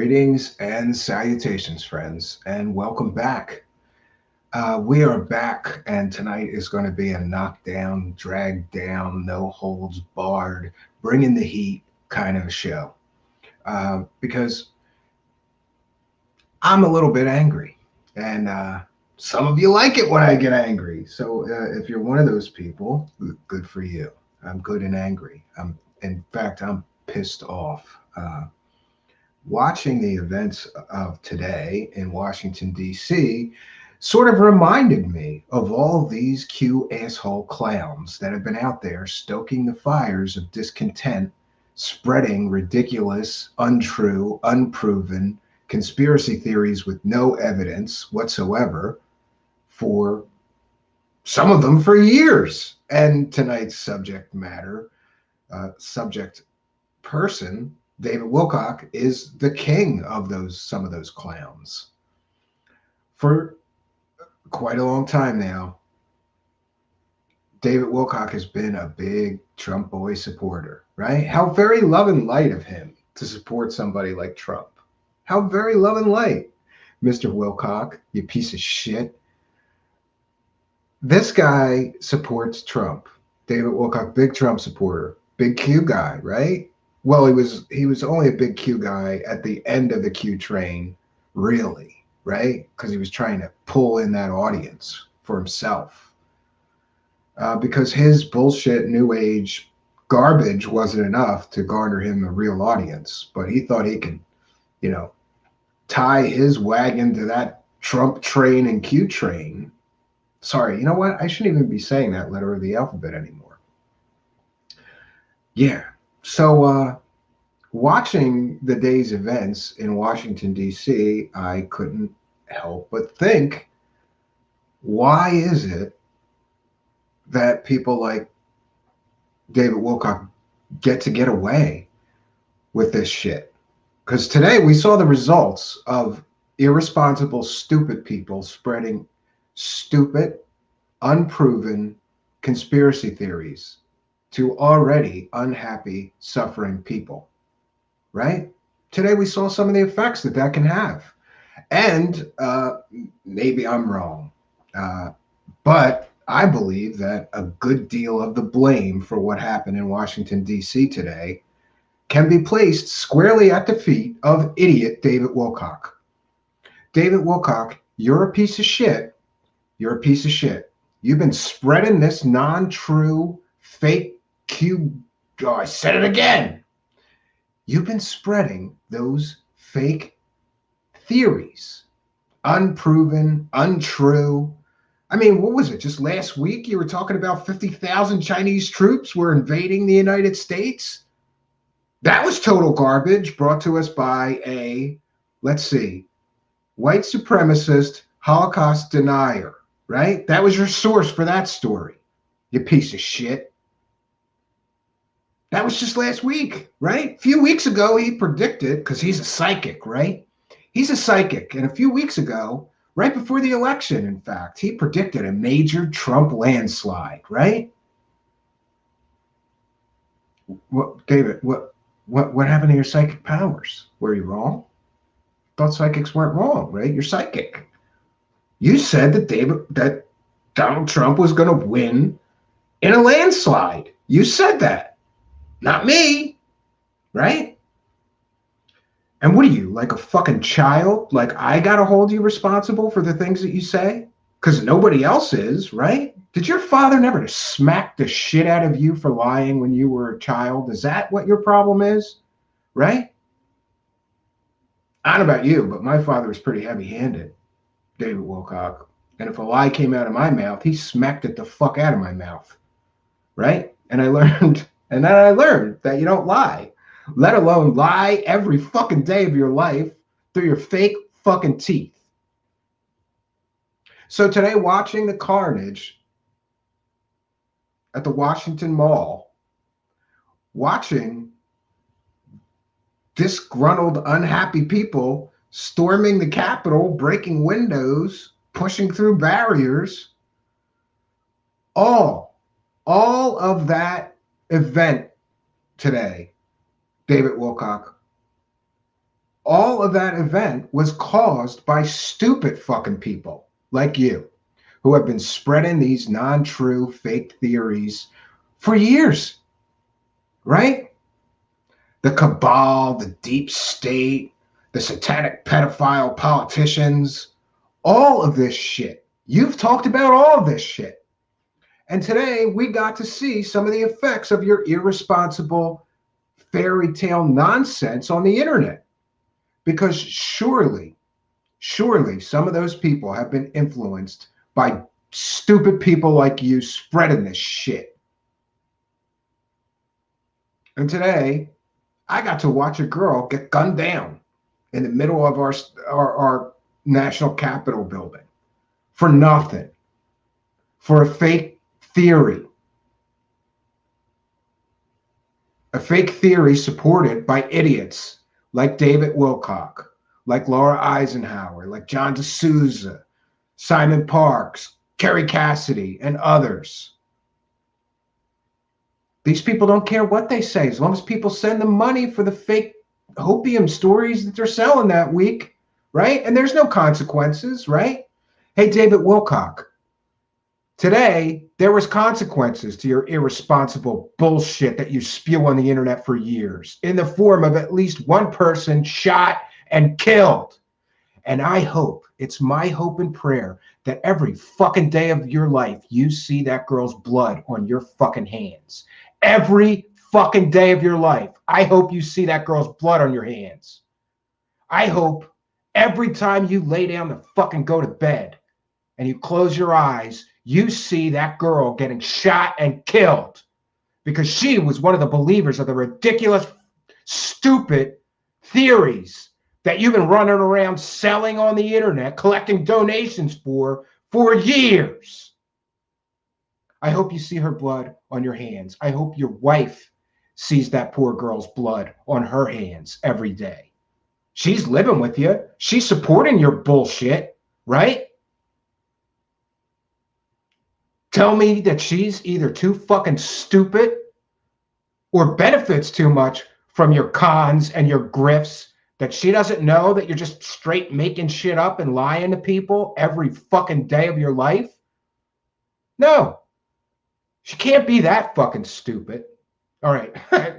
Greetings and salutations, friends, and welcome back. We are back, and tonight is going to be a knockdown, drag down, no holds barred, bringing the heat kind of show. Because I'm a little bit angry, and some of you like it when I get angry. So if you're one of those people, good for you. I'm good and angry. In fact, I'm pissed off. Watching the events of today in Washington, D.C., sort of reminded me of all these Q asshole clowns that have been out there stoking the fires of discontent, spreading ridiculous, untrue, unproven conspiracy theories with no evidence whatsoever for some of them for years. And tonight's subject person, David Wilcock, is the king of some of those clowns. For quite a long time now, David Wilcock has been a big Trump boy supporter, right? How very love and light of him to support somebody like Trump. How very love and light, Mr. Wilcock, you piece of shit. This guy supports Trump. David Wilcock, big Trump supporter, big Q guy, right? Well, he was only a big Q guy at the end of the Q train, really, right? Because he was trying to pull in that audience for himself. Because his bullshit new age garbage wasn't enough to garner him a real audience. But he thought he could, tie his wagon to that Trump train and Q train. Sorry, you know what? I shouldn't even be saying that letter of the alphabet anymore. Yeah. So watching the day's events in Washington, D.C., I couldn't help but think, why is it that people like David Wilcock get to get away with this shit? Because today we saw the results of irresponsible, stupid people spreading stupid, unproven conspiracy theories to already unhappy, suffering people, right? Today we saw some of the effects that can have. And maybe I'm wrong, but I believe that a good deal of the blame for what happened in Washington, D.C. today can be placed squarely at the feet of idiot David Wilcock. David Wilcock, you're a piece of shit. You're a piece of shit. You've been spreading this non-true, fake Q. Oh, I said it again. You've been spreading those fake theories, unproven, untrue. I mean, what was it? Just last week you were talking about 50,000 Chinese troops were invading the United States? That was total garbage, brought to us by a, let's see, white supremacist Holocaust denier, right? That was your source for that story, you piece of shit. That was just last week, right? A few weeks ago, he predicted, because he's a psychic, right? He's a psychic. And a few weeks ago, right before the election, in fact, he predicted a major Trump landslide, right? What, David, what happened to your psychic powers? Were you wrong? Thought psychics weren't wrong, right? You're psychic. You said that Donald Trump was going to win in a landslide. You said that. Not me, right? And what are you, like a fucking child? Like I got to hold you responsible for the things that you say? Because nobody else is, right? Did your father never smack the shit out of you for lying when you were a child? Is that what your problem is, right? I don't know about you, but my father was pretty heavy-handed, David Wilcock. And if a lie came out of my mouth, he smacked it the fuck out of my mouth, right? And then I learned that you don't lie, let alone lie every fucking day of your life through your fake fucking teeth. So today, watching the carnage at the Washington Mall, watching disgruntled, unhappy people storming the Capitol, breaking windows, pushing through barriers, all of that event today, David Wilcock, All of that event was caused by stupid fucking people like you who have been spreading these non-true fake theories for years, right? The cabal, the deep state, the satanic pedophile politicians, all of this shit. You've talked about all of this shit. And today we got to see some of the effects of your irresponsible fairy tale nonsense on the internet. Because surely some of those people have been influenced by stupid people like you spreading this shit. And today, I got to watch a girl get gunned down in the middle of our national capitol building for nothing, for a fake theory. A fake theory supported by idiots like David Wilcock, like Laura Eisenhower, like John D'Souza, Simon Parks, Kerry Cassidy, and others. These people don't care what they say as long as people send them money for the fake opium stories that they're selling that week, right? And there's no consequences, right? Hey, David Wilcock, today there was consequences to your irresponsible bullshit that you spew on the internet for years in the form of at least one person shot and killed. And I hope, it's my hope and prayer that every fucking day of your life, you see that girl's blood on your fucking hands. Every fucking day of your life, I hope you see that girl's blood on your hands. I hope every time you lay down to fucking go to bed and you close your eyes, you see that girl getting shot and killed because she was one of the believers of the ridiculous, stupid theories that you've been running around selling on the internet, collecting donations for years. I hope you see her blood on your hands. I hope your wife sees that poor girl's blood on her hands every day. She's living with you. She's supporting your bullshit, right? Tell me that she's either too fucking stupid or benefits too much from your cons and your grifts, that she doesn't know that you're just straight making shit up and lying to people every fucking day of your life? No. She can't be that fucking stupid. All right.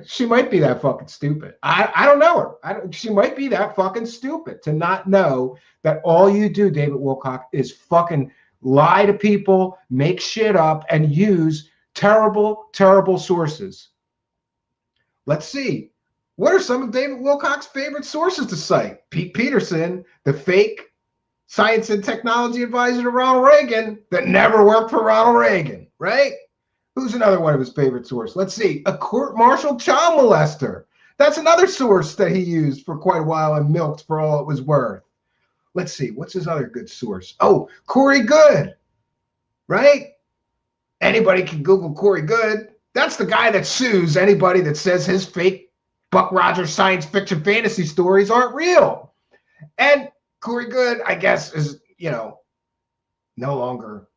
She might be that fucking stupid. I don't know her. She might be that fucking stupid to not know that all you do, David Wilcock, is fucking lie to people, make shit up, and use terrible, terrible sources. Let's see. What are some of David Wilcock's favorite sources to cite? Pete Peterson, the fake science and technology advisor to Ronald Reagan that never worked for Ronald Reagan, right? Who's another one of his favorite sources? Let's see. A court-martialed child molester. That's another source that he used for quite a while and milked for all it was worth. Let's see. What's his other good source? Oh, Corey Goode, right? Anybody can Google Corey Goode. That's the guy that sues anybody that says his fake Buck Rogers science fiction fantasy stories aren't real. And Corey Goode, I guess, is, no longer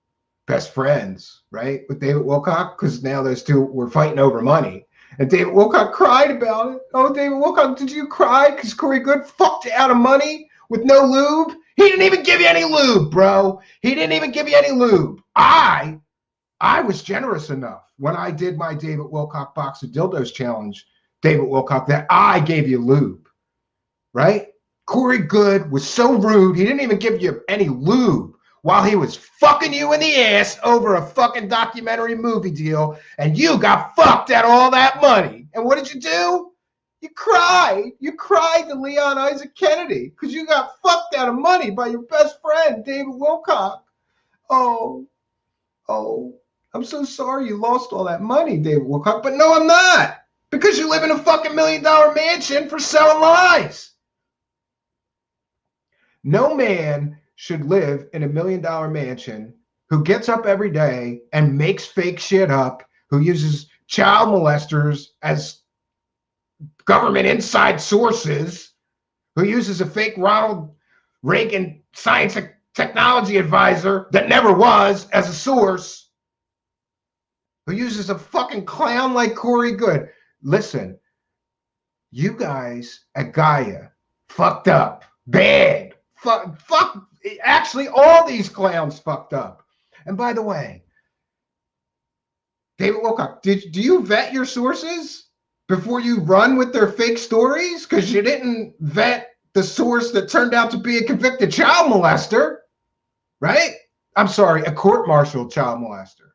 best friends, right, with David Wilcock, because now those two were fighting over money. And David Wilcock cried about it. Oh, David Wilcock, did you cry because Corey Goode fucked you out of money with no lube? He didn't even give you any lube, bro. He didn't even give you any lube. I was generous enough when I did my David Wilcock Box of Dildos challenge, David Wilcock, that I gave you lube, right? Corey Goode was so rude, he didn't even give you any lube while he was fucking you in the ass over a fucking documentary movie deal, and you got fucked out of all that money. And what did you do? You cried. You cried to Leon Isaac Kennedy because you got fucked out of money by your best friend, David Wilcock. Oh, I'm so sorry you lost all that money, David Wilcock. But no, I'm not. Because you live in a fucking $1 million mansion for selling lies. No man should live in $1 million mansion who gets up every day and makes fake shit up, who uses child molesters as government inside sources, who uses a fake Ronald Reagan science and technology advisor that never was as a source, who uses a fucking clown like Corey Goode. Listen, you guys at Gaia fucked up, bad, fuck. Actually, all these clowns fucked up. And by the way, David Wilcock, do you vet your sources before you run with their fake stories? Because you didn't vet the source that turned out to be a convicted child molester, right? I'm sorry, a court-martialed child molester.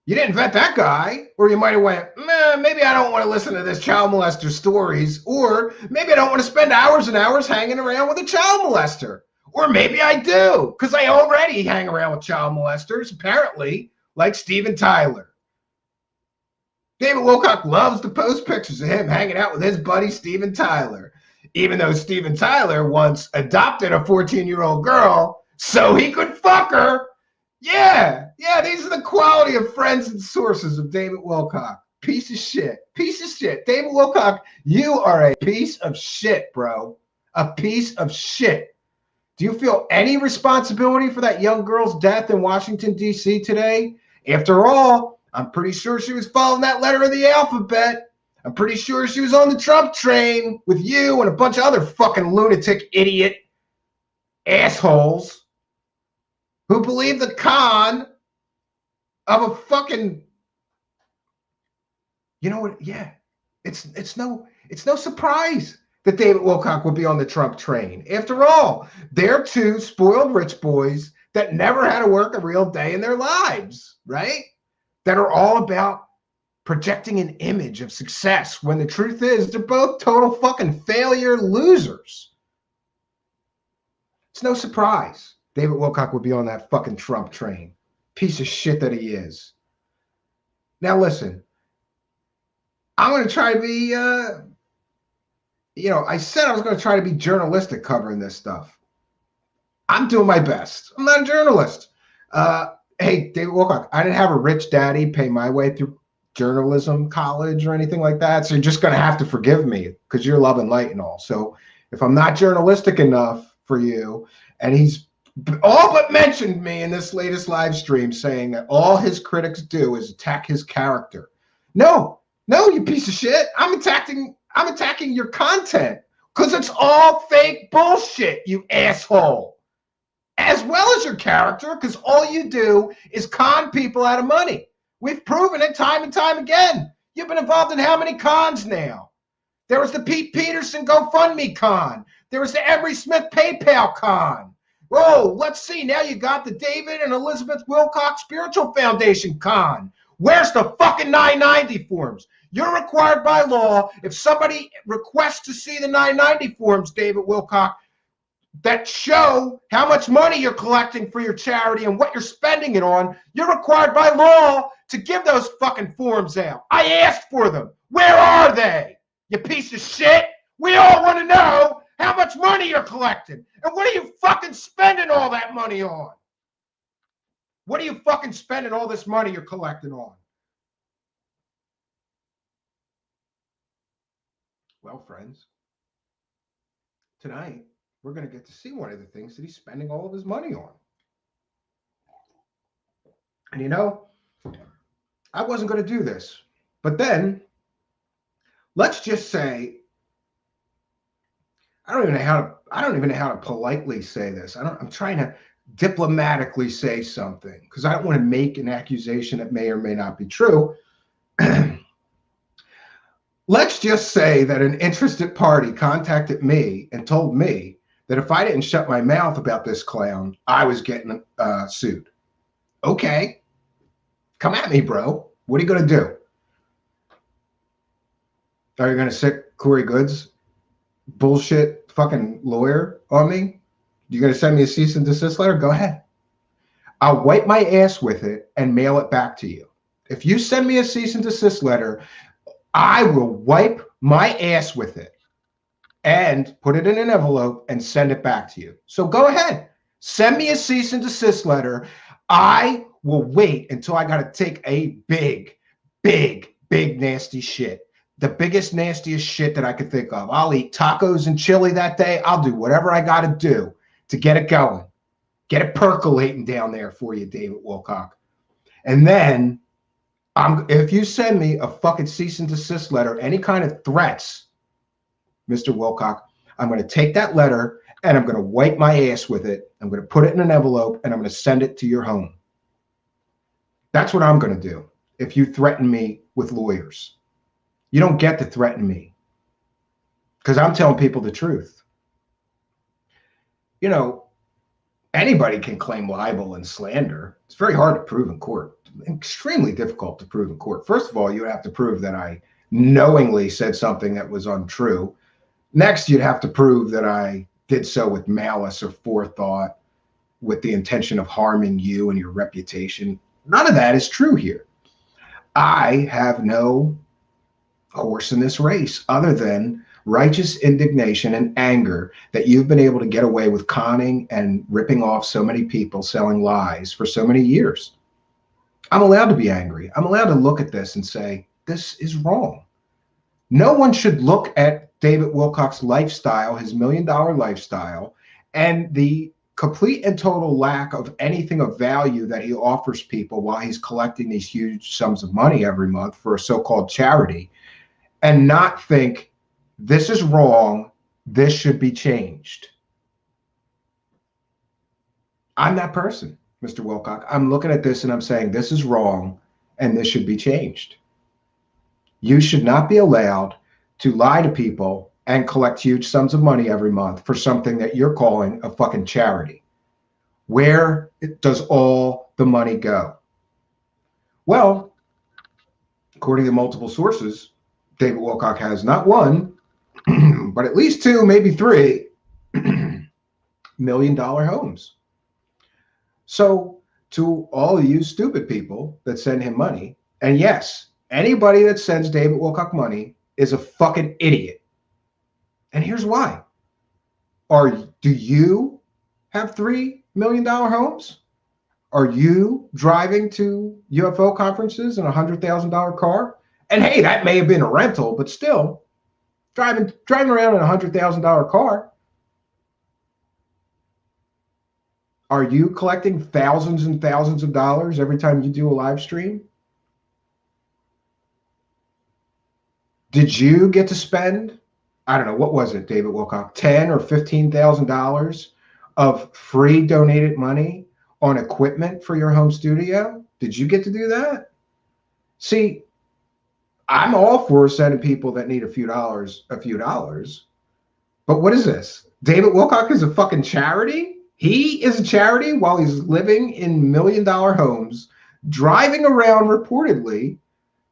You didn't vet that guy, or you might have went, maybe I don't want to listen to this child molester stories, or maybe I don't want to spend hours and hours hanging around with a child molester. Or maybe I do, because I already hang around with child molesters, apparently, like Steven Tyler. David Wilcock loves to post pictures of him hanging out with his buddy Steven Tyler, even though Steven Tyler once adopted a 14-year-old girl so he could fuck her. Yeah, these are the quality of friends and sources of David Wilcock. Piece of shit. David Wilcock, you are a piece of shit, bro. A piece of shit. Do you feel any responsibility for that young girl's death in Washington, D.C. today? After all, I'm pretty sure she was following that letter of the alphabet. I'm pretty sure she was on the Trump train with you and a bunch of other fucking lunatic idiot assholes who believe the con of a fucking, you know what? Yeah, it's no surprise that David Wilcock would be on the Trump train. After all, they're two spoiled rich boys that never had to work a real day in their lives, right? That are all about projecting an image of success when the truth is they're both total fucking failure losers. It's no surprise David Wilcock would be on that fucking Trump train. Piece of shit that he is. Now listen, I'm going to try to be, I said I was going to try to be journalistic covering this stuff. I'm doing my best. I'm not a journalist. Hey, David Wilcock, I didn't have a rich daddy pay my way through journalism college or anything like that. So you're just going to have to forgive me because you're love and light and all. So if I'm not journalistic enough for you, and he's all but mentioned me in this latest live stream saying that all his critics do is attack his character. No, you piece of shit. I'm attacking your content because it's all fake bullshit, you asshole. As well as your character, because all you do is con people out of money. We've proven it time and time again. You've been involved in how many cons now? There was the Pete Peterson GoFundMe con. There was the Emery Smith PayPal con. Whoa, let's see. Now you got the David and Elizabeth Wilcock Spiritual Foundation con. Where's the fucking 990 forms? You're required by law, if somebody requests to see the 990 forms, David Wilcock, that show how much money you're collecting for your charity and what you're spending it on, you're required by law to give those fucking forms out. I asked for them. Where are they? You piece of shit. We all want to know how much money you're collecting. And what are you fucking spending all that money on? What are you fucking spending all this money you're collecting on? Well, friends, tonight we're going to get to see one of the things that he's spending all of his money on. And I wasn't going to do this, but then let's just say, I don't even know how to politely say this. I'm trying to diplomatically say something because I don't want to make an accusation that may or may not be true. Let's just say that an interested party contacted me and told me that if I didn't shut my mouth about this clown, I was getting sued. Okay. Come at me, bro. What are you going to do? Are you going to sick Corey Goods bullshit fucking lawyer on me? You're going to send me a cease and desist letter? Go ahead. I'll wipe my ass with it and mail it back to you. If you send me a cease and desist letter, I will wipe my ass with it and put it in an envelope and send it back to you. So go ahead. Send me a cease and desist letter. I will wait until I got to take a big, nasty shit. The biggest, nastiest shit that I could think of. I'll eat tacos and chili that day. I'll do whatever I got to do to get it going. Get it percolating down there for you, David Wilcock. And then if you send me a fucking cease and desist letter, any kind of threats, Mr. Wilcock, I'm going to take that letter and I'm going to wipe my ass with it. I'm going to put it in an envelope and I'm going to send it to your home. That's what I'm going to do if you threaten me with lawyers. You don't get to threaten me because I'm telling people the truth. You know, anybody can claim libel and slander. It's very hard to prove in court. Extremely difficult to prove in court. First of all, you have to prove that I knowingly said something that was untrue. Next, you'd have to prove that I did so with malice or forethought, with the intention of harming you and your reputation. None of that is true here. I have no horse in this race other than righteous indignation and anger that you've been able to get away with conning and ripping off so many people, selling lies for so many years. I'm allowed to be angry. I'm allowed to look at this and say, this is wrong. No one should look at David Wilcock's lifestyle, his $1 million lifestyle, and the complete and total lack of anything of value that he offers people while he's collecting these huge sums of money every month for a so-called charity, and not think, this is wrong, this should be changed. I'm that person, Mr. Wilcock. I'm looking at this and I'm saying, this is wrong and this should be changed. You should not be allowed to lie to people and collect huge sums of money every month for something that you're calling a fucking charity. Where does all the money go? Well, according to multiple sources, David Wilcock has not one, but at least two, maybe three $1 million homes. So to all of you stupid people that send him money, and yes, anybody that sends David Wilcock money is a fucking idiot. And here's why. Do you have $3 million homes? Are you driving to UFO conferences in a $100,000 car? And hey, that may have been a rental, but still, driving around in a $100,000 car. Are you collecting thousands and thousands of dollars every time you do a live stream? Did you get to spend, I don't know, what was it, David Wilcock, $10,000 or $15,000 of free donated money on equipment for your home studio? Did you get to do that? See, I'm all for sending people that need a few dollars. But what is this? David Wilcock is a fucking charity? He is a charity while he's living in $1 million homes, driving around reportedly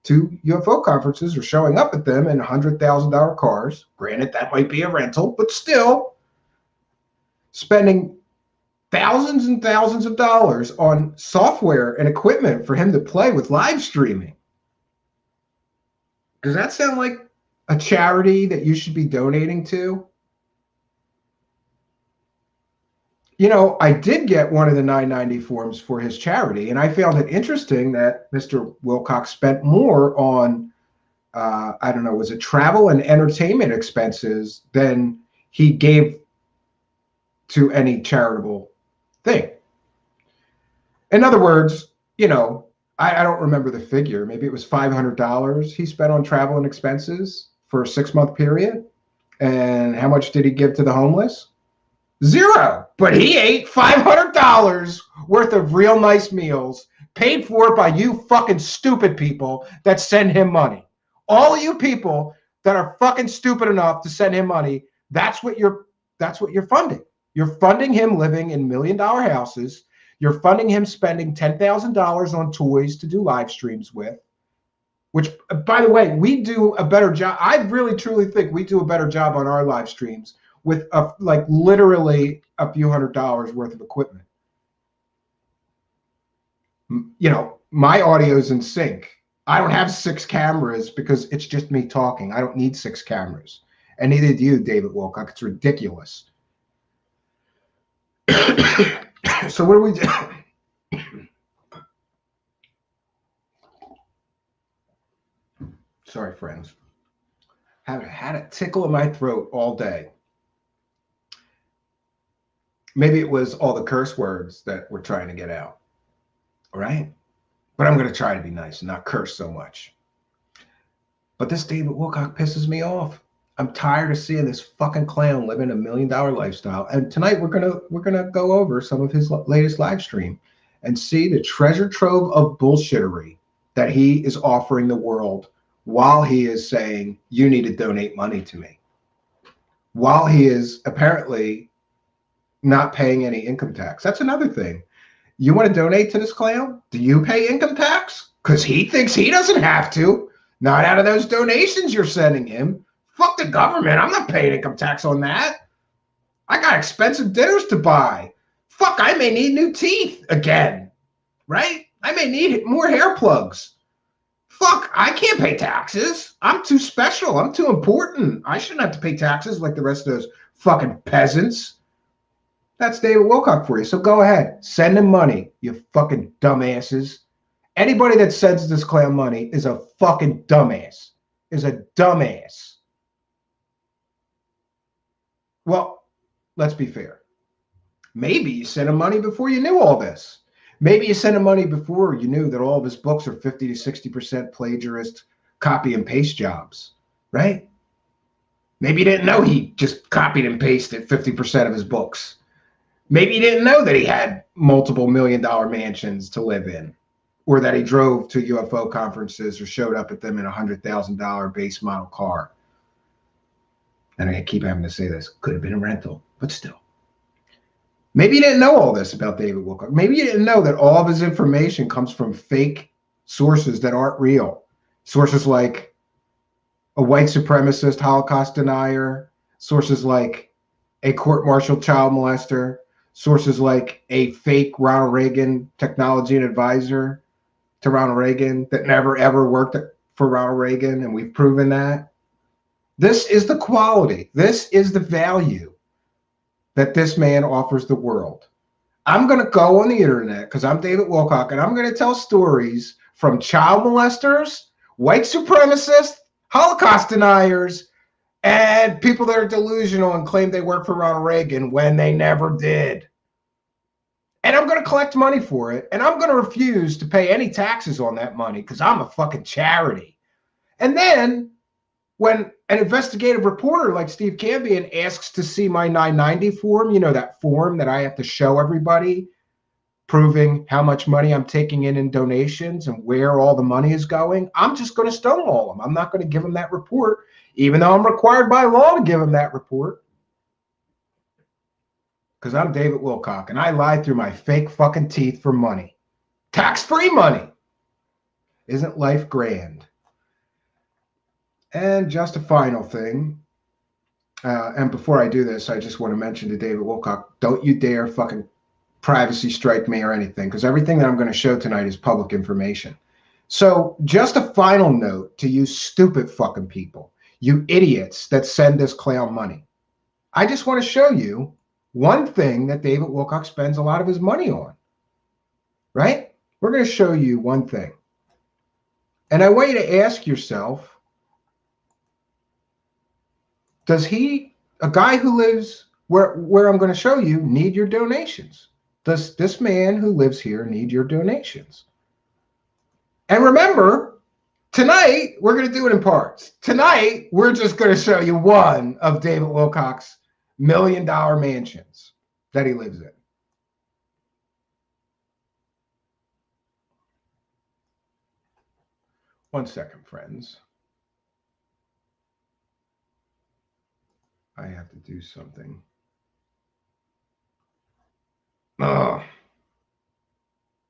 to UFO conferences or showing up at them in $100,000 cars. Granted, that might be a rental, but still spending thousands and thousands of dollars on software and equipment for him to play with live streaming. Does that sound like a charity that you should be donating to? You know, I did get one of the 990 forms for his charity, and I found it interesting that Mr. Wilcock spent more on, I don't know, was it travel and entertainment expenses than he gave to any charitable thing. In other words, you know, I don't remember the figure. Maybe it was $500 he spent on travel and expenses for a 6-month period. And how much did he give to the homeless? Zero. But he ate $500 worth of real nice meals paid for by you fucking stupid people that send him money. All you people that are fucking stupid enough to send him money, that's what you're funding. You're funding him living in $1 million houses. You're funding him spending $10,000 on toys to do live streams with, which, by the way, we do a better job. I really, truly think we do a better job on our live streams with like literally a few $100s worth of equipment. You know, my audio's in sync. I don't have 6 cameras because it's just me talking. I don't need 6 cameras. And neither do you, David Wilcock. It's ridiculous. So what do we do? Sorry, friends. I've had a tickle in my throat all day. Maybe it was all the curse words that we're trying to get out. All right? But I'm going to try to be nice and not curse so much. But this David Wilcock pisses me off. I'm tired of seeing this fucking clown living a $1 million lifestyle. And tonight we're gonna go over some of his latest live stream and see the treasure trove of bullshittery that he is offering the world while he is saying you need to donate money to me. While he is apparently not paying any income tax. That's another thing. You want to donate to this clown? Do you pay income tax? Because he thinks he doesn't have to. Not out of those donations you're sending him. Fuck the government. I'm not paying income tax on that. I got expensive dinners to buy. Fuck, I may need new teeth again. Right? I may need more hair plugs. Fuck, I can't pay taxes. I'm too special. I'm too important. I shouldn't have to pay taxes like the rest of those fucking peasants. That's David Wilcock for you. So go ahead. Send him money, you fucking dumbasses. Anybody that sends this clown money is a fucking dumbass. Is a dumbass. Well, let's be fair. Maybe you sent him money before you knew all this. Maybe you sent him money before you knew that all of his books are 50 to 60% plagiarist copy and paste jobs, right? Maybe you didn't know he just copied and pasted 50% of his books. Maybe you didn't know that he had multiple $1 million mansions to live in, or that he drove to UFO conferences or showed up at them in a $100,000 base model car. And I keep having to say this, could have been a rental, but still. Maybe you didn't know all this about David Wilcock. Maybe you didn't know that all of his information comes from fake sources that aren't real. Sources like a white supremacist Holocaust denier, sources like a court-martialed child molester, sources like a fake Ronald Reagan technology and advisor to Ronald Reagan that never ever worked for Ronald Reagan, and we've proven that. This is the quality. This is the value that this man offers the world. I'm going to go on the internet because I'm David Wilcock, and I'm going to tell stories from child molesters, white supremacists, Holocaust deniers, and people that are delusional and claim they work for Ronald Reagan when they never did. And I'm going to collect money for it, and I'm going to refuse to pay any taxes on that money because I'm a fucking charity. And then when an investigative reporter like Steve Cambian asks to see my 990 form, you know, that form that I have to show everybody, proving how much money I'm taking in donations and where all the money is going, I'm just going to stonewall him. I'm not going to give him that report, even though I'm required by law to give him that report. Because I'm David Wilcock, and I lied through my fake fucking teeth for money. Tax-free money. Isn't life grand? And just a final thing, and before I do this, I just want to mention to David Wilcock, don't you dare fucking privacy strike me or anything, because everything that I'm going to show tonight is public information. So just a final note to you stupid fucking people, you idiots that send this clown money. I just want to show you one thing that David Wilcock spends a lot of his money on, right? We're going to show you one thing. And I want you to ask yourself, does he, a guy who lives where I'm going to show you, need your donations? Does this man who lives here need your donations? And remember, tonight, we're going to do it in parts. Tonight, we're just going to show you one of David Wilcock's $1 million mansions that he lives in. One second, friends. I have to do something. Oh,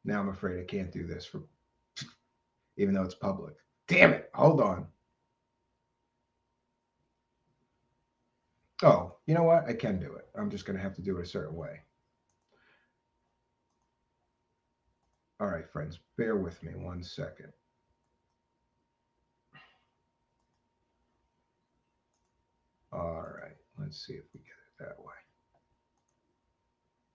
now I'm afraid I can't do this for, even though it's public. Damn it. Hold on. Oh, you know what? I can do it. I'm just going to have to do it a certain way. All right, friends, bear with me 1 second. All right, let's see if we get it that way.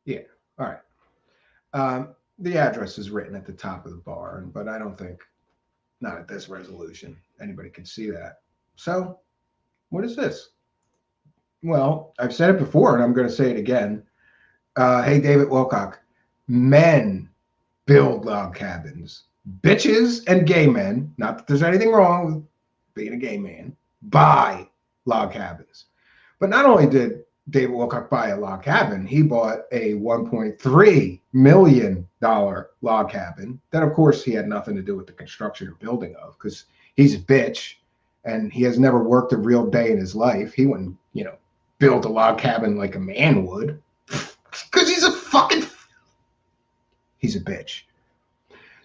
Yeah, all right. The address is written at the top of the bar, but I don't think, not at this resolution, anybody can see that. So, what is this? Well, I've said it before, and I'm going to say it again. Hey, David Wilcock, men build log cabins. Bitches and gay men, not that there's anything wrong with being a gay man, buy log cabins. But not only did David Wilcock buy a log cabin, he bought a $1.3 million log cabin that, of course, he had nothing to do with the construction or building of, because he's a bitch and he has never worked a real day in his life. He wouldn't, build a log cabin like a man would, because he's a bitch.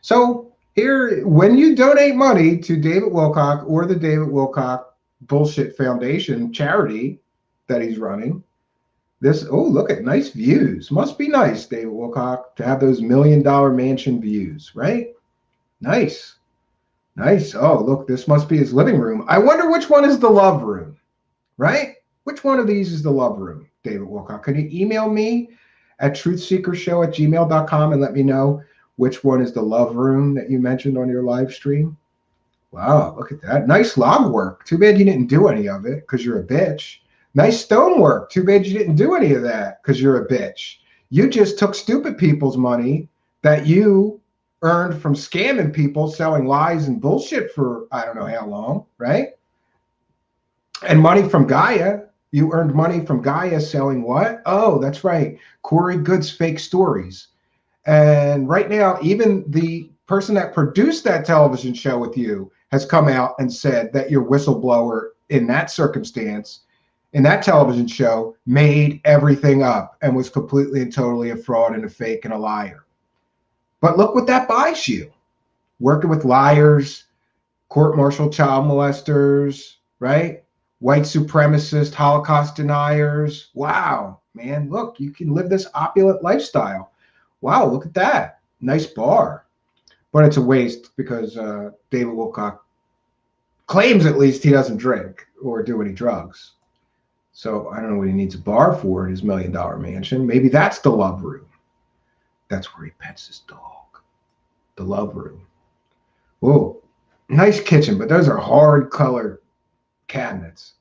So here, when you donate money to David Wilcock or the David Wilcock Bullshit Foundation charity that he's running, look at nice views. Must be nice, David Wilcock, to have those $1 million mansion views, right? Nice. Nice. Oh, look, this must be his living room. I wonder which one is the love room, right? Which one of these is the love room, David Wilcock? Can you email me at truthseekershow@gmail.com and let me know which one is the love room that you mentioned on your live stream? Wow, look at that. Nice log work. Too bad you didn't do any of it because you're a bitch. Nice stonework. Too bad you didn't do any of that because you're a bitch. You just took stupid people's money that you earned from scamming people, selling lies and bullshit for I don't know how long, right? And money from Gaia. You earned money from Gaia selling what? Oh, that's right. Corey Good's fake stories. And right now, even the person that produced that television show with you has come out and said that your whistleblower in that circumstance, in that television show, made everything up and was completely and totally a fraud and a fake and a liar. But look what that buys you. Working with liars, court-martialed child molesters, right? White supremacist, Holocaust deniers. Wow, man, look, you can live this opulent lifestyle. Wow, look at that. Nice bar. But it's a waste because David Wilcock claims at least he doesn't drink or do any drugs. So I don't know what he needs a bar for in his $1 million mansion. Maybe that's the love room. That's where he pets his dog. The love room. Whoa, nice kitchen, but those are hard colored cabinets.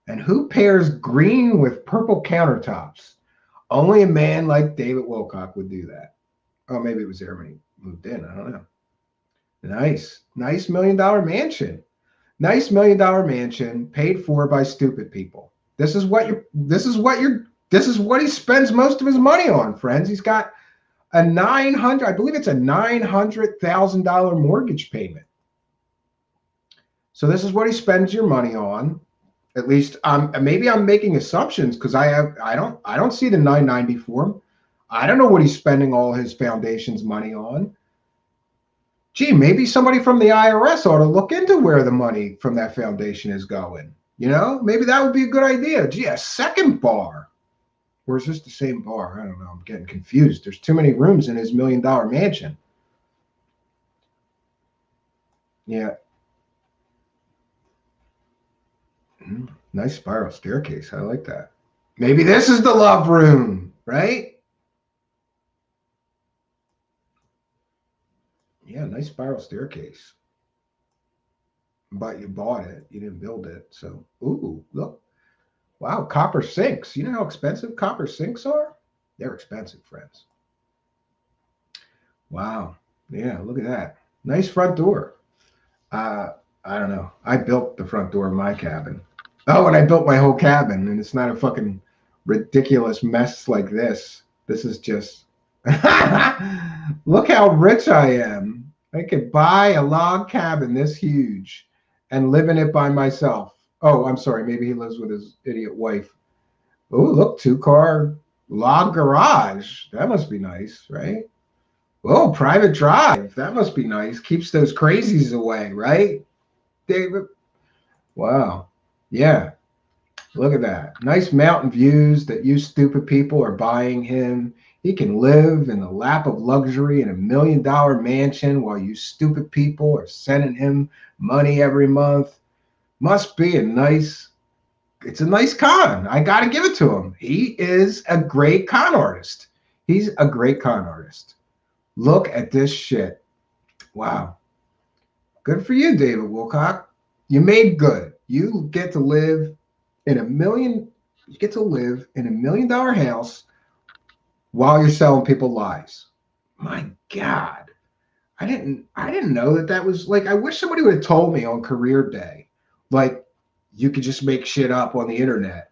And who pairs green with purple countertops? Only a man like David Wilcock would do that. Oh, maybe it was there when he moved in. I don't know. Nice $1 million mansion. Nice $1 million mansion paid for by stupid people. This is what he spends most of his money on, friends. He's got I believe it's a $900,000 mortgage payment. So this is what he spends your money on. At least maybe I'm making assumptions because I don't see the 990 form. I don't know what he's spending all his foundation's money on. Gee, maybe somebody from the IRS ought to look into where the money from that foundation is going. Maybe that would be a good idea. Gee, a second bar. Or is this the same bar? I don't know. I'm getting confused. There's too many rooms in his $1 million mansion. Yeah. Nice spiral staircase. I like that. Maybe this is the love room, right? Yeah, nice spiral staircase. But you bought it. You didn't build it. So, ooh, look. Wow, copper sinks. You know how expensive copper sinks are? They're expensive, friends. Wow. Yeah, look at that. Nice front door. I don't know. I built the front door of my cabin. Oh, and I built my whole cabin, and it's not a fucking ridiculous mess like this. This is just... Look how rich I am. I could buy a log cabin this huge and live in it by myself. Oh, I'm sorry. Maybe he lives with his idiot wife. Oh, look, 2-car log garage. That must be nice, right? Oh, private drive. That must be nice. Keeps those crazies away, right, David? Wow. Yeah. Look at that. Nice mountain views that you stupid people are buying him. He can live in the lap of luxury in a $1 million mansion while you stupid people are sending him money every month. Must be it's a nice con. I got to give it to him. He is a great con artist. He's a great con artist. Look at this shit. Wow. Good for you, David Wilcock. You made good. You get to live in a $1 million house while you're selling people lies. My God. I didn't know that was like, I wish somebody would have told me on career day, like, you could just make shit up on the internet,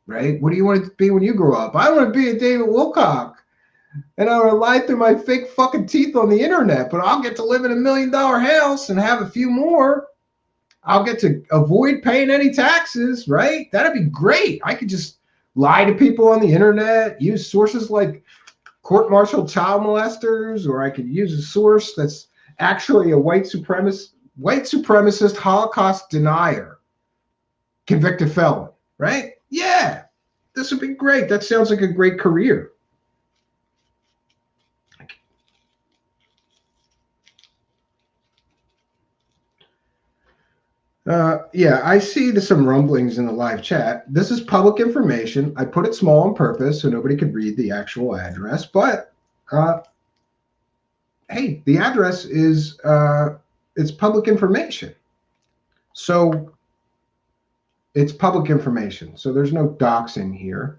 right? What do you want to be when you grow up? I want to be a David Wilcock, and I want to lie through my fake fucking teeth on the internet, but I'll get to live in $1 million house and have a few more. I'll get to avoid paying any taxes, right? That'd be great. I could just lie to people on the internet, use sources like court-martialed child molesters, or I could use a source that's actually a white supremacist Holocaust denier, convicted felon, right? Yeah, this would be great. That sounds like a great career. Yeah, I see some rumblings in the live chat. This is public information. I put it small on purpose so nobody could read the actual address. But hey, the address is it's public information. So it's public information. So there's no doxing here.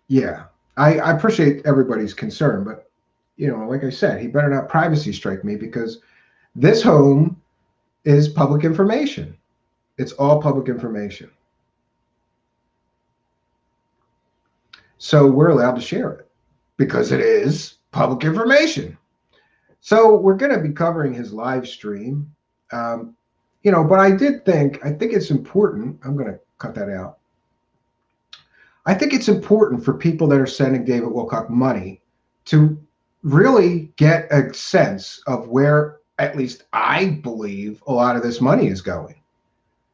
Yeah, I appreciate everybody's concern, but like I said, he better not privacy strike me, because this home is public information. It's all public information. So we're allowed to share it because it is public information. So we're going to be covering his live stream, but I think it's important. I'm going to cut that out. I think it's important for people that are sending David Wilcock money to really get a sense of where, at least I believe, a lot of this money is going.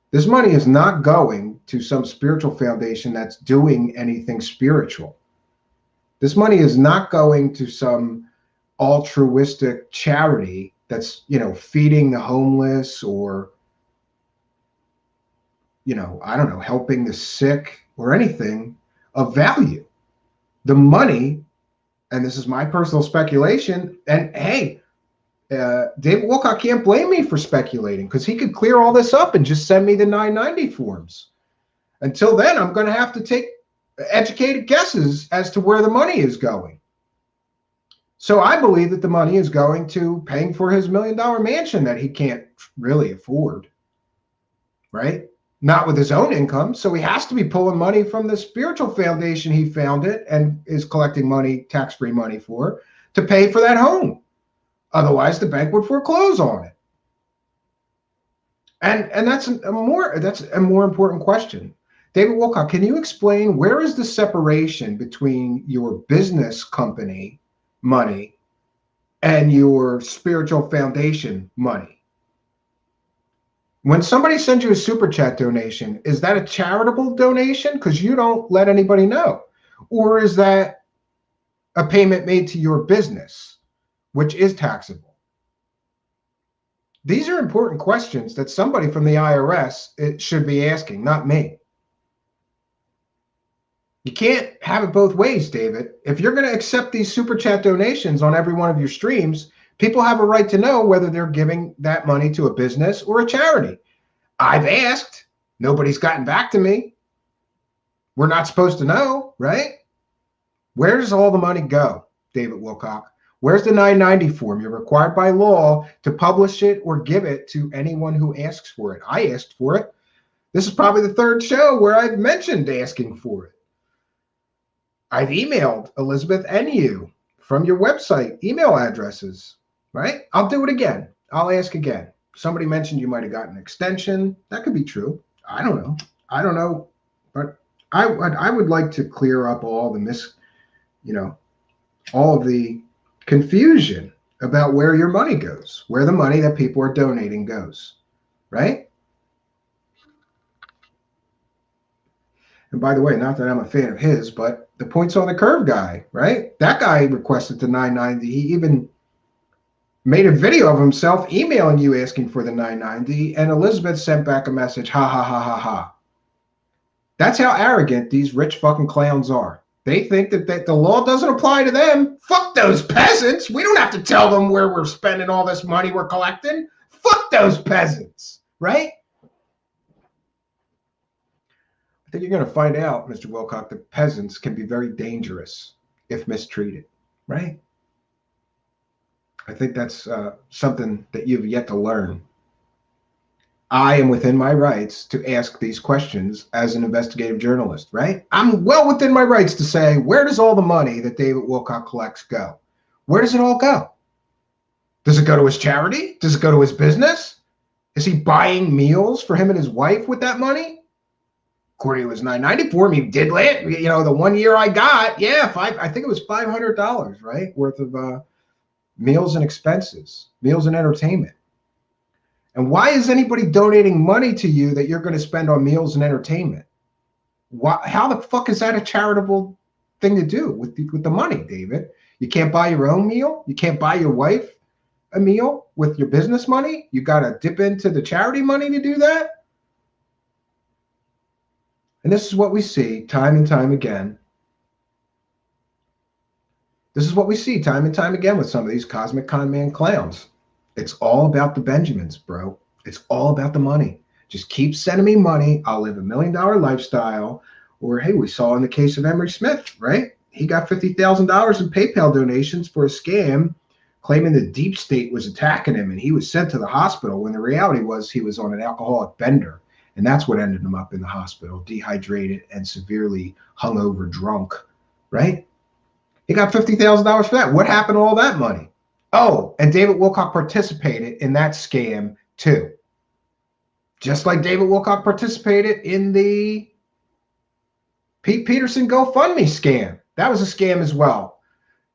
This money is not going to some spiritual foundation that's doing anything spiritual. This money is not going to some altruistic charity that's, feeding the homeless, or, I don't know, helping the sick or anything of value. The money, and this is my personal speculation, and hey, David Wilcock can't blame me for speculating, because he could clear all this up and just send me the 990 forms. Until then, I'm going to have to take educated guesses as to where the money is going. So I believe that the money is going to paying for his $1 million mansion that he can't really afford, right? Not with his own income. So he has to be pulling money from the spiritual foundation he founded and is collecting money, tax-free money for, to pay for that home. Otherwise, the bank would foreclose on it. And that's a more important question. David Wilcock, can you explain where is the separation between your business company money and your spiritual foundation money? When somebody sends you a super chat donation, is that a charitable donation because you don't let anybody know? Or is that a payment made to your business, which is taxable? These are important questions that somebody from the IRS should be asking, not me. You can't have it both ways, David. If you're going to accept these super chat donations on every one of your streams, people have a right to know whether they're giving that money to a business or a charity. I've asked. Nobody's gotten back to me. We're not supposed to know, right? Where does all the money go, David Wilcock? Where's the 990 form? You're required by law to publish it or give it to anyone who asks for it. I asked for it. This is probably the third show where I've mentioned asking for it. I've emailed Elizabeth and you from your website email addresses, right? I'll do it again. I'll ask again. Somebody mentioned you might have gotten an extension. That could be true. I don't know. But I would like to clear up all the all of the confusion about where your money goes, where the money that people are donating goes, right? And by the way, not that I'm a fan of his, but the Points on the Curve guy, right? That guy requested the 990. He even made a video of himself emailing you asking for the 990, and Elizabeth sent back a message, ha, ha, ha, ha, ha. That's how arrogant these rich fucking clowns are. They think that the law doesn't apply to them. Fuck those peasants. We don't have to tell them where we're spending all this money we're collecting. Fuck those peasants, right? I think you're going to find out, Mr. Wilcock, that peasants can be very dangerous if mistreated, right? I think that's something that you've yet to learn. I am within my rights to ask these questions as an investigative journalist, right? I'm well within my rights to say, where does all the money that David Wilcock collects go? Where does it all go? Does it go to his charity? Does it go to his business? Is he buying meals for him and his wife with that money? According to his 990 form, he did it. You know, the 1 year I got, yeah, I think it was $500, right, worth of meals and expenses, meals and entertainment. And why is anybody donating money to you that you're going to spend on meals and entertainment? How the fuck is that a charitable thing to do with the money, David? You can't buy your own meal. You can't buy your wife a meal with your business money. You got to dip into the charity money to do that. And this is what we see time and time again. This is what we see time and time again with some of these cosmic con man clowns. It's all about the Benjamins, bro. It's all about the money. Just keep sending me money. I'll live $1 million lifestyle. Or, hey, we saw in the case of Emery Smith, right? He got $50,000 in PayPal donations for a scam, claiming the deep state was attacking him, and he was sent to the hospital when the reality was he was on an alcoholic bender. And that's what ended him up in the hospital, dehydrated and severely hungover drunk, right? He got $50,000 for that. What happened to all that money? Oh, and David Wilcock participated in that scam too. Just like David Wilcock participated in the Pete Peterson GoFundMe scam. That was a scam as well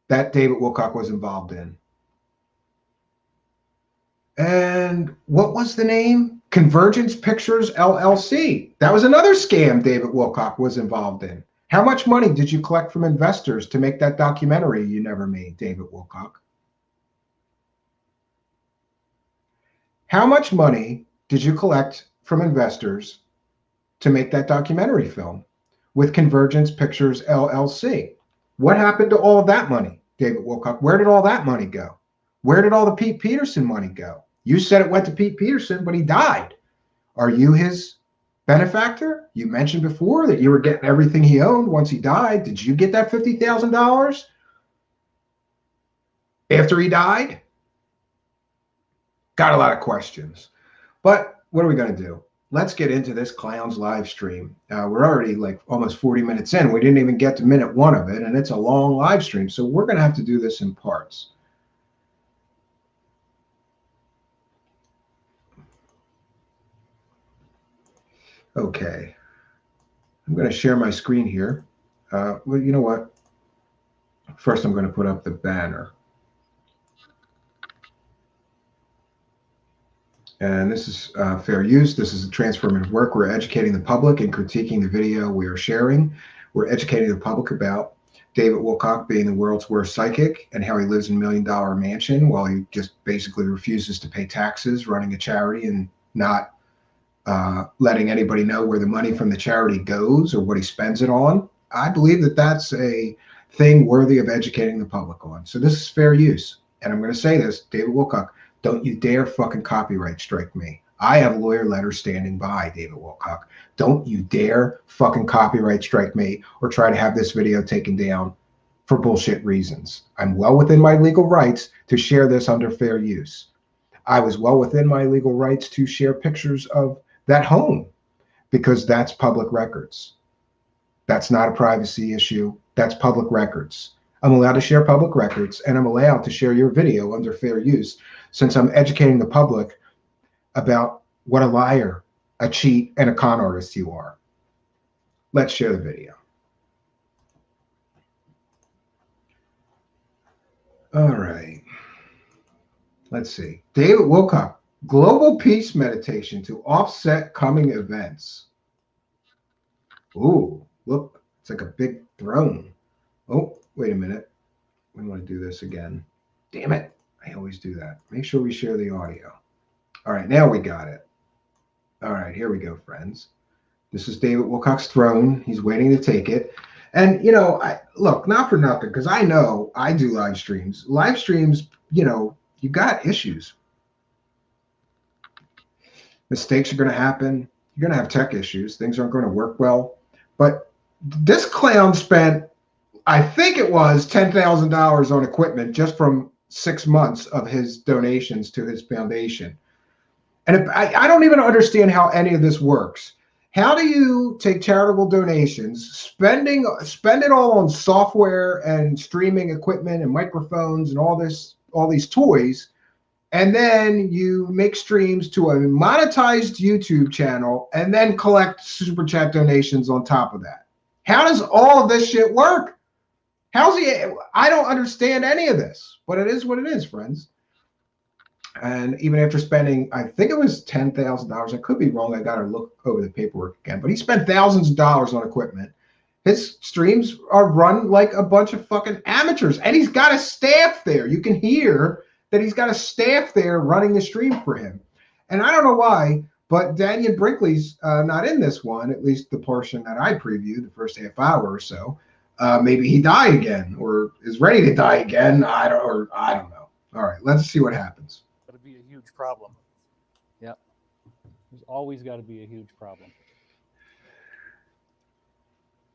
that David Wilcock was involved in. And what was the name? Convergence Pictures LLC. That was another scam David Wilcock was involved in. How much money did you collect from investors to make that documentary you never made, David Wilcock? How much money did you collect from investors to make that documentary film with Convergence Pictures LLC? What happened to all of that money, David Wilcock? Where did all that money go? Where did all the Pete Peterson money go? You said it went to Pete Peterson, but he died. Are you his benefactor? You mentioned before that you were getting everything he owned once he died. Did you get that $50,000 after he died? Got a lot of questions. But what are we going to do? Let's get into this clown's live stream. We're already like almost 40 minutes in. We didn't even get to minute 1 of it, and it's a long live stream. So we're going to have to do this in parts. Okay. I'm going to share my screen here. Well, you know what? First, I'm going to put up the banner. And this is fair use. This is a transformative work. We're educating the public and critiquing the video we are sharing. We're educating the public about David Wilcock being the world's worst psychic and how he lives in $1 million mansion while he just basically refuses to pay taxes, running a charity and not letting anybody know where the money from the charity goes or what he spends it on. I believe that that's a thing worthy of educating the public on. So this is fair use. And I'm going to say this, David Wilcock, don't you dare fucking copyright strike me. I have a lawyer letter standing by, David Wilcock. Don't you dare fucking copyright strike me or try to have this video taken down for bullshit reasons. I'm well within my legal rights to share this under fair use. I was well within my legal rights to share pictures of that home because that's public records. That's not a privacy issue. That's public records. I'm allowed to share public records, and I'm allowed to share your video under fair use since I'm educating the public about what a liar, a cheat, and a con artist you are. Let's share the video. All right. Let's see. David Wilcock, global peace meditation to offset coming events. Ooh, look, it's like a big throne. Oh, wait a minute. We want to do this again. Damn it. I always do that. Make sure we share the audio. All right, now we got it. All right, here we go, friends. This is David Wilcock's throne. He's waiting to take it. And, you know, look, not for nothing, because I know I do live streams. Live streams, you know, you got issues. Mistakes are going to happen. You're going to have tech issues. Things aren't going to work well. But this clown spent, I think it was $10,000 on equipment just from 6 months of his donations to his foundation. And if, I don't even understand how any of this works. How do you take charitable donations, spend it all on software and streaming equipment and microphones and all these toys, and then you make streams to a monetized YouTube channel and then collect super chat donations on top of that? How does all of this shit work? How's he? I don't understand any of this, but it is what it is, friends. And even after spending, I think it was $10,000. I could be wrong. I got to look over the paperwork again. But he spent thousands of dollars on equipment. His streams are run like a bunch of fucking amateurs. And he's got a staff there. You can hear that he's got a staff there running the stream for him. And I don't know why, but Daniel Brinkley's not in this one, at least the portion that I previewed, the first half hour or so. Maybe he died again or is ready to die again. I don't know. All right, let's see what happens. Be a huge problem. Yep. There's always got to be a huge problem.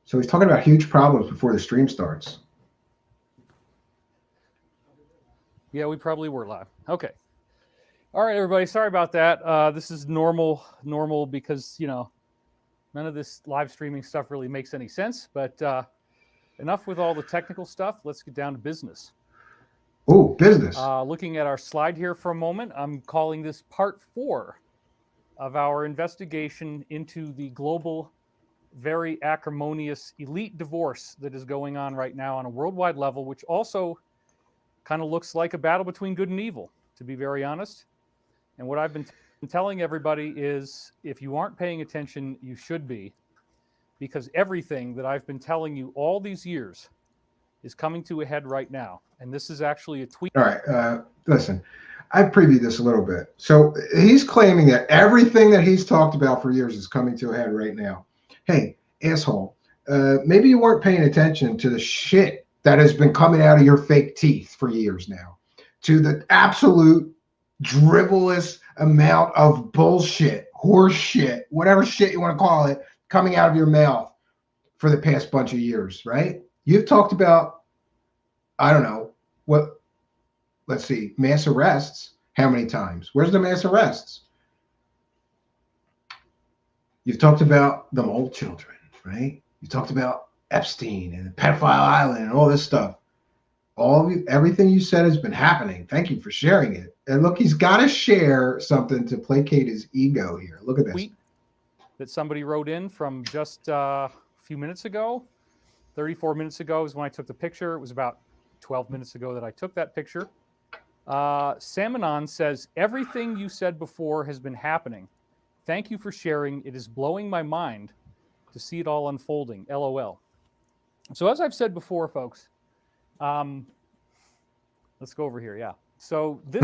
So he's talking about huge problems before the stream starts. Yeah, we probably were live. Okay. All right, everybody. Sorry about that. This is normal because, none of this live streaming stuff really makes any sense. But enough with all the technical stuff. Let's get down to business. Oh, business. Looking at our slide here for a moment, I'm calling this part 4 of our investigation into the global, very acrimonious elite divorce that is going on right now on a worldwide level, which also kind of looks like a battle between good and evil, to be very honest. And what I've been telling everybody is, if you aren't paying attention, you should be, because everything that I've been telling you all these years is coming to a head right now. And this is actually a tweet. All right. Listen, I previewed this a little bit. So he's claiming that everything that he's talked about for years is coming to a head right now. Hey, asshole, maybe you weren't paying attention to the shit that has been coming out of your fake teeth for years now, to the absolute dribbleless amount of bullshit, horse shit, whatever shit you want to call it, coming out of your mouth for the past bunch of years, right? You've talked about, I don't know, what, let's see, mass arrests. How many times? Where's the mass arrests? You've talked about the mole children, right? You talked about Epstein and Pedophile Island and all this stuff. Everything you said has been happening. Thank you for sharing it. And look, he's got to share something to placate his ego here. Look at this. Tweet that somebody wrote in from just a few minutes ago. 34 minutes ago is when I took the picture. It was about 12 minutes ago that I took that picture. Samanon says, everything you said before has been happening. Thank you for sharing. It is blowing my mind to see it all unfolding. LOL. So as I've said before, folks, let's go over here. Yeah. So this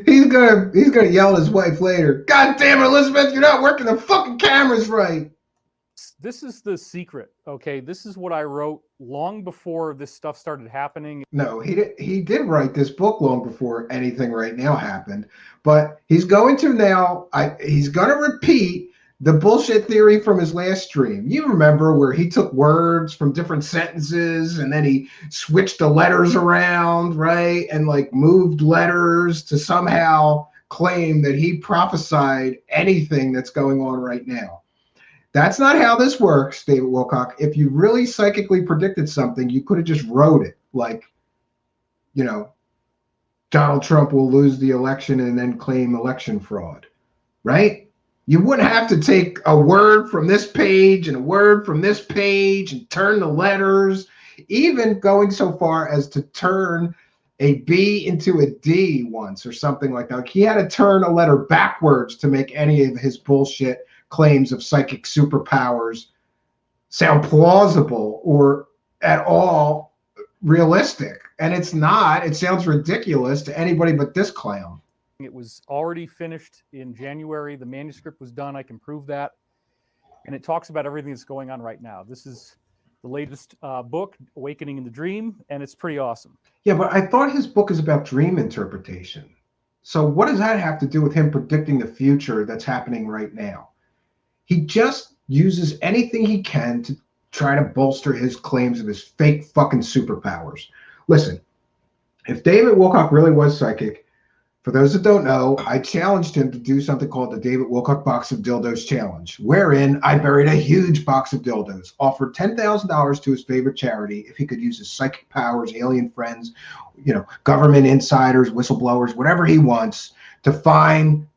he's gonna yell at his wife later. God damn it, Elizabeth, you're not working the fucking cameras right. This is the secret, okay? This is what I wrote long before this stuff started happening. No, he did write this book long before anything right now happened. But he's going to now, he's going to repeat the bullshit theory from his last stream. You remember where he took words from different sentences and then he switched the letters around, right? And like moved letters to somehow claim that he prophesied anything that's going on right now. That's not how this works, David Wilcock. If you really psychically predicted something, you could have just wrote it like, Donald Trump will lose the election and then claim election fraud, right? You wouldn't have to take a word from this page and a word from this page and turn the letters, even going so far as to turn a B into a D once or something like that. Like he had to turn a letter backwards to make any of his bullshit claims of psychic superpowers sound plausible or at all realistic. And it's not. It sounds ridiculous to anybody but this clown. It was already finished in January. The manuscript was done. I can prove that. And it talks about everything that's going on right now. This is the latest book, Awakening in the Dream, and it's pretty awesome. Yeah, but I thought his book is about dream interpretation. So what does that have to do with him predicting the future that's happening right now? He just uses anything he can to try to bolster his claims of his fake fucking superpowers. Listen, If David Wilcock really was psychic, for those that don't know, I challenged him to do something called the David Wilcock Box of Dildos Challenge, wherein I buried a huge box of dildos, offered $10,000 to his favorite charity if he could use his psychic powers, alien friends, government insiders, whistleblowers, whatever he wants, to find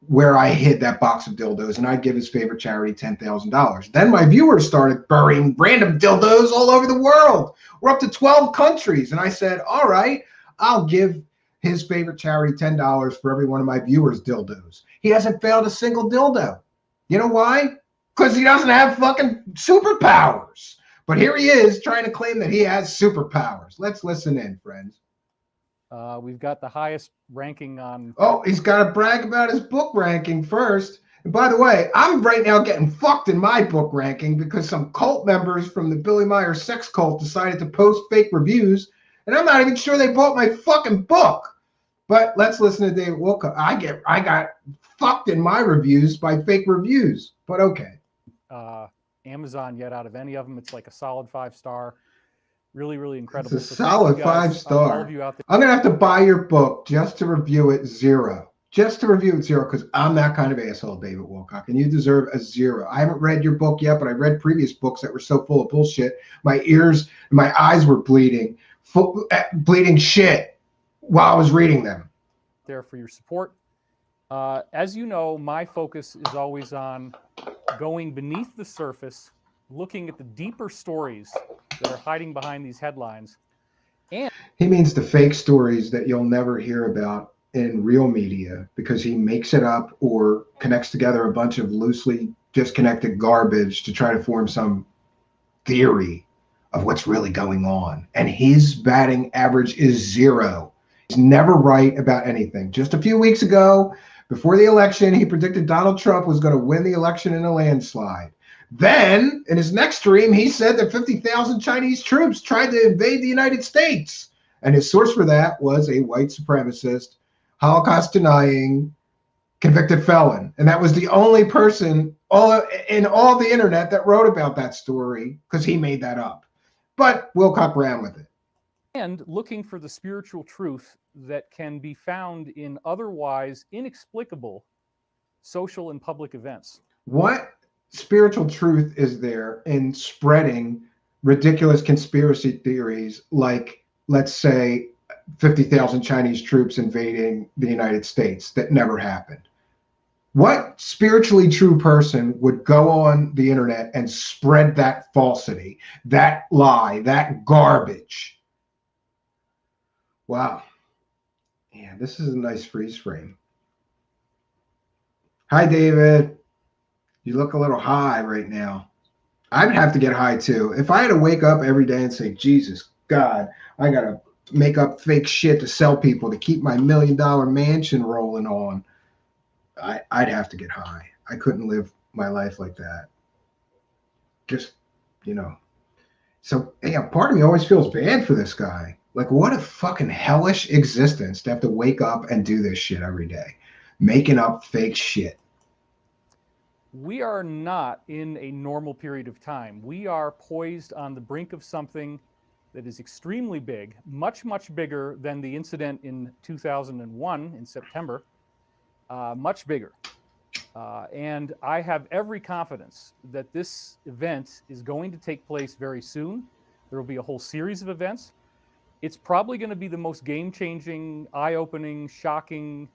where I hid that box of dildos, and I'd give his favorite charity $10,000. Then my viewers started burying random dildos all over the world. We're up to 12 countries, and I said, all right, I'll give his favorite charity $10 for every one of my viewers' dildos. He hasn't found a single dildo. You know why? Because he doesn't have fucking superpowers. But here he is trying to claim that he has superpowers. Let's listen in, friends. We've got the highest ranking on. Oh, he's got to brag about his book ranking first. And by the way, I'm right now getting fucked in my book ranking because some cult members from the Billy Meyer sex cult decided to post fake reviews, and I'm not even sure they bought my fucking book. But let's listen to David Wilcock. I got fucked in my reviews by fake reviews, but okay. Amazon yet out of any of them. It's like a solid 5-star. Really, really incredible. It's a solid 5-star. All of you out there. I'm going to have to buy your book just to review it 0. Just to review it 0, because I'm that kind of asshole, David Wilcock, and you deserve a 0. I haven't read your book yet, but I read previous books that were so full of bullshit. My ears, my eyes were bleeding shit while I was reading them. There for your support. As you know, my focus is always on going beneath the surface, looking at the deeper stories that are hiding behind these headlines. And he means the fake stories that you'll never hear about in real media because he makes it up or connects together a bunch of loosely disconnected garbage to try to form some theory of what's really going on. And his batting average is 0. He's never right about anything. Just a few weeks ago, before the election, he predicted Donald Trump was going to win the election in a landslide. Then, in his next stream, he said that 50,000 Chinese troops tried to invade the United States. And his source for that was a white supremacist, Holocaust-denying, convicted felon. And that was the only person in all the internet that wrote about that story because he made that up. But Wilcock ran with it. And looking for the spiritual truth that can be found in otherwise inexplicable social and public events. What spiritual truth is there in spreading ridiculous conspiracy theories like, let's say, 50,000 Chinese troops invading the United States that never happened? What spiritually true person would go on the internet and spread that falsity, that lie, that garbage? Wow. Yeah, this is a nice freeze frame. Hi, David. You look a little high right now. I'd have to get high too. If I had to wake up every day and say, Jesus, God, I got to make up fake shit to sell people to keep my $1 million mansion rolling on, I'd have to get high. I couldn't live my life like that. Just, So, yeah, part of me always feels bad for this guy. Like, what a fucking hellish existence to have to wake up and do this shit every day, making up fake shit. We are not in a normal period of time. We are poised on the brink of something that is extremely big, much, much bigger than the incident in 2001 in September, much bigger. And I have every confidence that this event is going to take place very soon. There will be a whole series of events. It's probably going to be the most game-changing, eye-opening, shocking,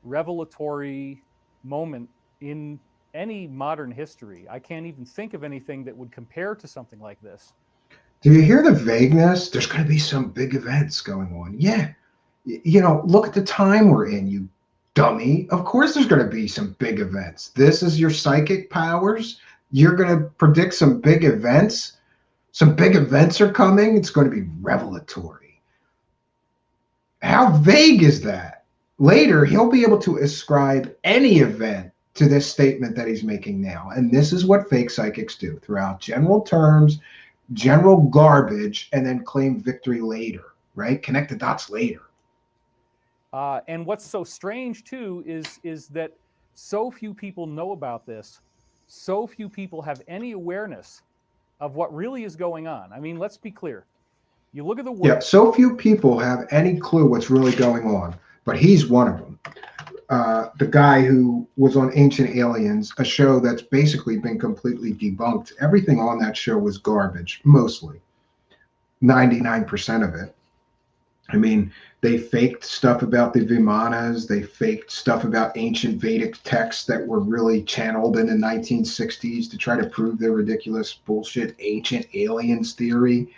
revelatory moment in any modern history. I can't even think of anything that would compare to something like this. Do you hear the vagueness? There's going to be some big events going on. Yeah. Look at the time we're in, you dummy. Of course there's going to be some big events. This is your psychic powers. You're going to predict some big events. Some big events are coming. It's going to be revelatory. How vague is that? Later, he'll be able to ascribe any event to this statement that he's making now. And this is what fake psychics do throughout general terms, general garbage, and then claim victory later, right? Connect the dots later. And what's so strange, too, is that so few people know about this. So few people have any awareness of what really is going on. I mean, let's be clear. You look at the Yeah, world. so few people have any clue what's really going on, but he's one of them. The guy who was on Ancient Aliens, a show that's basically been completely debunked. Everything on that show was garbage, mostly 99% of it. I mean, they faked stuff about the Vimanas. They faked stuff about ancient Vedic texts that were really channeled in the 1960s to try to prove their ridiculous bullshit ancient aliens theory.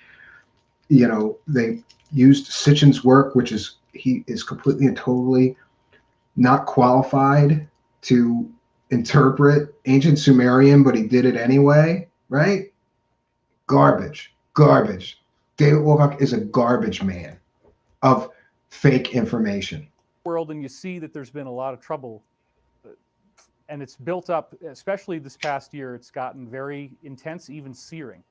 You know, they used Sitchin's work, which is he is completely and totally not qualified to interpret ancient Sumerian, but he did it anyway, right? Garbage, garbage. David Wilcock is a garbage man of fake information. World, and you see that there's been a lot of trouble, and it's built up, especially this past year. It's gotten very intense, even searing.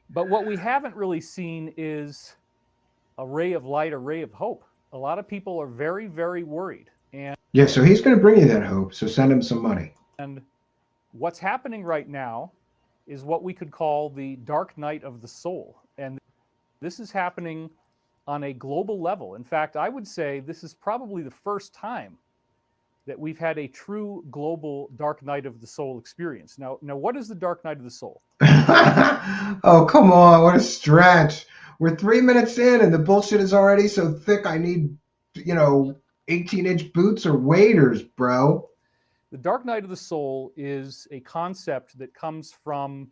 But what we haven't really seen is a ray of light, a ray of hope. A lot of people are very, very worried. Yeah, so he's going to bring you that hope. So send him some money. And what's happening right now is what we could call the dark night of the soul. And this is happening on a global level. In fact, I would say this is probably the first time that we've had a true global dark night of the soul experience. Now, what is the dark night of the soul? Oh, come on. What a stretch. We're 3 minutes in and the bullshit is already so thick. I need, 18-inch boots or waders, bro. The dark night of the soul is a concept that comes from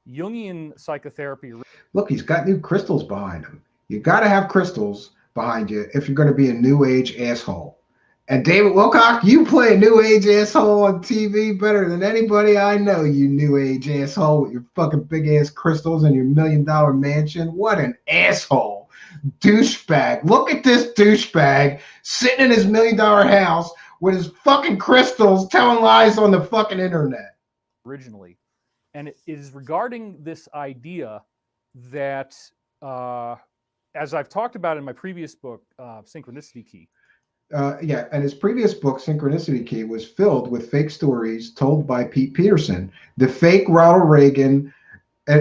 Jungian psychotherapy. Look, he's got new crystals behind him. You got to have crystals behind you if you're going to be a new age asshole. And David Wilcock, you play a new age asshole on TV better than anybody I know, you new age asshole with your fucking big ass crystals and your $1 million mansion. What an asshole. Douchebag. Look at this douchebag sitting in his $1 million house with his fucking crystals telling lies on the fucking internet. Originally. And it is regarding this idea that, as I've talked about in my previous book, Synchronicity Key. And his previous book, Synchronicity Key, was filled with fake stories told by Pete Peterson, the fake Ronald Reagan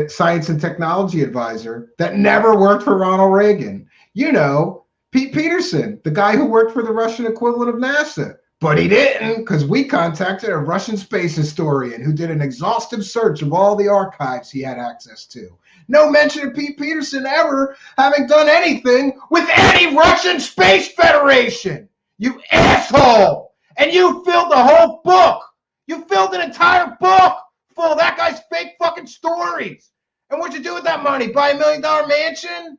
science and technology advisor that never worked for Ronald Reagan. Pete Peterson, the guy who worked for the Russian equivalent of NASA. But he didn't, because we contacted a Russian space historian who did an exhaustive search of all the archives he had access to. No mention of Pete Peterson ever having done anything with any Russian Space Federation. You asshole! And you filled the whole book. You filled an entire book full of that guy's fake fucking stories. And what'd you do with that money? Buy $1 million mansion?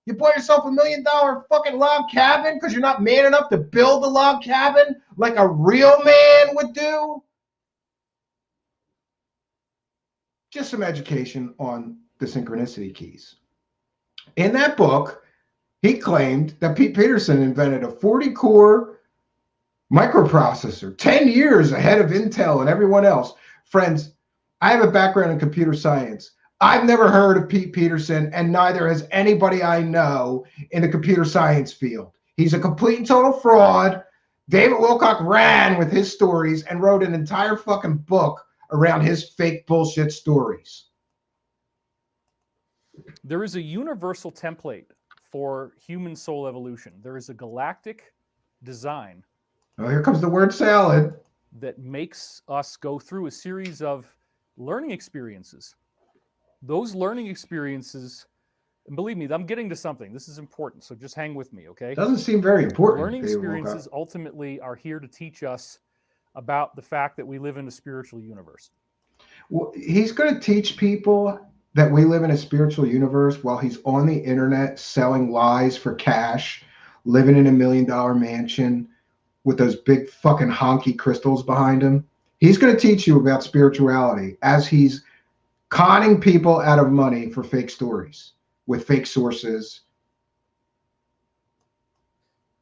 You bought yourself $1 million fucking log cabin because you're not man enough to build a log cabin like a real man would do? Just some education on the synchronicity keys. In that book, he claimed that Pete Peterson invented a 40-core microprocessor 10 years ahead of Intel and everyone else. Friends, I have a background in computer science. I've never heard of Pete Peterson, and neither has anybody I know in the computer science field. He's a complete and total fraud. David Wilcock ran with his stories and wrote an entire fucking book around his fake bullshit stories. There is a universal template for human soul evolution. There is a galactic design. Oh, here comes the word salad. That makes us go through a series of learning experiences. Those learning experiences, and believe me, I'm getting to something. This is important, so just hang with me, okay? Doesn't seem very important. Learning experiences ultimately are here to teach us about the fact that we live in a spiritual universe. Well, he's going to teach people that we live in a spiritual universe while he's on the internet selling lies for cash, living in $1 million mansion with those big fucking honky crystals behind him. He's going to teach you about spirituality as he's conning people out of money for fake stories with fake sources.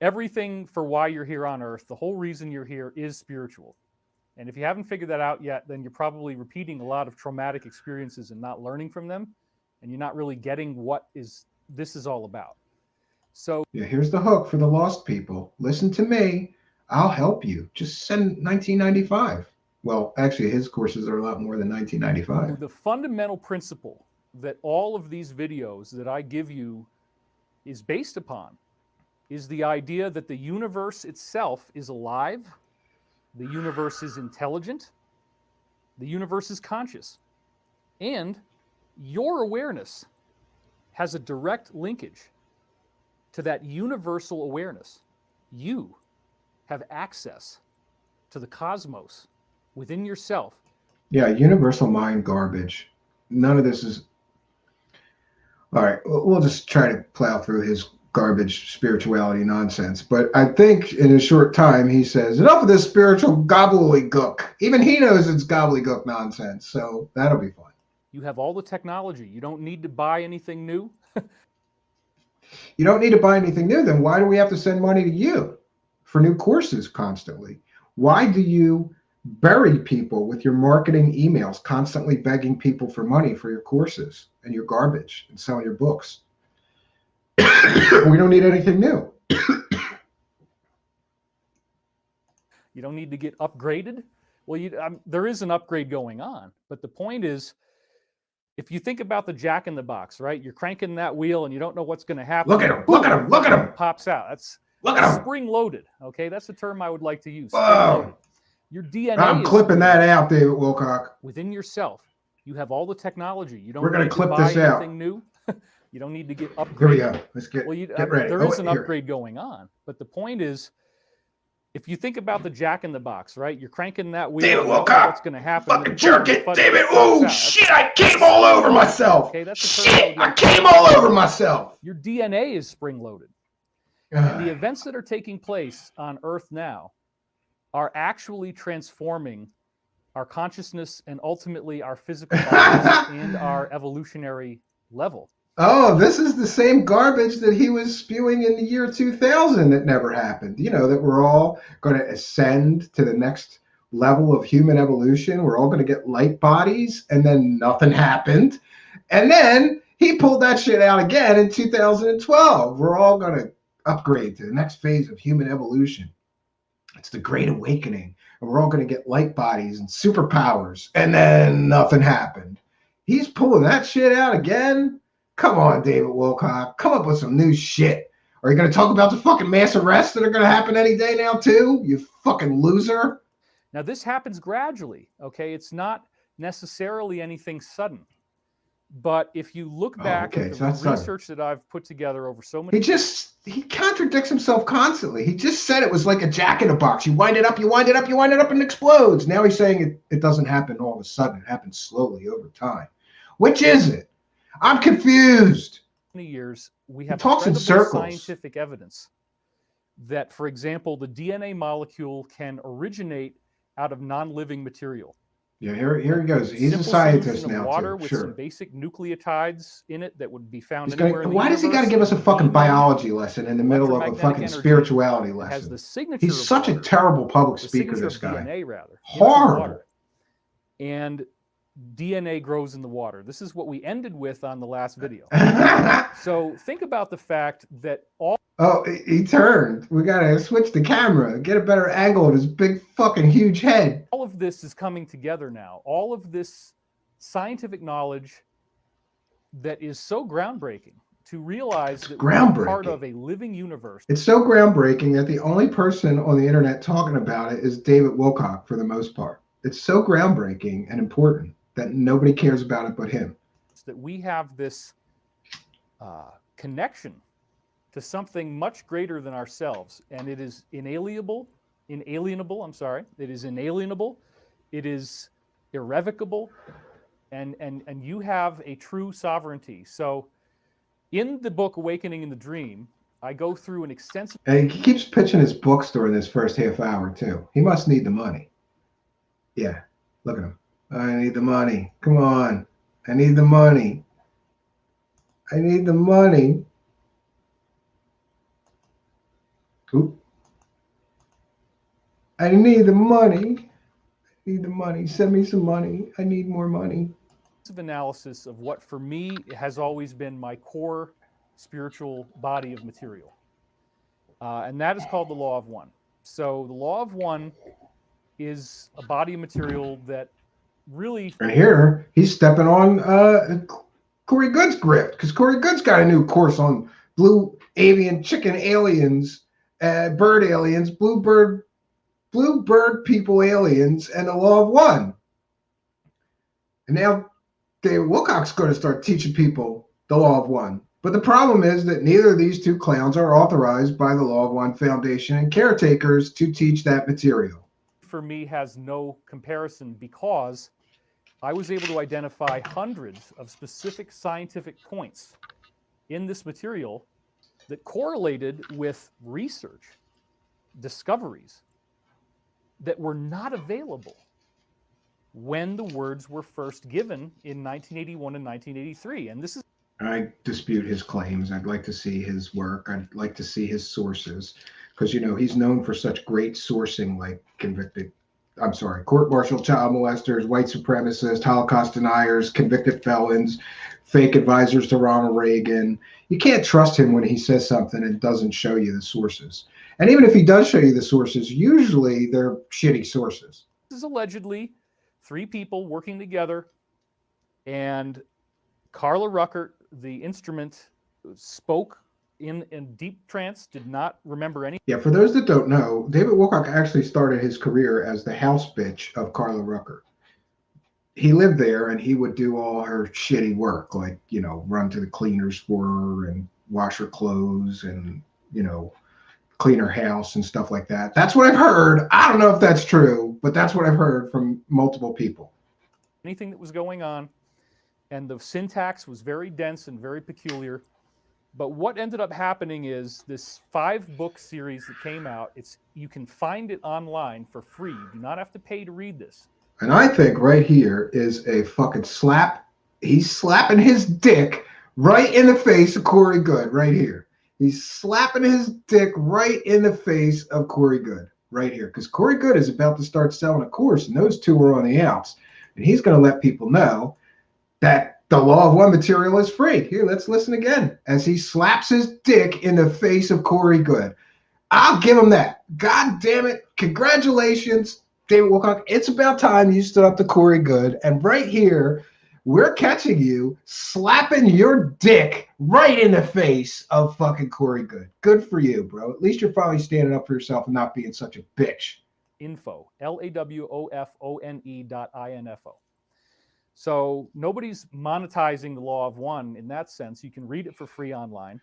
Everything for why you're here on Earth, the whole reason you're here is spiritual. And if you haven't figured that out yet, then you're probably repeating a lot of traumatic experiences and not learning from them. And you're not really getting what this is all about. So yeah, here's the hook for the lost people. Listen to me. I'll help you. Just send 1995. Well, actually, his courses are a lot more than 1995. The fundamental principle that all of these videos that I give you is based upon is the idea that the universe itself is alive, the universe is intelligent, the universe is conscious, and your awareness has a direct linkage to that universal awareness. You have access to the cosmos within yourself. Yeah, universal mind garbage. None of this is. All right, we'll just try to plow through his garbage spirituality nonsense. But I think in a short time, he says, enough of this spiritual gobbledygook. Even he knows it's gobbledygook nonsense. So that'll be fun. You have all the technology. You don't need to buy anything new. You don't need to buy anything new. Then why do we have to send money to you for new courses constantly? Why do you bury people with your marketing emails, constantly begging people for money for your courses and your garbage and selling your books? We don't need anything new. You don't need to get upgraded. Well, there is an upgrade going on, but the point is, if you think about the Jack in the Box, right? You're cranking that wheel and you don't know what's going to happen. Look at him! Look at him! Look at him! Pops out. That's spring loaded. Okay, that's the term I would like to use. Your DNA. I'm clipping that out, David Wilcock. Within yourself, you have all the technology. You don't. We're going to clip this out. Anything new. You don't need to get upgraded. Here we go. Let's get ready. There is an upgrade going on, but the point is, if you think about the Jack in the Box, right? You're cranking that wheel. David Wilcock, what's going to happen? Fucking jerk it, David. Oh shit! I came all over myself. Okay, that's shit. I came all over myself. Your DNA is spring loaded. And the events that are taking place on Earth now are actually transforming our consciousness and ultimately our physical bodies and our evolutionary level. Oh, this is the same garbage that he was spewing in the year 2000 that never happened. You know, that we're all going to ascend to the next level of human evolution. We're all going to get light bodies, and then nothing happened. And then he pulled that shit out again in 2012. We're all going to upgrade to the next phase of human evolution. It's the Great Awakening. And we're all going to get light bodies and superpowers. And then nothing happened. He's pulling that shit out again. Come on, David Wilcock. Come up with some new shit. Are you going to talk about the fucking mass arrests that are going to happen any day now, too? You fucking loser. Now, this happens gradually, okay? It's not necessarily anything sudden. But if you look back at the research that I've put together over so many... He contradicts himself constantly. He just said it was like a Jack in a Box. You wind it up, you wind it up, you wind it up, and it explodes. Now he's saying it doesn't happen all of a sudden. It happens slowly over time. Which is it? I'm confused. Many years, we have incredible scientific evidence that, for example, the DNA molecule can originate out of non-living material. Yeah, here he goes. He's a scientist now, water too. With sure. some basic nucleotides in it that would be found anywhere in the Why does he got to give us a fucking biology lesson in the middle of a fucking spirituality lesson? Has the signature He's such a terrible public speaker, this guy. DNA, rather. Horrible. And DNA grows in the water. This is what we ended with on the last video. So think about the fact that all... Oh, he turned. We got to switch the camera, get a better angle of his big fucking huge head. All of this is coming together now. All of this scientific knowledge that is so groundbreaking to realize that we're part of a living universe. It's so groundbreaking that the only person on the internet talking about it is David Wilcock for the most part. It's so groundbreaking and important that nobody cares about it but him. That we have this connection to something much greater than ourselves, and it is inalienable. It is inalienable. It is irrevocable, and you have a true sovereignty. So, in the book Awakening in the Dream, I go through an extensive. And he keeps pitching his bookstore in this first half hour too. He must need the money. Yeah, look at him. I need the money. Come on. I need the money. I need the money. Oop. I need the money. I need the money. Send me some money. I need more money. Analysis of what for me has always been my core spiritual body of material. And that is called the Law of One. So the Law of One is a body of material that really... Right here, he's stepping on Corey Good's grift, because Corey Good's got a new course on blue avian chicken aliens, bird aliens, blue bird people aliens, and the law of one. And now David Wilcock's going to start teaching people the law of one. But the problem is that neither of these two clowns are authorized by the Law of One Foundation and caretakers to teach that material. For me, has no comparison because I was able to identify hundreds of specific scientific points in this material that correlated with research discoveries that were not available when the words were first given in 1981 and 1983. And this is... I dispute his claims. I'd like to see his work. I'd like to see his sources, because, you know, he's known for such great sourcing, like court-martial child molesters, white supremacists, Holocaust deniers, convicted felons, fake advisors to Ronald Reagan. You can't trust him when he says something and doesn't show you the sources. And even if he does show you the sources, usually they're shitty sources. This is allegedly 3 people working together, and Carla Ruckert, the instrument, spoke in deep trance, did not remember any. Yeah, for those that don't know, David Wilcock actually started his career as the house bitch of Carla Ruckert. He lived there and he would do all her shitty work, like, you know, run to the cleaners for her and wash her clothes and, you know, clean her house and stuff like that. That's what I've heard. I don't know if that's true, but that's what I've heard from multiple people. Anything that was going on, and the syntax was very dense and very peculiar. But what ended up happening is this 5-book series that came out, you can find it online for free. You do not have to pay to read this. And I think right here is a fucking slap. He's slapping his dick right in the face of Corey Good right here. He's slapping his dick right in the face of Corey Good right here, because Corey Good is about to start selling a course, and those two are on the outs. And he's going to let people know that the Law of One material is free. Here, let's listen again as he slaps his dick in the face of Corey Good. I'll give him that. God damn it. Congratulations, David Wilcock. It's about time you stood up to Corey Good. And right here, we're catching you slapping your dick right in the face of fucking Corey Good. Good for you, bro. At least you're finally standing up for yourself and not being such a bitch. Info, LAWOFONE.info. So nobody's monetizing the Law of One in that sense. You can read it for free online,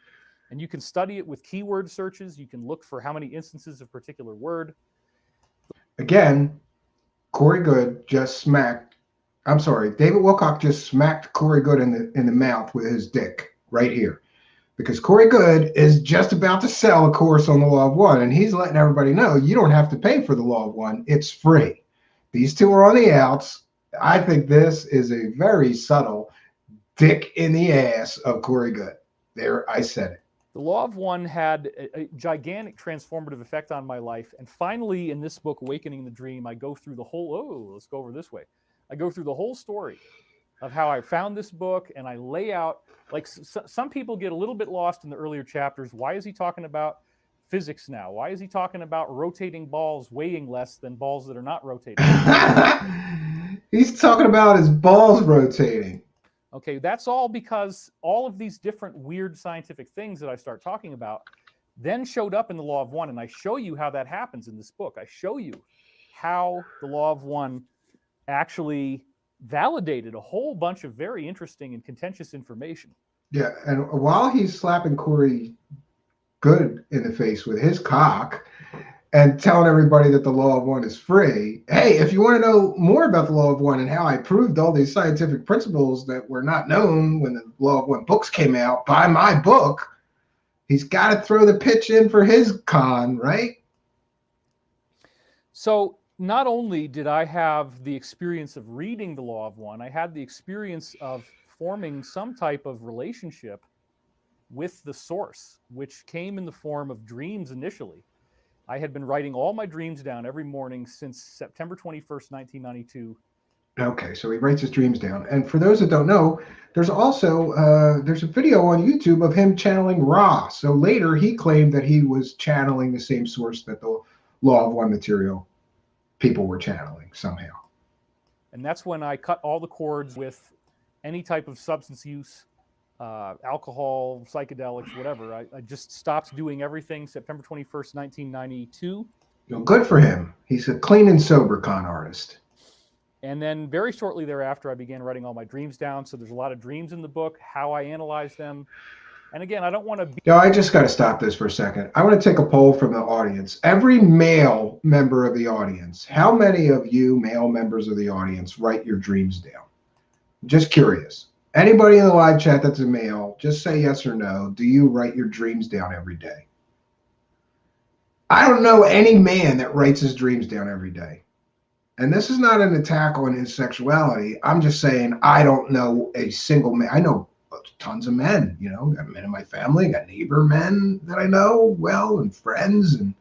and you can study it with keyword searches. You can look for how many instances of a particular word. Again, Corey Good just smacked, David Wilcock just smacked Corey Good in the mouth with his dick right here. Because Corey Good is just about to sell a course on the Law of One, and he's letting everybody know you don't have to pay for the Law of One. It's free. These two are on the outs. I think this is a very subtle dick in the ass of Corey Good. There, I said it. The Law of One had a gigantic transformative effect on my life. And finally, in this book, Awakening the Dream, I go through the whole, let's go over this way. I go through the whole story of how I found this book, and I lay out, like some people get a little bit lost in the earlier chapters. Why is he talking about physics now? Why is he talking about rotating balls weighing less than balls that are not rotating? He's talking about his balls rotating. Okay, that's all because all of these different weird scientific things that I start talking about then showed up in the Law of One, and I show you how that happens in this book. I show you how the Law of One actually validated a whole bunch of very interesting and contentious information. Yeah, and while he's slapping Corey Good in the face with his cock and telling everybody that the Law of One is free, hey, if you want to know more about the Law of One and how I proved all these scientific principles that were not known when the Law of One books came out, buy my book. He's got to throw the pitch in for his con, right? So not only did I have the experience of reading the Law of One, I had the experience of forming some type of relationship with the source, which came in the form of dreams initially. I had been writing all my dreams down every morning since September 21st, 1992. Okay, so he writes his dreams down. And for those that don't know, there's also there's a video on YouTube of him channeling Ra. So later he claimed that he was channeling the same source that the Law of One material people were channeling somehow. And that's when I cut all the cords with any type of substance use alcohol, psychedelics, whatever. I just stopped doing everything September 21st, 1992. Good for him. He's a clean and sober con artist. And then very shortly thereafter, I began writing all my dreams down. So there's a lot of dreams in the book, how I analyze them. And again, I don't want to be. I just got to stop this for a second. I want to take a poll from the audience. Every male member of the audience, how many of you male members of the audience write your dreams down? Just curious. Anybody in the live chat that's a male, just say yes or no. Do you write your dreams down every day? I don't know any man that writes his dreams down every day. And this is not an attack on his sexuality. I'm just saying I don't know a single man. I know tons of men, got men in my family, got neighbor men that I know well and friends. And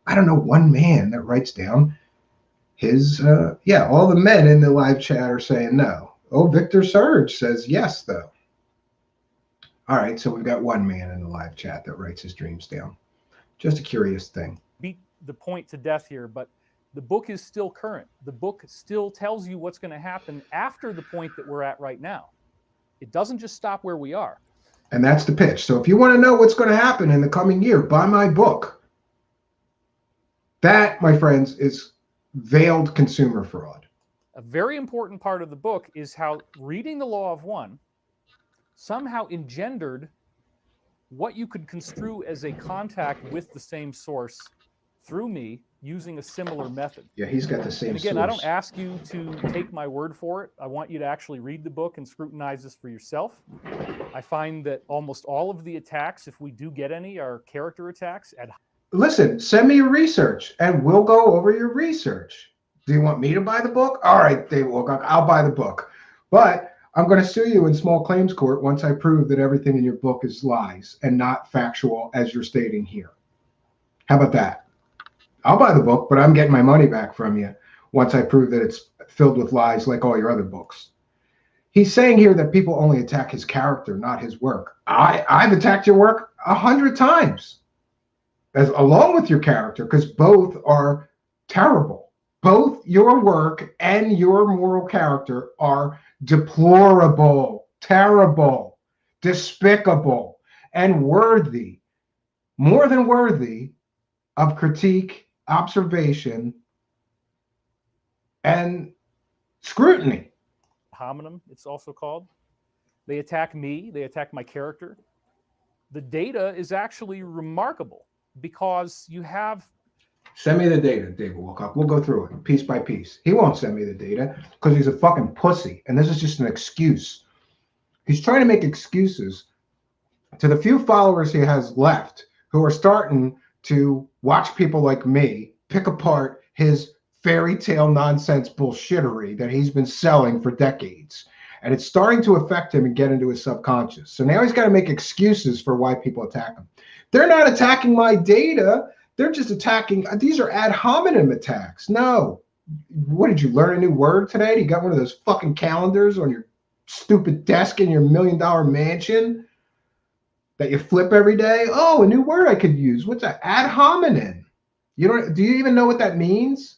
I don't know one man that writes down his, all the men in the live chat are saying no. Oh, Victor Surge says yes, though. All right, so we've got one man in the live chat that writes his dreams down. Just a curious thing. Beat the point to death here, but the book is still current. The book still tells you what's going to happen after the point that we're at right now. It doesn't just stop where we are. And that's the pitch. So if you want to know what's going to happen in the coming year, buy my book. That, my friends, is veiled consumer fraud. A very important part of the book is how reading the Law of One somehow engendered what you could construe as a contact with the same source through me using a similar method. Yeah, he's got the same And again, source. I don't ask you to take my word for it. I want you to actually read the book and scrutinize this for yourself. I find that almost all of the attacks, if we do get any, are character attacks. Listen, send me your research and we'll go over your research. Do you want me to buy the book? All right, David Wilcock, I'll buy the book. But I'm going to sue you in small claims court once I prove that everything in your book is lies and not factual as you're stating here. How about that? I'll buy the book, but I'm getting my money back from you once I prove that it's filled with lies like all your other books. He's saying here that people only attack his character, not his work. I've attacked your work 100 times, along with your character, because both are terrible. Both your work and your moral character are deplorable, terrible, despicable, and worthy, more than worthy, of critique, observation, and scrutiny. Hominem, it's also called. They attack me. They attack my character. The data is actually remarkable because you have... Send me the data, David Wilcock. We'll go through it piece by piece. He won't send me the data because he's a fucking pussy. And this is just an excuse. He's trying to make excuses to the few followers he has left who are starting to watch people like me pick apart his fairy tale nonsense bullshittery that he's been selling for decades. And it's starting to affect him and get into his subconscious. So now he's got to make excuses for why people attack him. They're not attacking my data. They're just attacking. These are ad hominem attacks. No. What, did you learn a new word today? You got one of those fucking calendars on your stupid desk in your $1 million mansion that you flip every day? Oh, a new word I could use. What's that? Ad hominem. Do you even know what that means?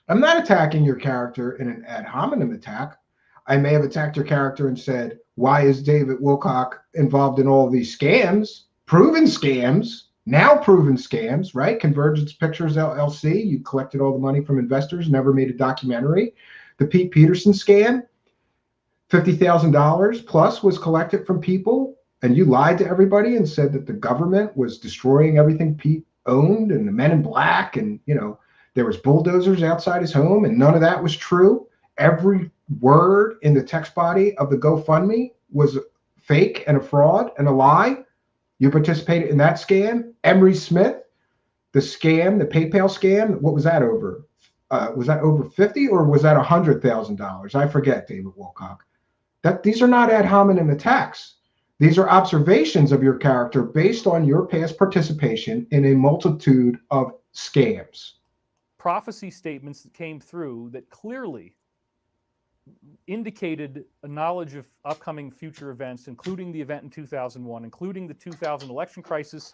I'm not attacking your character in an ad hominem attack. I may have attacked your character and said, why is David Wilcock involved in all of these scams? Proven scams. Now proven scams, right? Convergence Pictures LLC. You collected all the money from investors, never made a documentary. The Pete Peterson scam, $50,000 plus was collected from people. And you lied to everybody and said that the government was destroying everything Pete owned and the men in black. And, there was bulldozers outside his home and none of that was true. Every word in the text body of the GoFundMe was fake and a fraud and a lie. You participated in that scam. Emery Smith, the scam, the PayPal scam, what was that over? Was that over 50 or was that $100,000? I forget, David Wilcock. These are not ad hominem attacks. These are observations of your character based on your past participation in a multitude of scams. Prophecy statements that came through that clearly indicated a knowledge of upcoming future events, including the event in 2001, including the 2000 election crisis.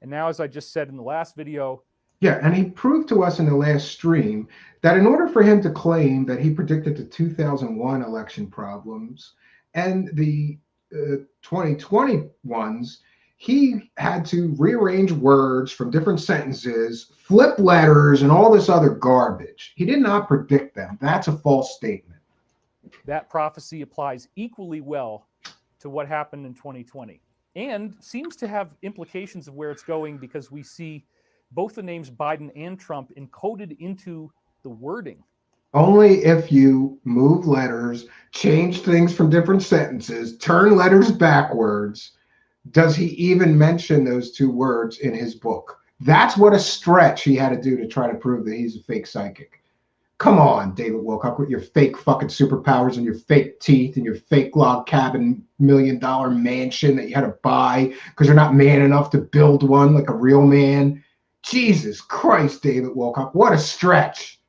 And now, as I just said in the last video. Yeah, and he proved to us in the last stream that in order for him to claim that he predicted the 2001 election problems and the 2020 ones, he had to rearrange words from different sentences, flip letters, and all this other garbage. He did not predict them. That's a false statement. That prophecy applies equally well to what happened in 2020 and seems to have implications of where it's going, because we see both the names Biden and Trump encoded into the wording. Only if you move letters, change things from different sentences, turn letters backwards, does he even mention those two words in his book. That's what a stretch he had to do to try to prove that he's a fake psychic. Come on, David Wilcock, with your fake fucking superpowers and your fake teeth and your fake log cabin $1 million mansion that you had to buy because you're not man enough to build one like a real man. Jesus Christ, David Wilcock, what a stretch.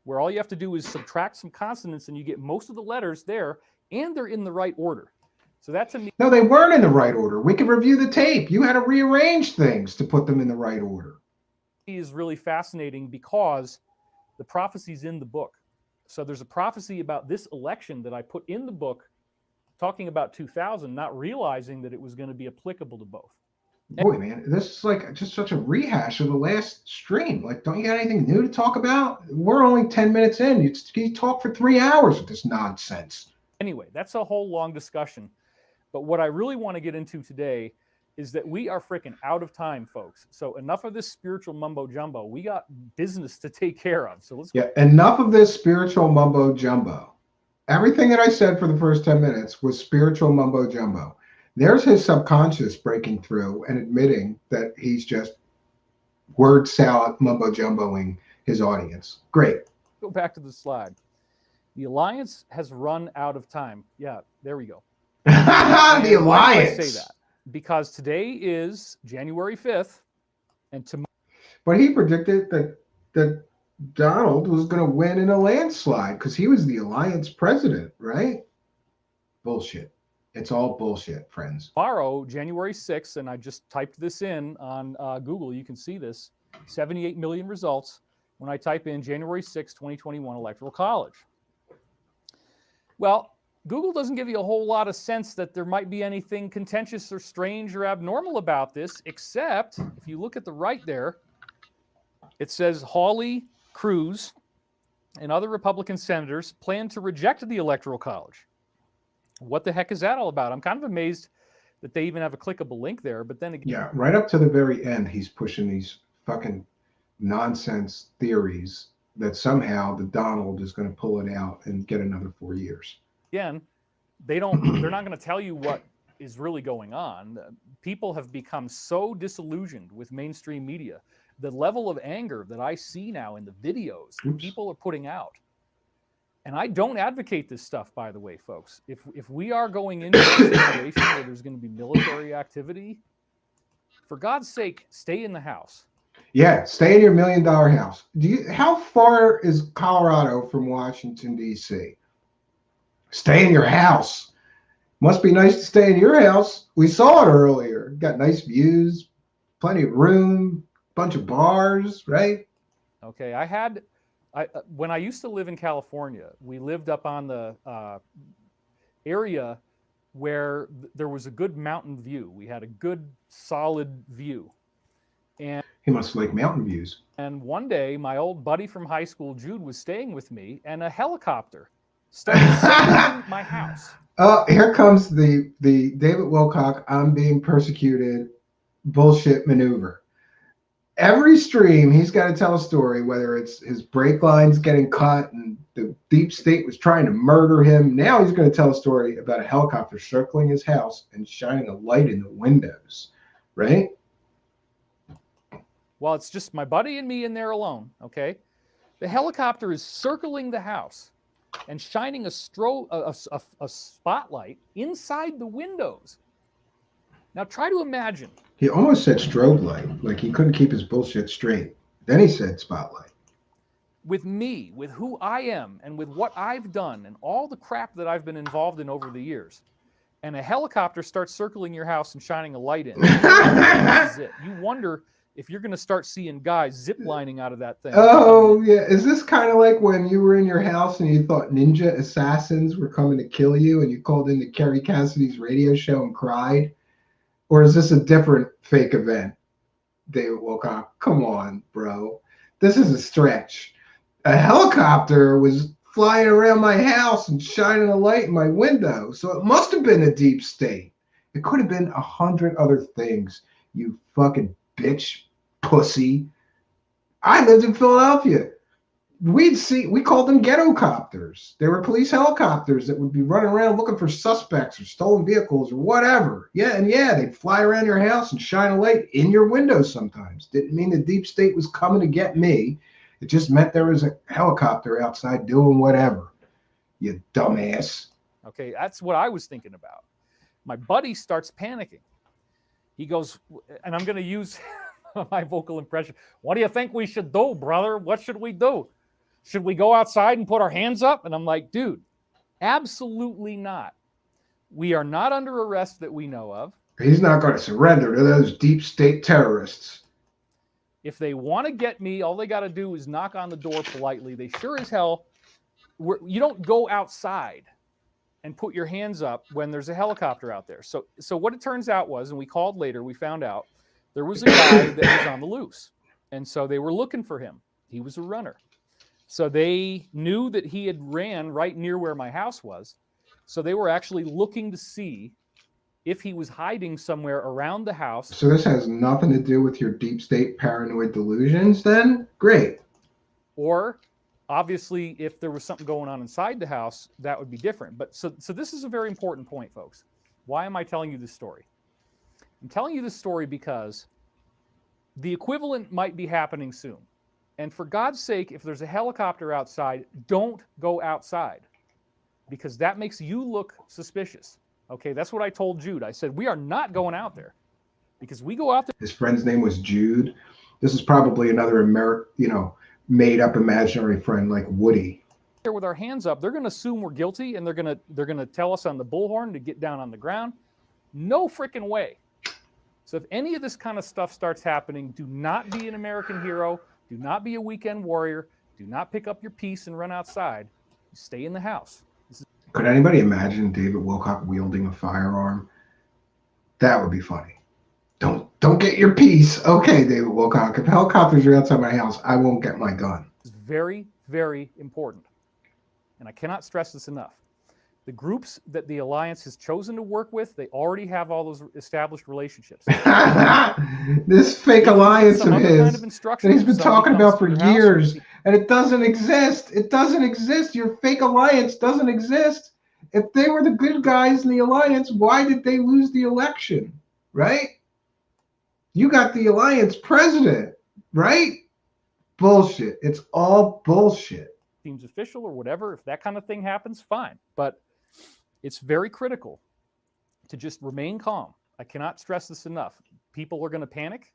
Where all you have to do is subtract some consonants and you get most of the letters there, and they're in the right order. So that to me... No, they weren't in the right order. We can review the tape. You had to rearrange things to put them in the right order. Is really fascinating because the prophecy's in the book. So there's a prophecy about this election that I put in the book talking about 2000, not realizing that it was going to be applicable to both. Boy, man, this is like just such a rehash of the last stream. Like, don't you got anything new to talk about? We're only 10 minutes in. You talk for 3 hours with this nonsense. Anyway, that's a whole long discussion. But what I really want to get into today is that we are freaking out of time, folks. So enough of this spiritual mumbo jumbo. We got business to take care of. So let's go. Yeah, enough of this spiritual mumbo jumbo. Everything that I said for the first 10 minutes was spiritual mumbo jumbo. There's his subconscious breaking through and admitting that he's just word salad mumbo jumboing his audience. Great. Go back to the slide. The alliance has run out of time. Yeah, there we go. The alliance. Why do I say that? Because today is January 5th, and tomorrow. But he predicted that Donald was going to win in a landslide because he was the alliance president, right? Bullshit. It's all bullshit, friends. Tomorrow, January 6th, and I just typed this in on Google. You can see this, 78 million results when I type in January 6, 2021 Electoral College. Well, Google doesn't give you a whole lot of sense that there might be anything contentious or strange or abnormal about this, except if you look at the right there, it says Hawley, Cruz, and other Republican senators plan to reject the Electoral College. What the heck is that all about? I'm kind of amazed that they even have a clickable link there, but then again... Yeah, right up to the very end, he's pushing these fucking nonsense theories that somehow the Donald is going to pull it out and get another 4 years. Again, they're not going to tell you what is really going on. People have become so disillusioned with mainstream media. The level of anger that I see now in the videos that people are putting out. And I don't advocate this stuff, by the way, folks. If we are going into a situation where there's going to be military activity, for God's sake, stay in the house. Yeah, stay in your $1 million house. How far is Colorado from Washington, D.C.? Stay in your house. Must be nice to stay in your house. We saw it earlier. Got nice views, plenty of room, bunch of bars, right? Okay, when I used to live in California, we lived up on the area where there was a good mountain view. We had a good, solid view. And he must like mountain views. And one day, my old buddy from high school, Jude, was staying with me, and a helicopter started circling my house. Oh, here comes the David Wilcock, I'm being persecuted bullshit maneuver. Every stream, he's got to tell a story, whether it's his brake lines getting cut and the deep state was trying to murder him. Now he's going to tell a story about a helicopter circling his house and shining a light in the windows, right? Well, it's just my buddy and me in there alone, okay? The helicopter is circling the house and shining a spotlight inside the windows. Now try to imagine. He almost said strobe light, like he couldn't keep his bullshit straight. Then he said spotlight. With me, with who I am, and with what I've done, and all the crap that I've been involved in over the years, and a helicopter starts circling your house and shining a light in. This is it. You wonder if you're going to start seeing guys zip lining out of that thing. Oh, yeah. Is this kind of like when you were in your house and you thought ninja assassins were coming to kill you and you called into Kerry Cassidy's radio show and cried? Or is this a different fake event? David Wilcock, come on, bro. This is a stretch. A helicopter was flying around my house and shining a light in my window, so it must have been a deep state. It could have been 100 other things, you fucking bitch, pussy. I lived in Philadelphia. We called them ghetto copters. They were police helicopters that would be running around looking for suspects or stolen vehicles or whatever. Yeah, they'd fly around your house and shine a light in your window sometimes. Didn't mean the deep state was coming to get me. It just meant there was a helicopter outside doing whatever. You dumbass. Okay, that's what I was thinking about. My buddy starts panicking. He goes, and I'm going to use my vocal impression. What do you think we should do, brother? What should we do? Should we go outside and put our hands up? And I'm like, dude, absolutely not. We are not under arrest that we know of. He's not going to surrender to those deep state terrorists. If they want to get me, all they got to do is knock on the door politely. They sure as hell, you don't go outside and put your hands up when there's a helicopter out there. So what it turns out was, and we called later, we found out there was a guy that was on the loose. And so they were looking for him. He was a runner. So they knew that he had ran right near where my house was. So they were actually looking to see if he was hiding somewhere around the house. So this has nothing to do with your deep state paranoid delusions then? Great. Or obviously, if there was something going on inside the house, that would be different. But so this is a very important point, folks. Why am I telling you this story? I'm telling you this story because the equivalent might be happening soon. And for God's sake, if there's a helicopter outside, don't go outside, because that makes you look suspicious. Okay, that's what I told Jude. I said, we are not going out there, because we go out there. His friend's name was Jude. This is probably another made up imaginary friend like Woody. With our hands up, they're going to assume we're guilty, and they're going to tell us on the bullhorn to get down on the ground. No freaking way. So if any of this kind of stuff starts happening, do not be an American hero. Do not be a weekend warrior. Do not pick up your piece and run outside. Stay in the house. Could anybody imagine David Wilcock wielding a firearm? That would be funny. Don't get your piece. Okay, David Wilcock, if helicopters are outside my house, I won't get my gun. It's very, very important. And I cannot stress this enough. The groups that the Alliance has chosen to work with, they already have all those established relationships. This fake alliance of his that he's been talking about for years, and it doesn't exist. It doesn't exist. Your fake alliance doesn't exist. If they were the good guys in the alliance, why did they lose the election? Right? You got the alliance president, right? Bullshit. It's all bullshit. Seems official or whatever. If that kind of thing happens, fine. But it's very critical to just remain calm. I cannot stress this enough. People are going to panic.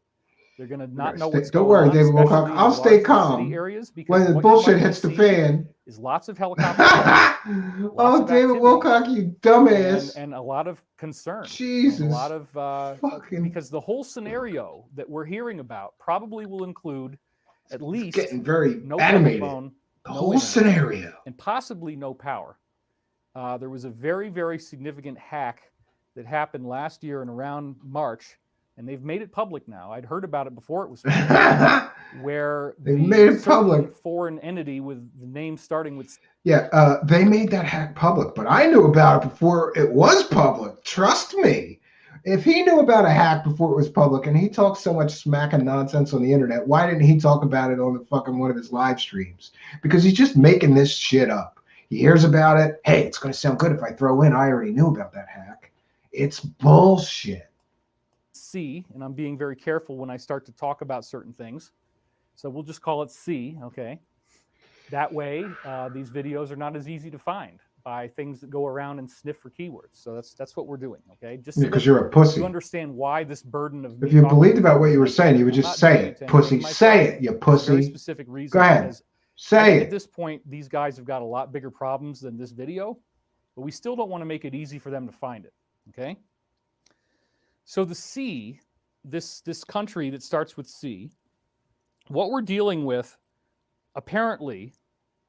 They're going to not know what's going on. Don't worry, David Wilcock. I'll stay calm. When the bullshit hits the fan. Is lots of helicopters. Oh, David Wilcock, you dumbass. And a lot of concern. Jesus. A lot of because the whole scenario that we're hearing about probably will include at least getting very no animated. Telephone, the whole scenario. And possibly no power. There was a very, very significant hack that happened last year and around March, and they've made it public now. I'd heard about it before it was where they made it public. Foreign entity with the name starting with. Yeah, they made that hack public, but I knew about it before it was public. Trust me. If he knew about a hack before it was public, and he talks so much smack and nonsense on the internet, why didn't he talk about it on the fucking one of his live streams? Because he's just making this shit up. He hears about it. Hey, it's going to sound good if I throw in, I already knew about that hack. It's bullshit. C, and I'm being very careful when I start to talk about certain things. So we'll just call it C, okay? That way, these videos are not as easy to find by things that go around and sniff for keywords. So that's what we're doing, okay? Just because you're a pussy. You understand why this burden of. If you believed about what you were saying, you would just say it, pussy. Say it, you pussy. Very specific reason. Go ahead. Say it. At this point, these guys have got a lot bigger problems than this video, but we still don't want to make it easy for them to find it, okay? So the C this country that starts with C, what we're dealing with apparently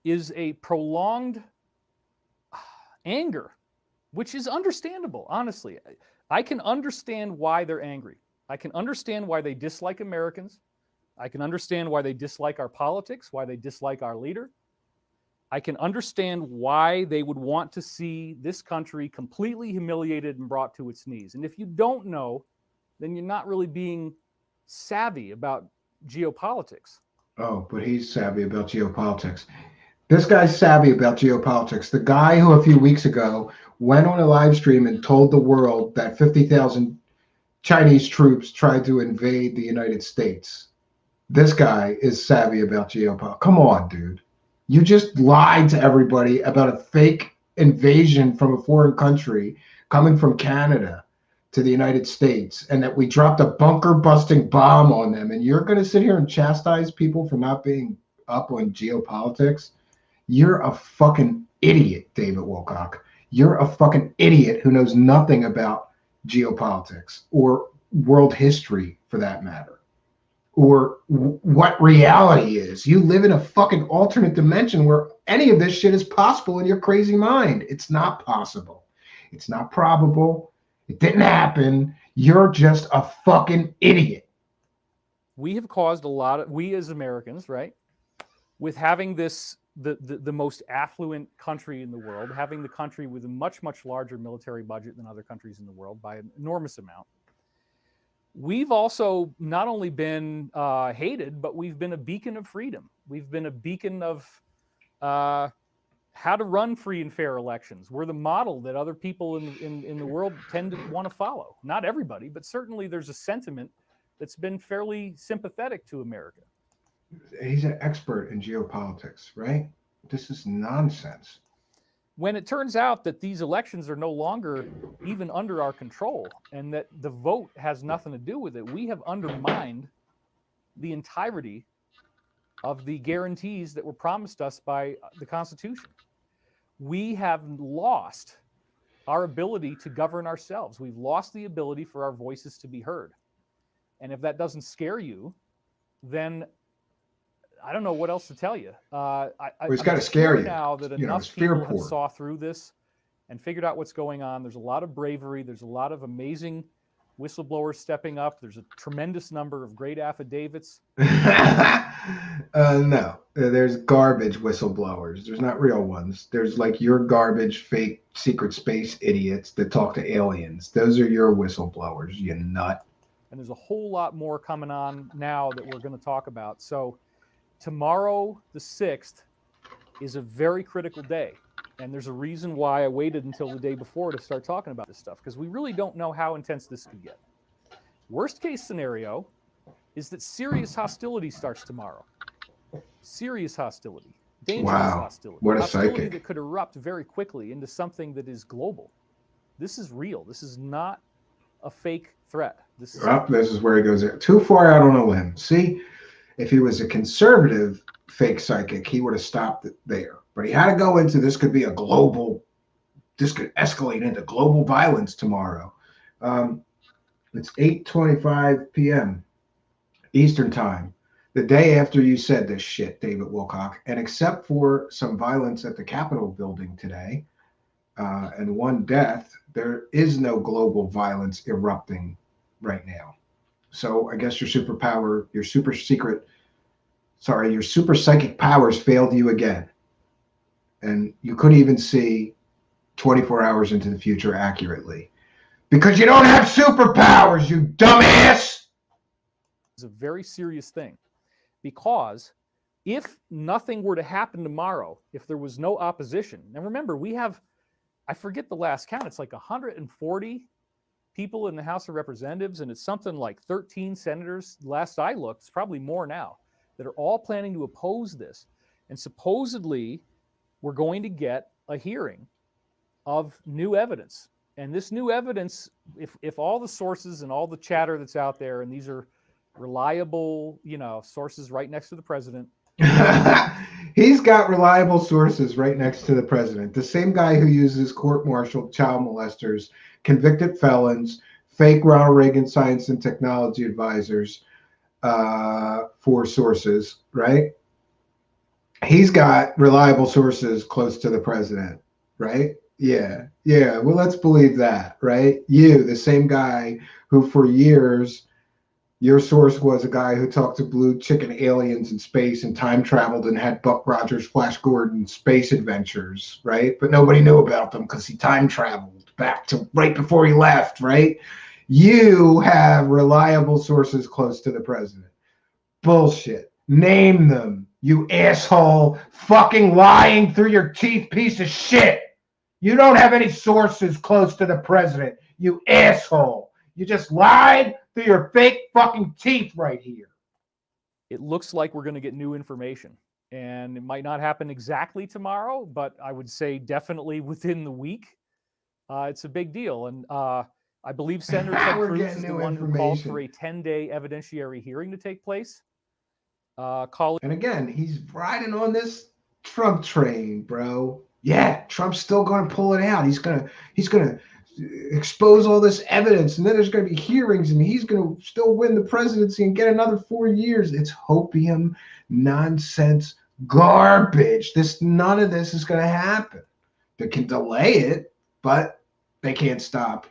is a prolonged anger, which is understandable, honestly. I can understand why they're angry. I can understand why they dislike Americans. I can understand why they dislike our politics, why they dislike our leader. I can understand why they would want to see this country completely humiliated and brought to its knees. And if you don't know, then you're not really being savvy about geopolitics. Oh, but he's savvy about geopolitics. This guy's savvy about geopolitics. The guy who a few weeks ago went on a live stream and told the world that 50,000 Chinese troops tried to invade the United States. This guy is savvy about geopolitics. Come on, dude. You just lied to everybody about a fake invasion from a foreign country coming from Canada to the United States, and that we dropped a bunker busting bomb on them. And you're going to sit here and chastise people for not being up on geopolitics? You're a fucking idiot, David Wilcock. You're a fucking idiot who knows nothing about geopolitics or world history, for that matter, or what reality is. You live in a fucking alternate dimension where any of this shit is possible in your crazy mind. It's not possible. It's not probable. It didn't happen. You're just a fucking idiot. We have caused a lot of, we as Americans, right, with having this, the most affluent country in the world, having the country with a much, much larger military budget than other countries in the world by an enormous amount. We've also not only been hated, but we've been a beacon of freedom. We've been a beacon of how to run free and fair elections. We're the model that other people in the world tend to want to follow. Not everybody, but certainly there's a sentiment that's been fairly sympathetic to America. He's an expert in geopolitics, right? This is nonsense. When it turns out that these elections are no longer even under our control and that the vote has nothing to do with it, we have undermined the entirety of the guarantees that were promised us by the Constitution. We have lost our ability to govern ourselves. We've lost the ability for our voices to be heard. And if that doesn't scare you, then I don't know what else to tell you. It's got to scare you now that enough people have saw through this and figured out what's going on. There's a lot of bravery. There's a lot of amazing whistleblowers stepping up. There's a tremendous number of great affidavits. No, there's garbage whistleblowers. There's not real ones. There's like your garbage, fake secret space idiots that talk to aliens. Those are your whistleblowers, you nut. And there's a whole lot more coming on now that we're going to talk about. So tomorrow, the 6th, is a very critical day. And there's a reason why I waited until the day before to start talking about this stuff, because we really don't know how intense this could get. Worst case scenario is that serious hostility starts tomorrow. Serious hostility. Dangerous hostility. What a hostility psychic. that could erupt very quickly into something that is global. This is real. This is not a fake threat. This is where he goes too far out on a limb. See, if he was a conservative fake psychic, he would have stopped it there. But he had to go into this could be a global, this could escalate into global violence tomorrow. It's 8:25 p.m. Eastern time, the day after you said this shit, David Wilcock. And except for some violence at the Capitol building today and one death, there is no global violence erupting right now. So I guess your super psychic powers failed you again. And you couldn't even see 24 hours into the future accurately because you don't have superpowers, you dumbass. It's a very serious thing, because if nothing were to happen tomorrow, if there was no opposition, and remember, we have, I forget the last count, it's like 140 people in the House of Representatives, and it's something like 13 senators, last I looked, it's probably more now, that are all planning to oppose this. And supposedly, we're going to get a hearing of new evidence. And this new evidence, if all the sources and all the chatter that's out there, and these are reliable, sources right next to the president. He's got reliable sources right next to the president. The same guy who uses court-martialed child molesters, convicted felons, fake Ronald Reagan science and technology advisors for sources, right? He's got reliable sources close to the president, right? Yeah, yeah. Well, let's believe that, right? You, the same guy who for years your source was a guy who talked to blue chicken aliens in space and time traveled and had Buck Rogers, Flash Gordon space adventures, right? But nobody knew about them because he time traveled back to right before he left, right? You have reliable sources close to the president. Bullshit. Name them, you asshole, fucking lying through your teeth piece of shit. You don't have any sources close to the president, you asshole. You just lied through your fake fucking teeth right here. It looks like we're going to get new information. And it might not happen exactly tomorrow, but I would say definitely within the week. It's a big deal. And I believe Senator Ted Cruz is the one who called for a 10-day evidentiary hearing to take place. And again, he's riding on this Trump train, bro. Yeah, Trump's still going to pull it out. He's gonna expose all this evidence, and then there's going to be hearings, and he's going to still win the presidency and get another 4 years. It's hopium nonsense garbage. None of this is going to happen. They can delay it, but they can't stop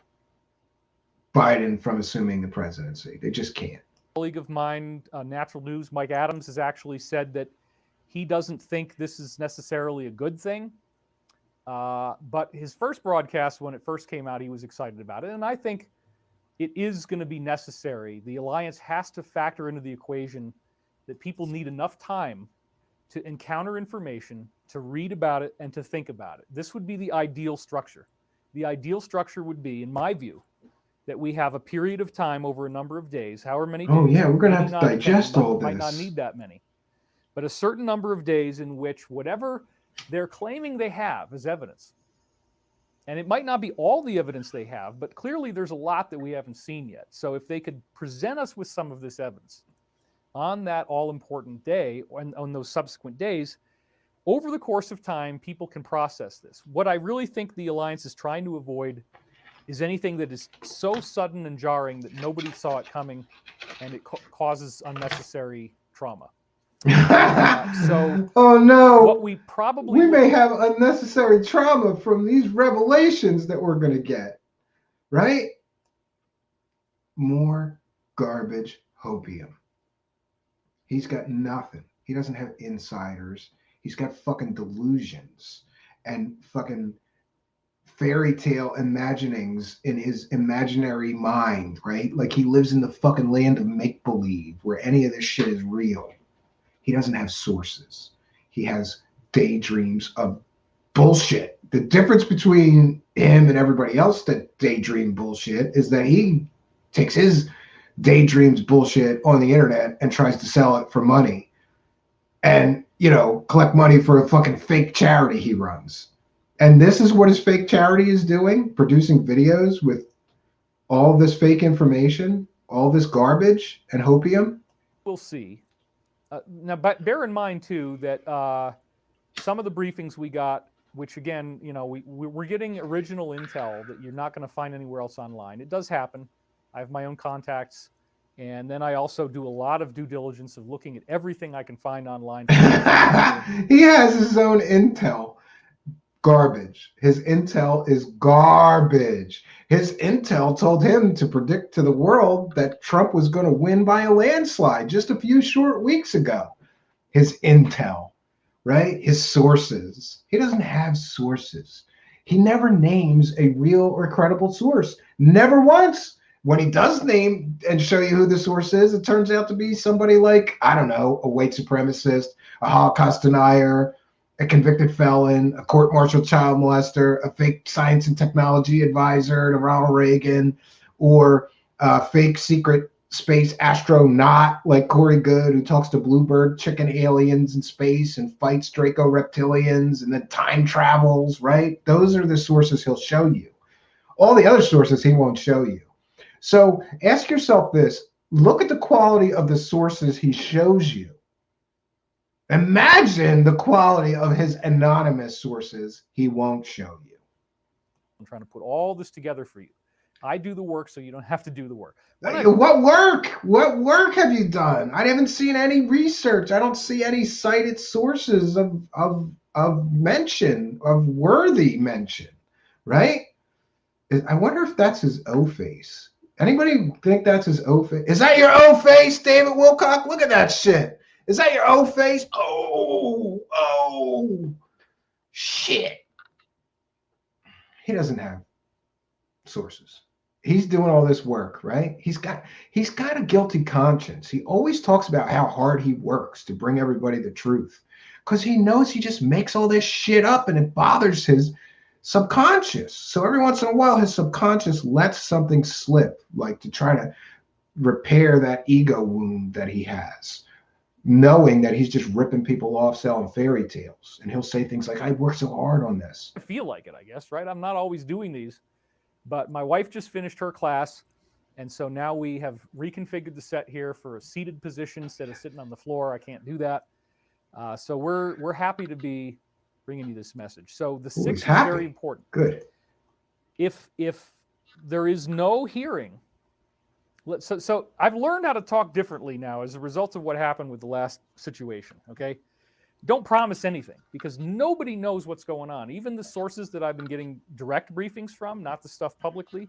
Biden from assuming the presidency. They just can't. Colleague of mine, Natural News, Mike Adams, has actually said that he doesn't think this is necessarily a good thing. But his first broadcast, when it first came out, he was excited about it. And I think it is going to be necessary. The alliance has to factor into the equation that people need enough time to encounter information, to read about it, and to think about it. This would be the ideal structure. The ideal structure would be, in my view, that we have a period of time over a number of days, however many days. Oh, yeah, we're going to have to digest all this. Might not need that many. But a certain number of days in which whatever they're claiming they have as evidence, and it might not be all the evidence they have, but clearly there's a lot that we haven't seen yet. So if they could present us with some of this evidence on that all-important day, or on those subsequent days, over the course of time, people can process this. What I really think the alliance is trying to avoid is anything that is so sudden and jarring that nobody saw it coming, and it causes unnecessary trauma. Oh no! What we may have unnecessary trauma from these revelations that we're going to get, right? More garbage hopium. He's got nothing. He doesn't have insiders. He's got fucking delusions and fucking fairy tale imaginings in his imaginary mind, right? Like he lives in the fucking land of make-believe where any of this shit is real. He doesn't have sources. He has daydreams of bullshit. The difference between him and everybody else that daydream bullshit is that he takes his daydreams bullshit on the internet and tries to sell it for money and, collect money for a fucking fake charity he runs. And this is what his fake charity is doing, producing videos with all this fake information, all this garbage and hopium. We'll see. Now, but bear in mind, too, that some of the briefings we got, which, again, we're getting original intel that you're not going to find anywhere else online. It does happen. I have my own contacts. And then I also do a lot of due diligence of looking at everything I can find online. He has his own intel. Garbage. His intel is garbage. His intel told him to predict to the world that Trump was going to win by a landslide just a few short weeks ago. His intel, right? His sources. He doesn't have sources. He never names a real or credible source. Never once. When he does name and show you who the source is, it turns out to be somebody like, I don't know, a white supremacist, a Holocaust denier, a convicted felon, a court-martialed child molester, a fake science and technology advisor to Ronald Reagan, or a fake secret space astronaut like Corey Goode, who talks to bluebird chicken aliens in space and fights Draco reptilians and then time travels, right? Those are the sources he'll show you. All the other sources he won't show you. So ask yourself this. Look at the quality of the sources he shows you. Imagine the quality of his anonymous sources he won't show you. I'm trying to put all this together for you. I do the work so you don't have to do the work. What work? What work have you done? I haven't seen any research. I don't see any cited sources of mention, of worthy mention, right? I wonder if that's his O face. Anybody think that's his O face? Is that your O face, David Wilcock? Look at that shit. Is that your O face? Oh, shit. He doesn't have sources. He's doing all this work, right? He's got a guilty conscience. He always talks about how hard he works to bring everybody the truth because he knows he just makes all this shit up and it bothers his subconscious. So every once in a while, his subconscious lets something slip, like to try to repair that ego wound that he has, knowing that he's just ripping people off selling fairy tales. And he'll say things like, I worked so hard on this. I feel like it, I guess, right? I'm not always doing these, but my wife just finished her class. And so now we have reconfigured the set here for a seated position instead of sitting on the floor. I can't do that. So we're happy to be bringing you this message. So the 6th is very important. Good. If there is no hearing, so I've learned how to talk differently now as a result of what happened with the last situation, okay? Don't promise anything because nobody knows what's going on. Even the sources that I've been getting direct briefings from, not the stuff publicly,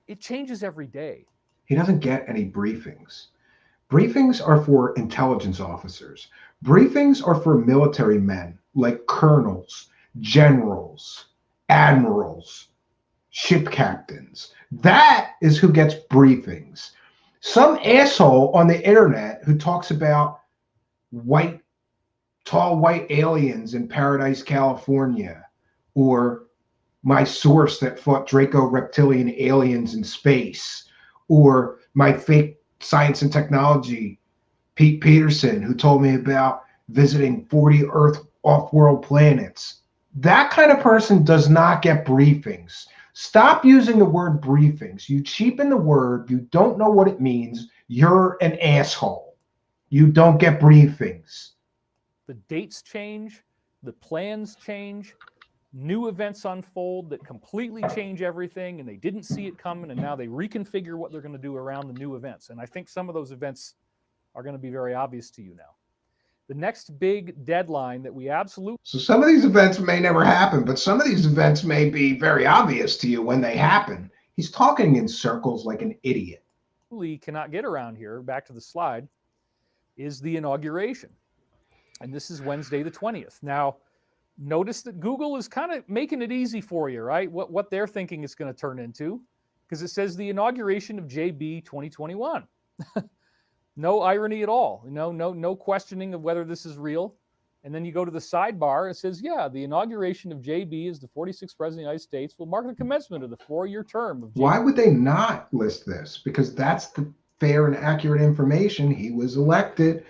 it changes every day. He doesn't get any briefings. Briefings are for intelligence officers. Briefings are for military men like colonels, generals, admirals, ship captains. That is who gets briefings. Some asshole on the internet who talks about tall white aliens in Paradise, California, or my source that fought Draco reptilian aliens in space, or my fake science and technology, Pete Peterson, who told me about visiting 40 Earth off-world planets. That kind of person does not get briefings. Stop using the word briefings. You cheapen the word. You don't know what it means. You're an asshole. You don't get briefings. The dates change. The plans change. New events unfold that completely change everything, and they didn't see it coming, and now they reconfigure what they're going to do around the new events. And I think some of those events are going to be very obvious to you now. The next big deadline that we absolutely... So some of these events may never happen, but some of these events may be very obvious to you when they happen. He's talking in circles like an idiot. Cannot get around here, back to the slide, is the inauguration. And this is Wednesday the 20th. Now, notice that Google is kind of making it easy for you, right? What they're thinking it's going to turn into, because it says the inauguration of JB 2021. No irony at all. No questioning of whether this is real. And then you go to the sidebar, it says, yeah, the inauguration of JB as the 46th President of the United States will mark the commencement of the 4-year term of JB. Why would they not list this? Because that's the fair and accurate information. He was elected,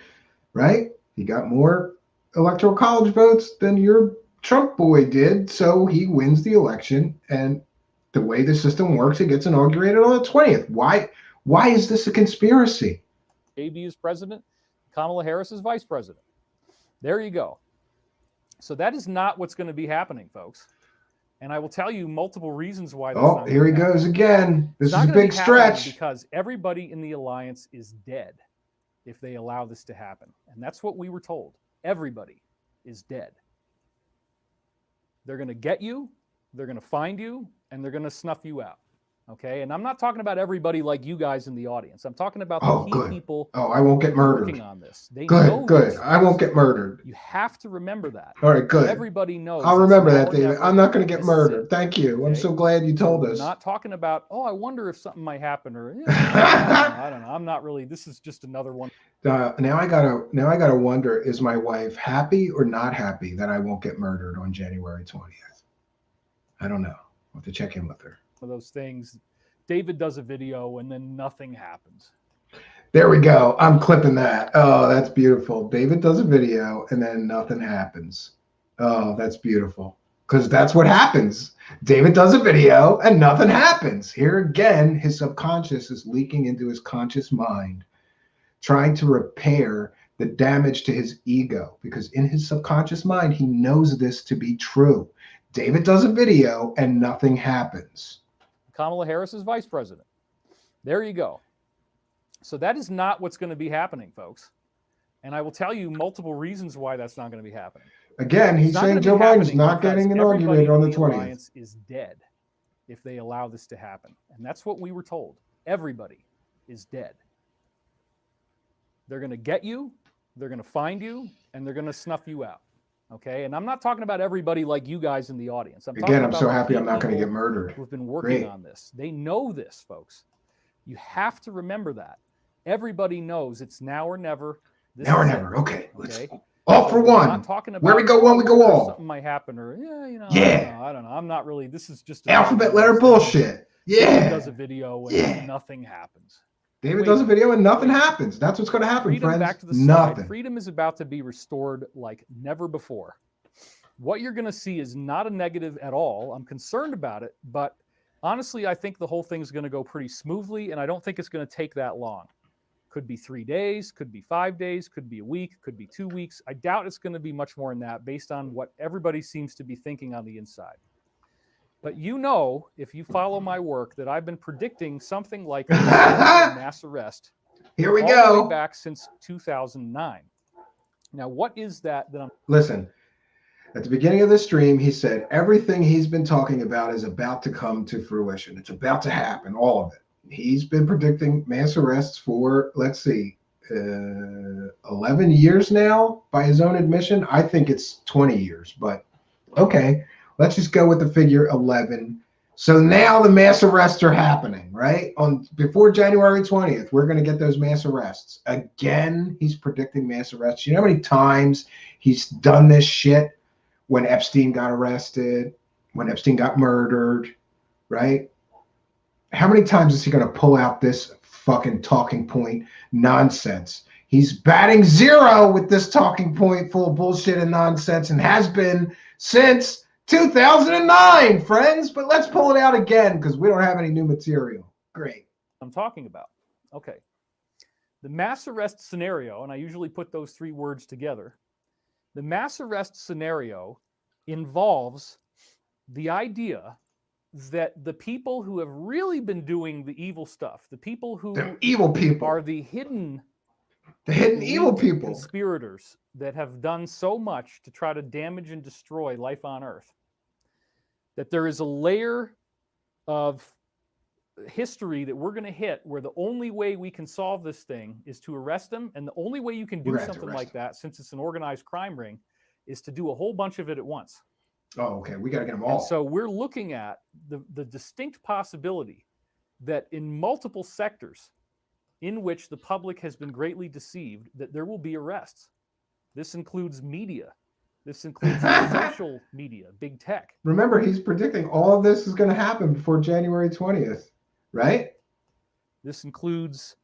right? He got more electoral college votes than your Trump boy did, so he wins the election. And the way the system works, it gets inaugurated on the 20th. Why is this a conspiracy? JB is president, Kamala Harris is vice president. There you go. So that is not what's going to be happening, folks. And I will tell you multiple reasons why. Oh, here he goes again. This is a big stretch. Because everybody in the alliance is dead if they allow this to happen. And that's what we were told. Everybody is dead. They're going to get you, they're going to find you, and they're going to snuff you out. Okay, and I'm not talking about everybody like you guys in the audience. I'm talking about the key people. Oh, I won't get murdered. Working on this. They good. I won't get murdered. You have to remember that. All right, good. Everybody knows. I'll remember that, David. I'm not going to get murdered. Thank you. Okay? I'm so glad you told us. We're not talking about, I wonder if something might happen, or I don't know. I'm not really. This is just another one. Now I gotta wonder: is my wife happy or not happy that I won't get murdered on January 20th? I don't know. I'll have to check in with her. One of those things. David does a video and then nothing happens. There we go. I'm clipping that. Oh, that's beautiful. David does a video and then nothing happens. Oh, that's beautiful. Because that's what happens. David does a video and nothing happens. Here again, his subconscious is leaking into his conscious mind, trying to repair the damage to his ego. Because in his subconscious mind, he knows this to be true. David does a video and nothing happens. Kamala Harris is vice president. There you go. So that is not what's going to be happening, folks. And I will tell you multiple reasons why that's not going to be happening. Again, he's saying Joe Biden's not getting inaugurated on the 20th. Alliance is dead if they allow this to happen. And that's what we were told. Everybody is dead. They're going to get you, they're going to find you, and they're going to snuff you out. Okay? And I'm not talking about everybody like you guys in the audience. I'm so happy I'm not going to get murdered. Who've been working on this. They know this, folks. You have to remember that. Everybody knows it's now or never. Now or never. Okay. Let's all for one. Not talking about where we go one, we go all. Something might happen, or I don't know. I'm not really. This is just alphabet letter bullshit. David does a video and nothing happens. David does a video and nothing happens. That's what's going to happen, friends. Back to the nothing. Freedom is about to be restored like never before. What you're going to see is not a negative at all. I'm concerned about it, but honestly, I think the whole thing's going to go pretty smoothly, and I don't think it's going to take that long. Could be 3 days, could be 5 days, could be a week, could be 2 weeks. I doubt it's going to be much more than that based on what everybody seems to be thinking on the inside. But if you follow my work, that I've been predicting something like mass arrest. Here we all go. The way back since 2009. Now, what is that I'm... Listen, at the beginning of the stream, he said everything he's been talking about is about to come to fruition. It's about to happen, all of it. He's been predicting mass arrests for, 11 years now, by his own admission. I think it's 20 years, but okay, let's just go with the figure 11. So now the mass arrests are happening, right? Before January 20th, we're going to get those mass arrests. Again, he's predicting mass arrests. You know how many times he's done this shit? When Epstein got arrested, when Epstein got murdered, right? How many times is he going to pull out this fucking talking point nonsense? He's batting zero with this talking point full of bullshit and nonsense, and has been since 2009, friends. But let's pull it out again because we don't have any new material. Great. I'm talking about. Okay. The mass arrest scenario, and I usually put those 3 words together. The mass arrest scenario involves the idea that the people who have really been doing the evil stuff, the people who evil people are the hidden evil people, conspirators that have done so much to try to damage and destroy life on Earth, that there is a layer of history that we're going to hit where the only way we can solve this thing is to arrest them. And the only way you can do something like that, since it's an organized crime ring, is to do a whole bunch of it at once. Oh, okay. We got to get them all. And so we're looking at the distinct possibility that in multiple sectors in which the public has been greatly deceived, that there will be arrests. This includes media. This includes social media, big tech. Remember, he's predicting all of this is going to happen before January 20th, right? This includes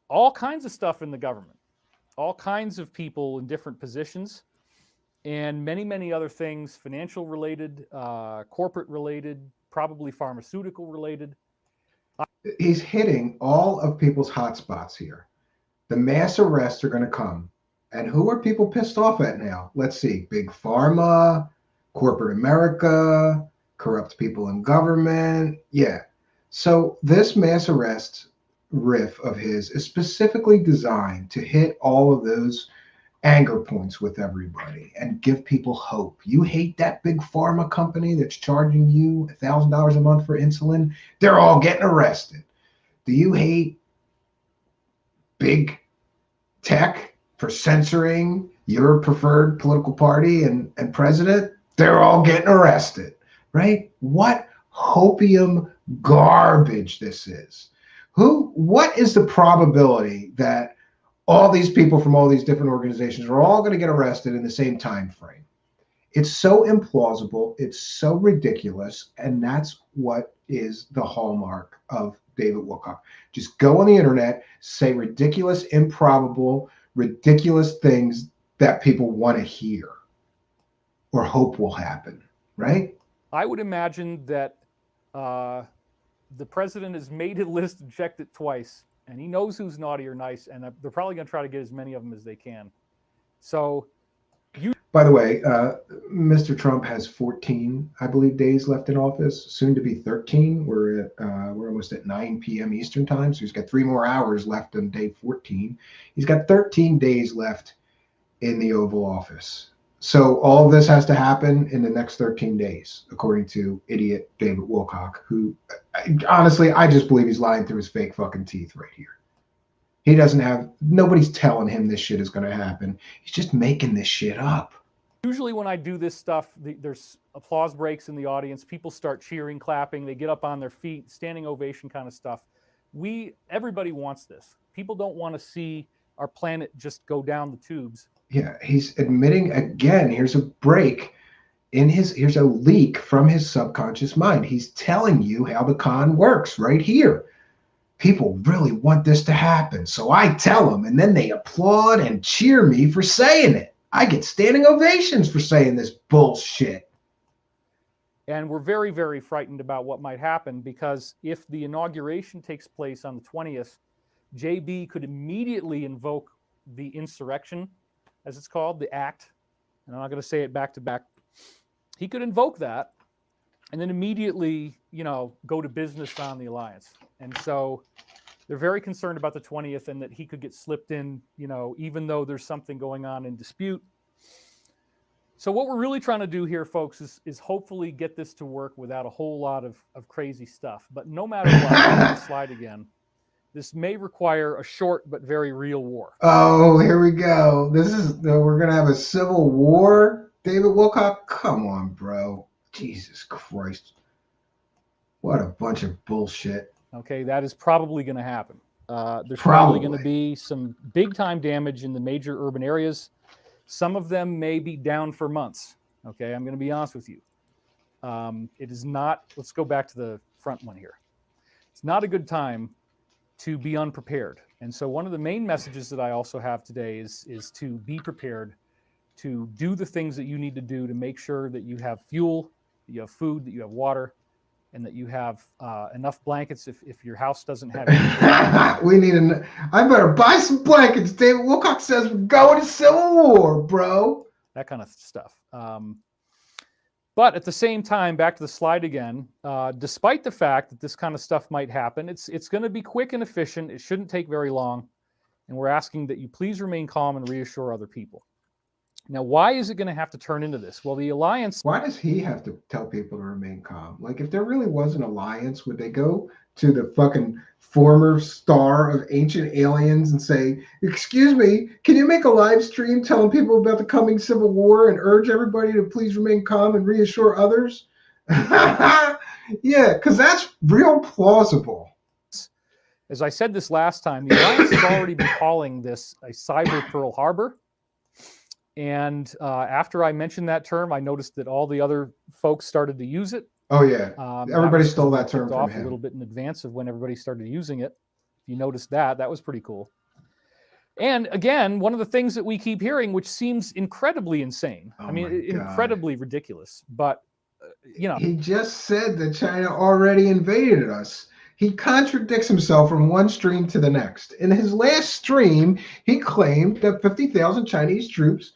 all kinds of stuff in the government, all kinds of people in different positions, and many, many other things, financial related, corporate related, probably pharmaceutical related. He's hitting all of people's hot spots here. The mass arrests are going to come. And who are people pissed off at now? Let's see. Big Pharma, corporate America, corrupt people in government. Yeah. So this mass arrest riff of his is specifically designed to hit all of those anger points with everybody and give people hope. You hate that big pharma company that's charging you $1,000 a month for insulin? They're all getting arrested. Do you hate big tech for censoring your preferred political party and president? They're all getting arrested, right? What hopium garbage this is. What is the probability that all these people from all these different organizations are all going to get arrested in the same time frame? It's so implausible. It's so ridiculous. And that's what is the hallmark of David Wilcock. Just go on the internet, say ridiculous, improbable, ridiculous things that people want to hear or hope will happen, right? I would imagine that the president has made a list and checked it twice, and he knows who's naughty or nice, and they're probably going to try to get as many of them as they can. So By the way, Mr. Trump has 14, I believe, days left in office, soon to be 13. We're almost at 9 p.m. Eastern time, so he's got 3 more hours left on day 14. He's got 13 days left in the Oval Office. So all of this has to happen in the next 13 days, according to idiot David Wilcock, who, honestly, I just believe he's lying through his fake fucking teeth right here. He doesn't have, nobody's telling him this shit is going to happen. He's just making this shit up. Usually when I do this stuff, there's applause breaks in the audience. People start cheering, clapping. They get up on their feet, standing ovation kind of stuff. Everybody wants this. People don't want to see our planet just go down the tubes. Yeah, he's admitting again, here's a break here's a leak from his subconscious mind. He's telling you how the con works right here. People really want this to happen. So I tell them, and then they applaud and cheer me for saying it. I get standing ovations for saying this bullshit. And we're very, very frightened about what might happen, because if the inauguration takes place on the 20th, JB could immediately invoke the insurrection, as it's called, the act. And I'm not going to say it back to back. He could invoke that and then immediately, go to business on the alliance. And so they're very concerned about the 20th and that he could get slipped in, even though there's something going on in dispute. So what we're really trying to do here, folks, is hopefully get this to work without a whole lot of crazy stuff. But no matter what, I'll slide again. This may require a short but very real war. Oh, here we go. We're going to have a civil war? David Wilcock? Come on, bro. Jesus Christ. What a bunch of bullshit. Okay, that is probably going to happen. There's probably going to be some big-time damage in the major urban areas. Some of them may be down for months. Okay, I'm going to be honest with you. It is not, let's go back to the front one here. It's not a good time to be unprepared. And so one of the main messages that I also have today is to be prepared, to do the things that you need to do to make sure that you have fuel, that you have food, that you have water, and that you have enough blankets if your house doesn't have anything. I better buy some blankets. David Wilcock says we're going to civil war, bro. That kind of stuff. But at the same time, back to the slide again, despite the fact that this kind of stuff might happen, it's going to be quick and efficient. It shouldn't take very long. And we're asking that you please remain calm and reassure other people. Now, why is it going to have to turn into this? Well, the alliance... Why does he have to tell people to remain calm? Like, if there really was an alliance, would they go to the fucking former star of ancient aliens and say, excuse me, can you make a live stream telling people about the coming civil war and urge everybody to please remain calm and reassure others? Yeah, because that's real plausible. As I said this last time, the alliance has already been calling this a cyber Pearl Harbor. And after I mentioned that term, I noticed that all the other folks started to use it. Oh, yeah. Everybody stole that term from him. A little bit in advance of when everybody started using it. If you noticed that was pretty cool. And again, one of the things that we keep hearing, which seems incredibly insane. Oh, I mean, incredibly ridiculous. But, He just said that China already invaded us. He contradicts himself from one stream to the next. In his last stream, he claimed that 50,000 Chinese troops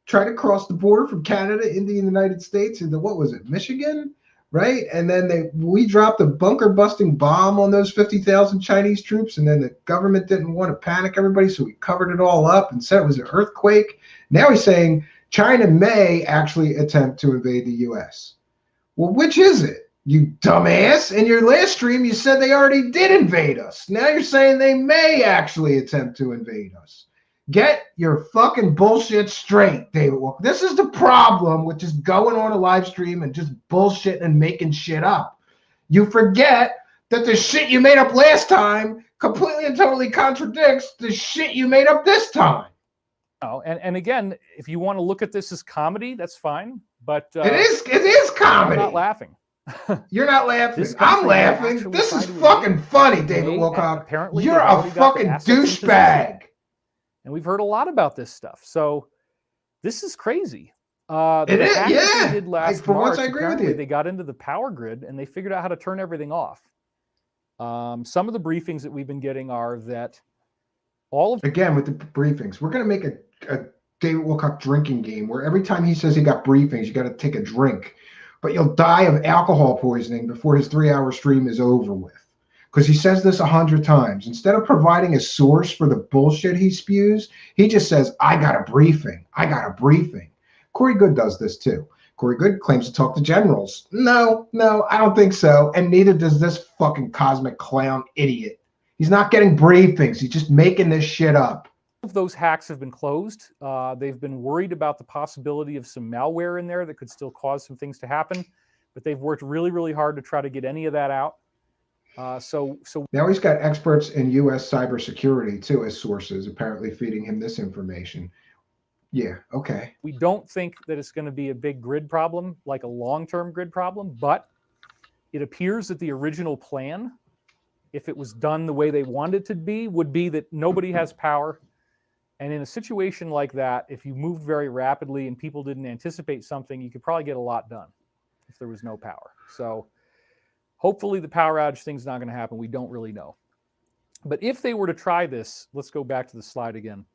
tried to cross the border from Canada into the United States into, what was it, Michigan, right? And then we dropped a bunker-busting bomb on those 50,000 Chinese troops, and then the government didn't want to panic everybody, so we covered it all up and said it was an earthquake. Now he's saying China may actually attempt to invade the U.S. Well, which is it, you dumbass? In your last stream, you said they already did invade us. Now you're saying they may actually attempt to invade us. Get your fucking bullshit straight, David Wilcock. This is the problem with just going on a live stream and just bullshit and making shit up. You forget that the shit you made up last time completely and totally contradicts the shit you made up this time. Oh, and again, if you want to look at this as comedy, that's fine. But it is comedy. I'm not laughing. You're not laughing. I'm laughing. This is fucking funny, David Wilcock. Apparently, you're a fucking douchebag. And we've heard a lot about this stuff. So this is crazy. It is, yeah. They did last March, I agree with you. They got into the power grid and they figured out how to turn everything off. Some of the briefings that we've been getting are that all of... Again, with the briefings, we're going to make a David Wilcock drinking game where every time he says he got briefings, you got to take a drink, but you'll die of alcohol poisoning before his 3-hour stream is over with. Because he says this 100 times. Instead of providing a source for the bullshit he spews, he just says, I got a briefing. I got a briefing. Corey Goode does this too. Corey Goode claims to talk to generals. No, I don't think so. And neither does this fucking cosmic clown idiot. He's not getting briefings. He's just making this shit up. Of those hacks have been closed. They've been worried about the possibility of some malware in there that could still cause some things to happen, but they've worked really, really hard to try to get any of that out. So now he's got experts in U.S. cybersecurity too as sources, apparently feeding him this information. Yeah, okay. We don't think that it's going to be a big grid problem, like a long-term grid problem, but it appears that the original plan, if it was done the way they wanted it to be, would be that nobody has power. And in a situation like that, if you moved very rapidly and people didn't anticipate something, you could probably get a lot done if there was no power. So hopefully the power outage thing's not going to happen. We don't really know. But if they were to try this, let's go back to the slide again.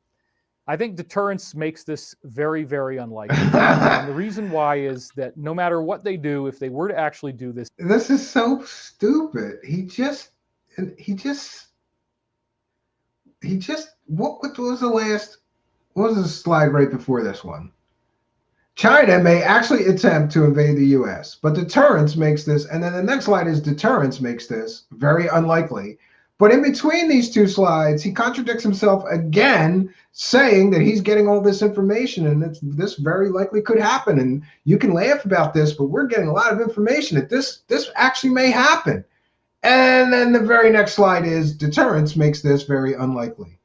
I think deterrence makes this very, very unlikely. And the reason why is that no matter what they do, if they were to actually do this. This is so stupid. He just, what was the last, what was the slide right before this one? China may actually attempt to invade the U.S., but deterrence makes this, and then the next slide is deterrence makes this very unlikely. But in between these two slides, he contradicts himself again, saying that he's getting all this information and this very likely could happen. And you can laugh about this, but we're getting a lot of information that this actually may happen. And then the very next slide is deterrence makes this very unlikely.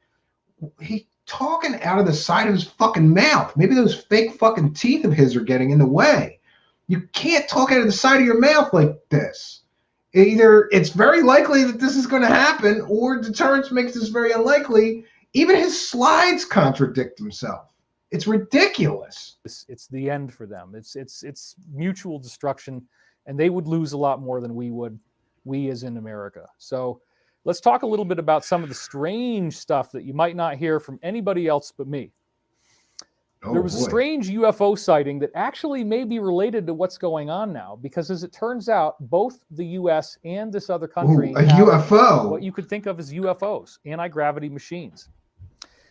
He talking out of the side of his fucking mouth. Maybe those fake fucking teeth of his are getting in the way. You can't talk out of the side of your mouth like this. Either it's very likely that this is going to happen, or deterrence makes this very unlikely. Even his slides contradict himself. It's ridiculous. It's the end for them. It's mutual destruction, and they would lose a lot more than we would, we as in America. So let's talk a little bit about some of the strange stuff that you might not hear from anybody else but me. There was a strange UFO sighting that actually may be related to what's going on now, because as it turns out, both the U.S. and this other country have UFO, what you could think of as UFOs, anti-gravity machines.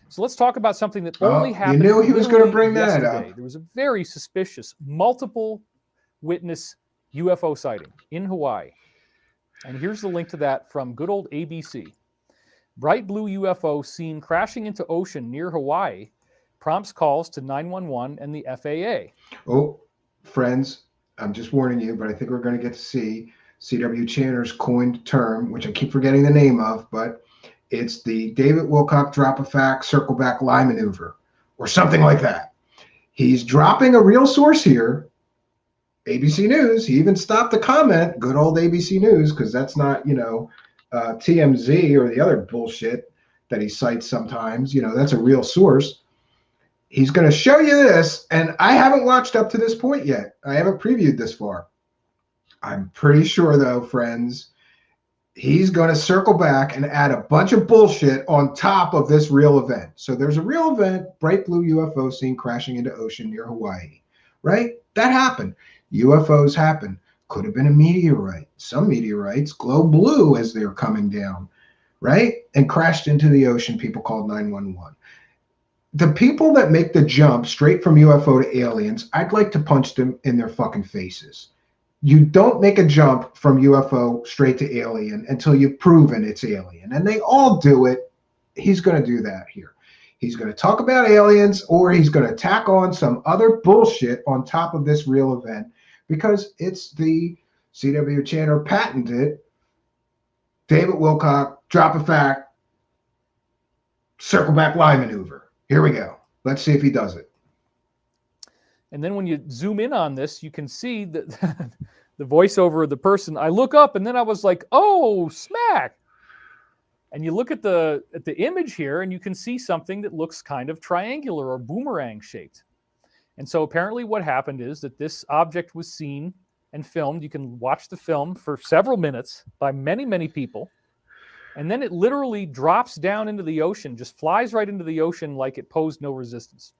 So let's talk about something that only happened. You knew he was going to bring that up. There was a very suspicious, multiple witness UFO sighting in Hawaii. And here's the link to that from good old ABC. Bright blue UFO seen crashing into ocean near Hawaii prompts calls to 911 and the FAA. Oh, friends, I'm just warning you, but I think we're going to get to see C.W. Channer's coined term, which I keep forgetting the name of, but it's the David Wilcock drop a fact, circle back lie maneuver, or something like that. He's dropping a real source here, ABC News. He even stopped to comment, good old ABC News, because that's not, TMZ or the other bullshit that he cites sometimes. That's a real source. He's going to show you this, and I haven't watched up to this point yet. I haven't previewed this far. I'm pretty sure, though, friends, he's going to circle back and add a bunch of bullshit on top of this real event. So there's a real event, bright blue UFO seen crashing into ocean near Hawaii, right? That happened. UFOs happen. Could have been a meteorite. Some meteorites glow blue as they're coming down, right? And crashed into the ocean. People called 911. The people that make the jump straight from UFO to aliens, I'd like to punch them in their fucking faces. You don't make a jump from UFO straight to alien until you've proven it's alien. And they all do it. He's going to do that here. He's going to talk about aliens, or he's going to tack on some other bullshit on top of this real event, because it's the C.W. Channer patented David Wilcock drop a fact, circle back lie maneuver. Here we go. Let's see if he does it. And then when you zoom in on this, you can see that the voiceover of the person. I look up and then I was like, oh, smack. And you look at the image here and you can see something that looks kind of triangular or boomerang shaped. And so apparently what happened is that this object was seen and filmed. You can watch the film for several minutes by many, many people. And then it literally drops down into the ocean, just flies right into the ocean like it posed no resistance.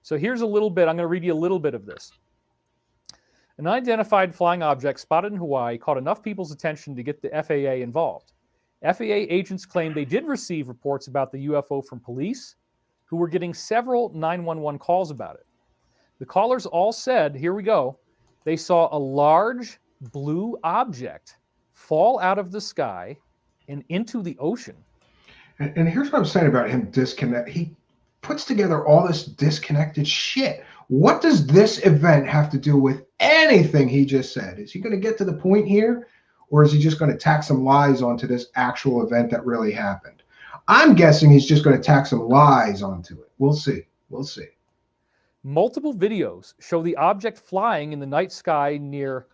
So here's a little bit. I'm going to read you a little bit of this. An unidentified flying object spotted in Hawaii caught enough people's attention to get the FAA involved. FAA agents claim they did receive reports about the UFO from police, who were getting several 911 calls about it. The callers all said, here we go, they saw a large blue object fall out of the sky and into the ocean. And here's what I'm saying about him disconnect. He puts together all this disconnected shit. What does this event have to do with anything he just said? Is he going to get to the point here? Or is he just going to tack some lies onto this actual event that really happened? I'm guessing he's just going to tack some lies onto it. We'll see. We'll see. Multiple videos show the object flying in the night sky near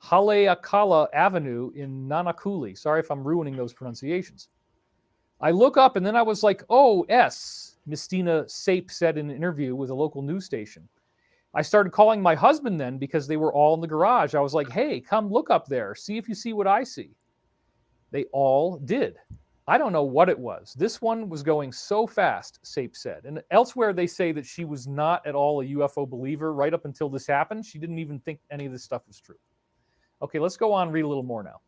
Haleakala Avenue in Nanakuli. Sorry if I'm ruining those pronunciations. I look up and then I was like, oh, Mistina Sape said in an interview with a local news station. I started calling my husband then because they were all in the garage. I was like, hey, come look up there. See if you see what I see. They all did. I don't know what it was. This one was going so fast, Sape said. And elsewhere they say that she was not at all a UFO believer right up until this happened. She didn't even think any of this stuff was true. Okay, let's go on and read a little more now.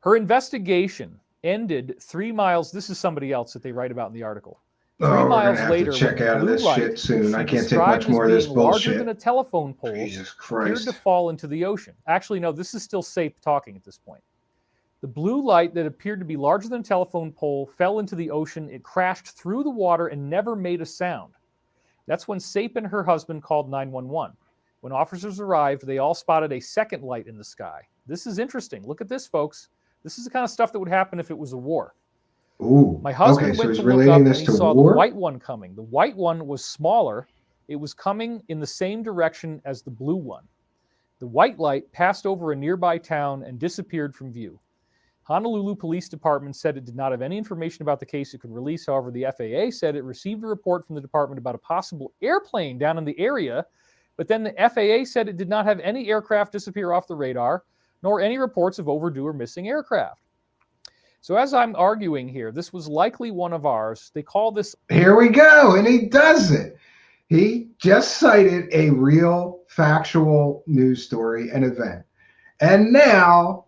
Her investigation ended 3 miles. This is somebody else that they write about in the article. 3 miles later, check out of this shit soon. I can't take much more of this bullshit. Larger than a telephone pole, Jesus Christ, appeared to fall into the ocean. Actually, no, this is still Sape talking at this point. The blue light that appeared to be larger than a telephone pole fell into the ocean. It crashed through the water and never made a sound. That's when Sape and her husband called 911. When officers arrived, they all spotted a second light in the sky. This is interesting. Look at this, folks. This is the kind of stuff that would happen if it was a war. Ooh, my husband went to look up and he saw the white one coming. The white one was smaller. It was coming in the same direction as the blue one. The white light passed over a nearby town and disappeared from view. Honolulu Police Department said it did not have any information about the case it could release. However, the FAA said it received a report from the department about a possible airplane down in the area, but then the FAA said it did not have any aircraft disappear off the radar, nor any reports of overdue or missing aircraft. So as I'm arguing here, this was likely one of ours. They call this... Here we go, and he does it. He just cited a real factual news story and event. And now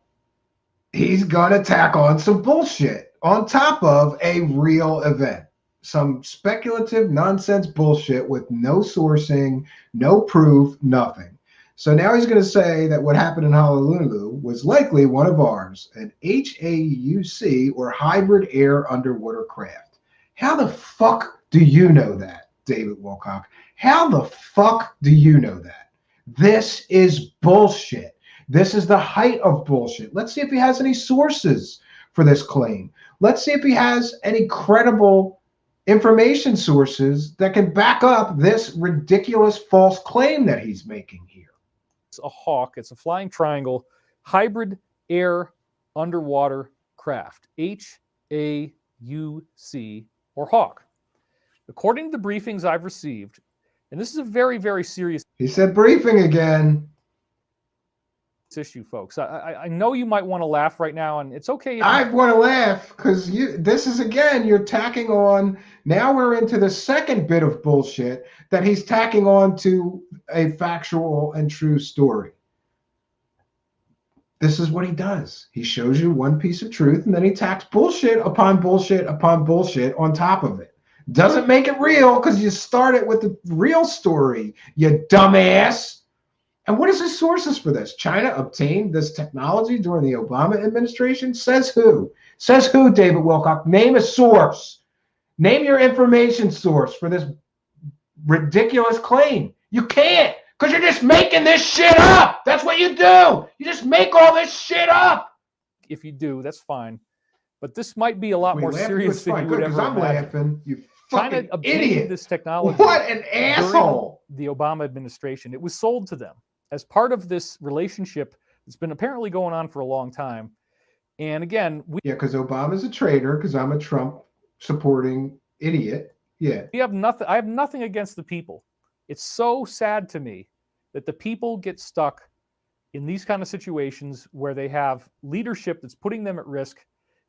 he's going to tack on some bullshit on top of a real event. Some speculative nonsense bullshit with no sourcing, no proof, nothing. So now he's going to say that what happened in Honolulu was likely one of ours, an HAUC or hybrid air underwater craft. How the fuck do you know that, David Wilcock? How the fuck do you know that? This is bullshit. This is the height of bullshit. Let's see if he has any sources for this claim. Let's see if he has any credible information sources that can back up this ridiculous false claim that he's making here. A hawk. It's a flying triangle hybrid air underwater craft, HAUC or hawk. According to the briefings I've received, and this is a very, very serious... He said briefing again. Issue, folks. I know you might want to laugh right now, and it's okay. I want to laugh because this is, again, you're tacking on. Now we're into the second bit of bullshit that he's tacking on to a factual and true story. This is what he does. He shows you one piece of truth, and then he tacks bullshit upon bullshit upon bullshit on top of it. Doesn't make it real because you start it with the real story, you dumbass. And what is his sources for this? China obtained this technology during the Obama administration? Says who? Says who, David Wilcock? Name a source. Name your information source for this ridiculous claim. You can't, because you're just making this shit up. That's what you do. You just make all this shit up. If you do, that's fine. But this might be a lot more serious than you would ever imagine. I'm laughing. You China obtained idiot. This technology. What an asshole. The Obama administration. It was sold to them as part of this relationship that's been apparently going on for a long time. And again, because Obama's a traitor, because I'm a Trump supporting idiot. Yeah. I have nothing against the people. It's so sad to me that the people get stuck in these kind of situations where they have leadership that's putting them at risk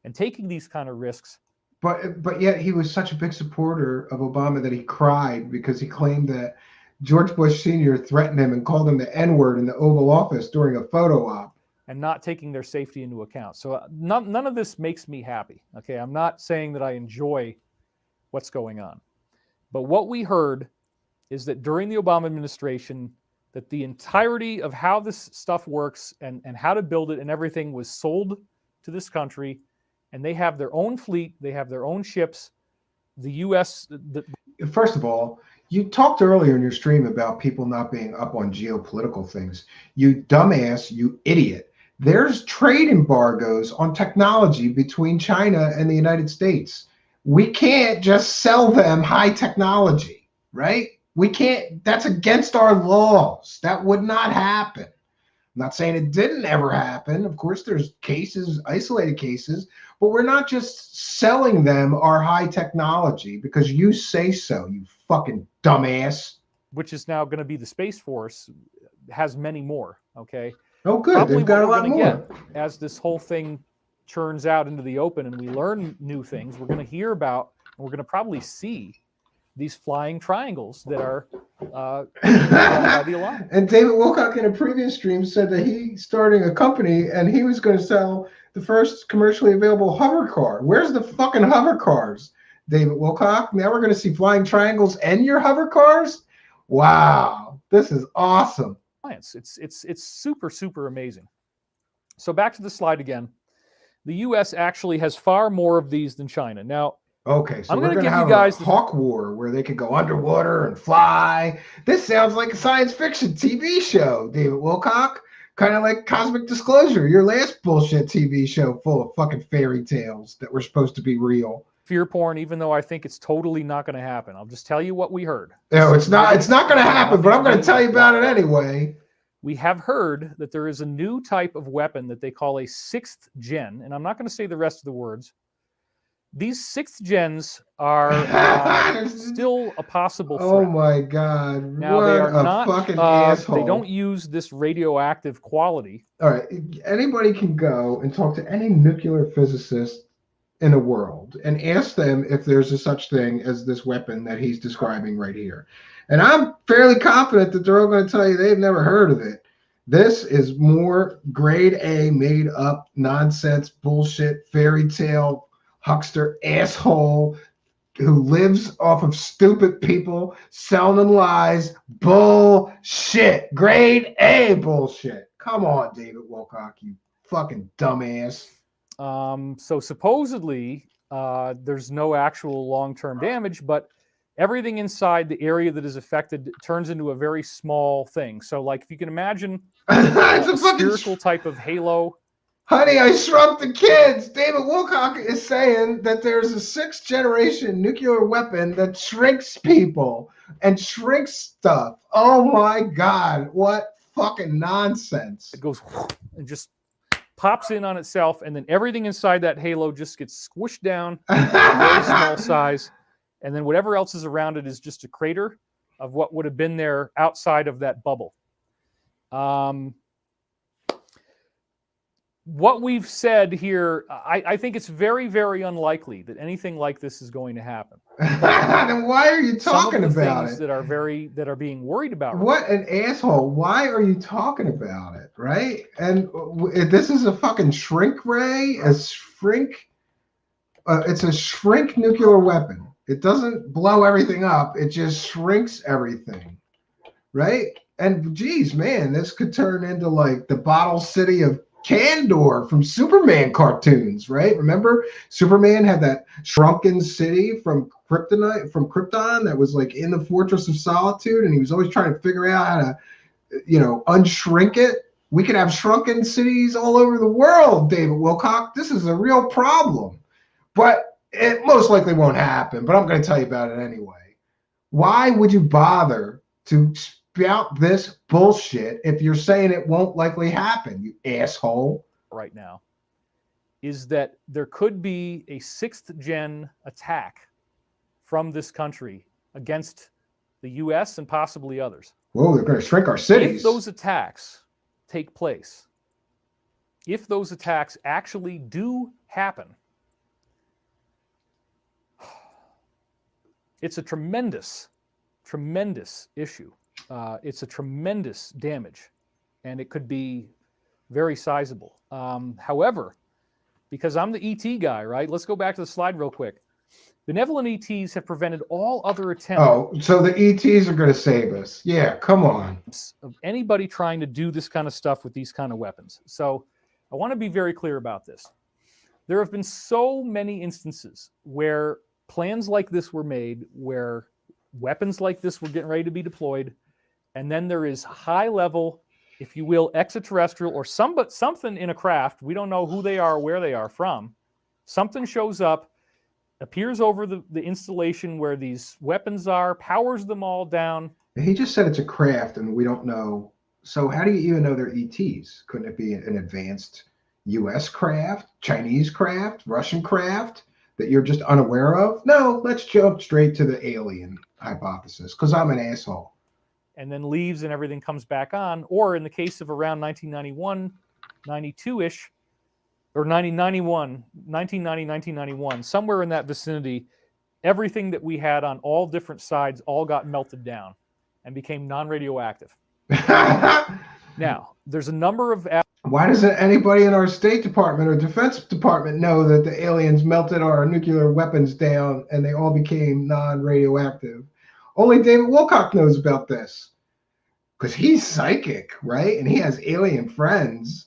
and taking these kind of risks. But yet he was such a big supporter of Obama that he cried because he claimed that George Bush Sr. threatened him and called him the N-word in the Oval Office during a photo op. And not taking their safety into account. So none of this makes me happy. Okay, I'm not saying that I enjoy what's going on. But what we heard is that during the Obama administration, that the entirety of how this stuff works and how to build it and everything was sold to this country, and they have their own fleet, they have their own ships. The U.S. First of all, you talked earlier in your stream about people not being up on geopolitical things. You dumbass, you idiot. There's trade embargoes on technology between China and the United States. We can't just sell them high technology, right? We can't. That's against our laws. That would not happen. I'm not saying it didn't ever happen. Of course, there's cases, isolated cases, but we're not just selling them our high technology because you say so, you fucking dumbass. Which is now going to be the Space Force, has many more, okay? Oh, good. Probably They've got a what we're lot going to more. get as this whole thing churns out into the open and we learn new things, we're going to hear about, and we're going to probably see these flying triangles that are by the alarm. And David Wilcock in a previous stream said that he's starting a company and he was going to sell the first commercially available hover car. Where's the fucking hover cars, David Wilcock? Now we're going to see flying triangles and your hover cars? Wow, this is awesome. It's super, super amazing. So back to the slide again. The U.S. actually has far more of these than China. Now, okay, so we're going to have a hawk war where they could go underwater and fly. This sounds like a science fiction TV show, David Wilcock. Kind of like Cosmic Disclosure, your last bullshit TV show full of fucking fairy tales that were supposed to be real. Fear porn, even though I think it's totally not going to happen. I'll just tell you what we heard. No, it's not going to happen, but I'm going to tell you about it anyway. We have heard that there is a new type of weapon that they call a 6th gen, and I'm not going to say the rest of the words. These 6th gens are still a possible threat. Oh my God! Now what they are not fucking asshole. They don't use this radioactive quality. All right, anybody can go and talk to any nuclear physicist in the world and ask them if there's a such thing as this weapon that he's describing right here. And I'm fairly confident that they're all going to tell you they've never heard of it. This is more grade A, made up nonsense, bullshit, fairy tale, huckster, asshole who lives off of stupid people selling them lies. Bullshit. Grade A bullshit. Come on, David Wilcock, you fucking dumbass. So supposedly there's no actual long-term damage, but everything inside the area that is affected turns into a very small thing. So like if you can imagine a spherical type of halo. Honey, I Shrunk the Kids. David Wilcock is saying that there's a 6th generation nuclear weapon that shrinks people and shrinks stuff. Oh my God, what fucking nonsense. It goes and just pops in on itself, and then everything inside that halo just gets squished down to a very small size, and then whatever else is around it is just a crater of what would have been there outside of that bubble. What we've said here, I think it's very, very unlikely that anything like this is going to happen. Then why are you talking about it? That are being worried about. What an asshole! Why are you talking about it? Right? And this is a fucking shrink ray, it's a shrink nuclear weapon. It doesn't blow everything up; it just shrinks everything, right? And geez, man, this could turn into like the bottle city of Kandor from Superman cartoons, right? Remember, Superman had that shrunken city from Krypton that was like in the Fortress of Solitude, and he was always trying to figure out how to, unshrink it. We could have shrunken cities all over the world, David Wilcock. This is a real problem, but it most likely won't happen. But I'm going to tell you about it anyway. Why would you bother to spout this bullshit if you're saying it won't likely happen, you asshole? Right now is that there could be a 6th gen attack from this country against the U.S. and possibly others. Whoa, they're going to shrink our cities. If those attacks take place, if those attacks actually do happen, It's a tremendous, tremendous issue. It's a tremendous damage, and it could be very sizable. However, because I'm the ET guy, right? Let's go back to the slide real quick. Benevolent ETs have prevented all other attempts. Oh, so the ETs are going to save us. Yeah, come on. Of anybody trying to do this kind of stuff with these kind of weapons. So I want to be very clear about this. There have been so many instances where plans like this were made, where weapons like this were getting ready to be deployed, and then there is high level, if you will, extraterrestrial or something in a craft. We don't know who they are or where they are from. Something shows up, appears over the installation where these weapons are, powers them all down. He just said it's a craft and we don't know. So how do you even know they're ETs? Couldn't it be an advanced US craft, Chinese craft, Russian craft that you're just unaware of? No, let's jump straight to the alien hypothesis because I'm an asshole. And then leaves and everything comes back on. Or in the case of around 1991, 92-ish, or 1991, somewhere in that vicinity, everything that we had on all different sides all got melted down and became non-radioactive. Now, there's a number of... Why doesn't anybody in our State Department or Defense Department know that the aliens melted our nuclear weapons down and they all became non-radioactive? Only David Wilcock knows about this because he's psychic, right? And he has alien friends.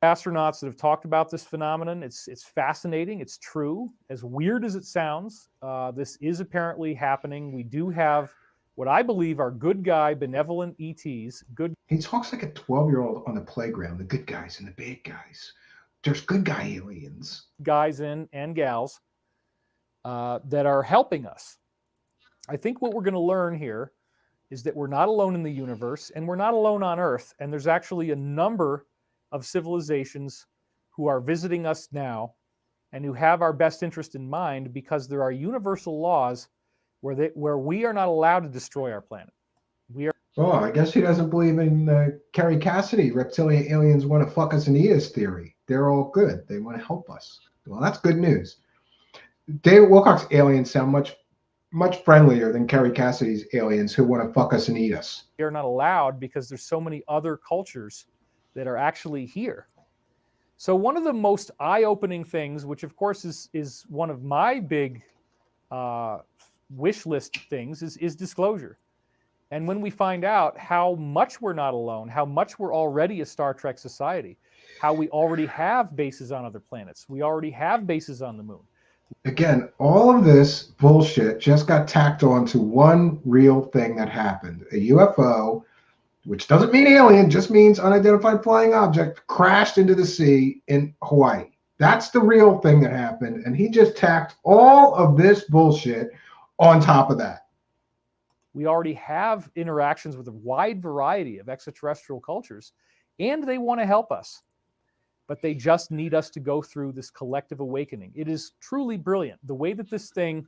Astronauts that have talked about this phenomenon. It's fascinating. It's true. As weird as it sounds, this is apparently happening. We do have what I believe are good guy, benevolent ETs. He talks like a 12-year-old on the playground, the good guys and the bad guys. There's good guy aliens. Guys and gals that are helping us. I think what we're going to learn here is that we're not alone in the universe and we're not alone on Earth. And there's actually a number of civilizations who are visiting us now and who have our best interest in mind because there are universal laws where we are not allowed to destroy our planet. We are. Oh, I guess he doesn't believe in Kerry Cassidy, reptilian aliens want to fuck us and eat us theory. They're all good. They want to help us. Well, that's good news. David Wilcock's aliens sound much friendlier than Kerry Cassidy's aliens who want to fuck us and eat us. We are not allowed because there's so many other cultures that are actually here. So one of the most eye-opening things, which of course is one of my big wish list things, is disclosure. And when we find out how much we're not alone, how much we're already a Star Trek society, how we already have bases on other planets, we already have bases on the moon. Again, all of this bullshit just got tacked on to one real thing that happened. A UFO, which doesn't mean alien, just means unidentified flying object, crashed into the sea in Hawaii. That's the real thing that happened. And he just tacked all of this bullshit on top of that. We already have interactions with a wide variety of extraterrestrial cultures, and they want to help us. But they just need us to go through this collective awakening. It is truly brilliant. The way that this thing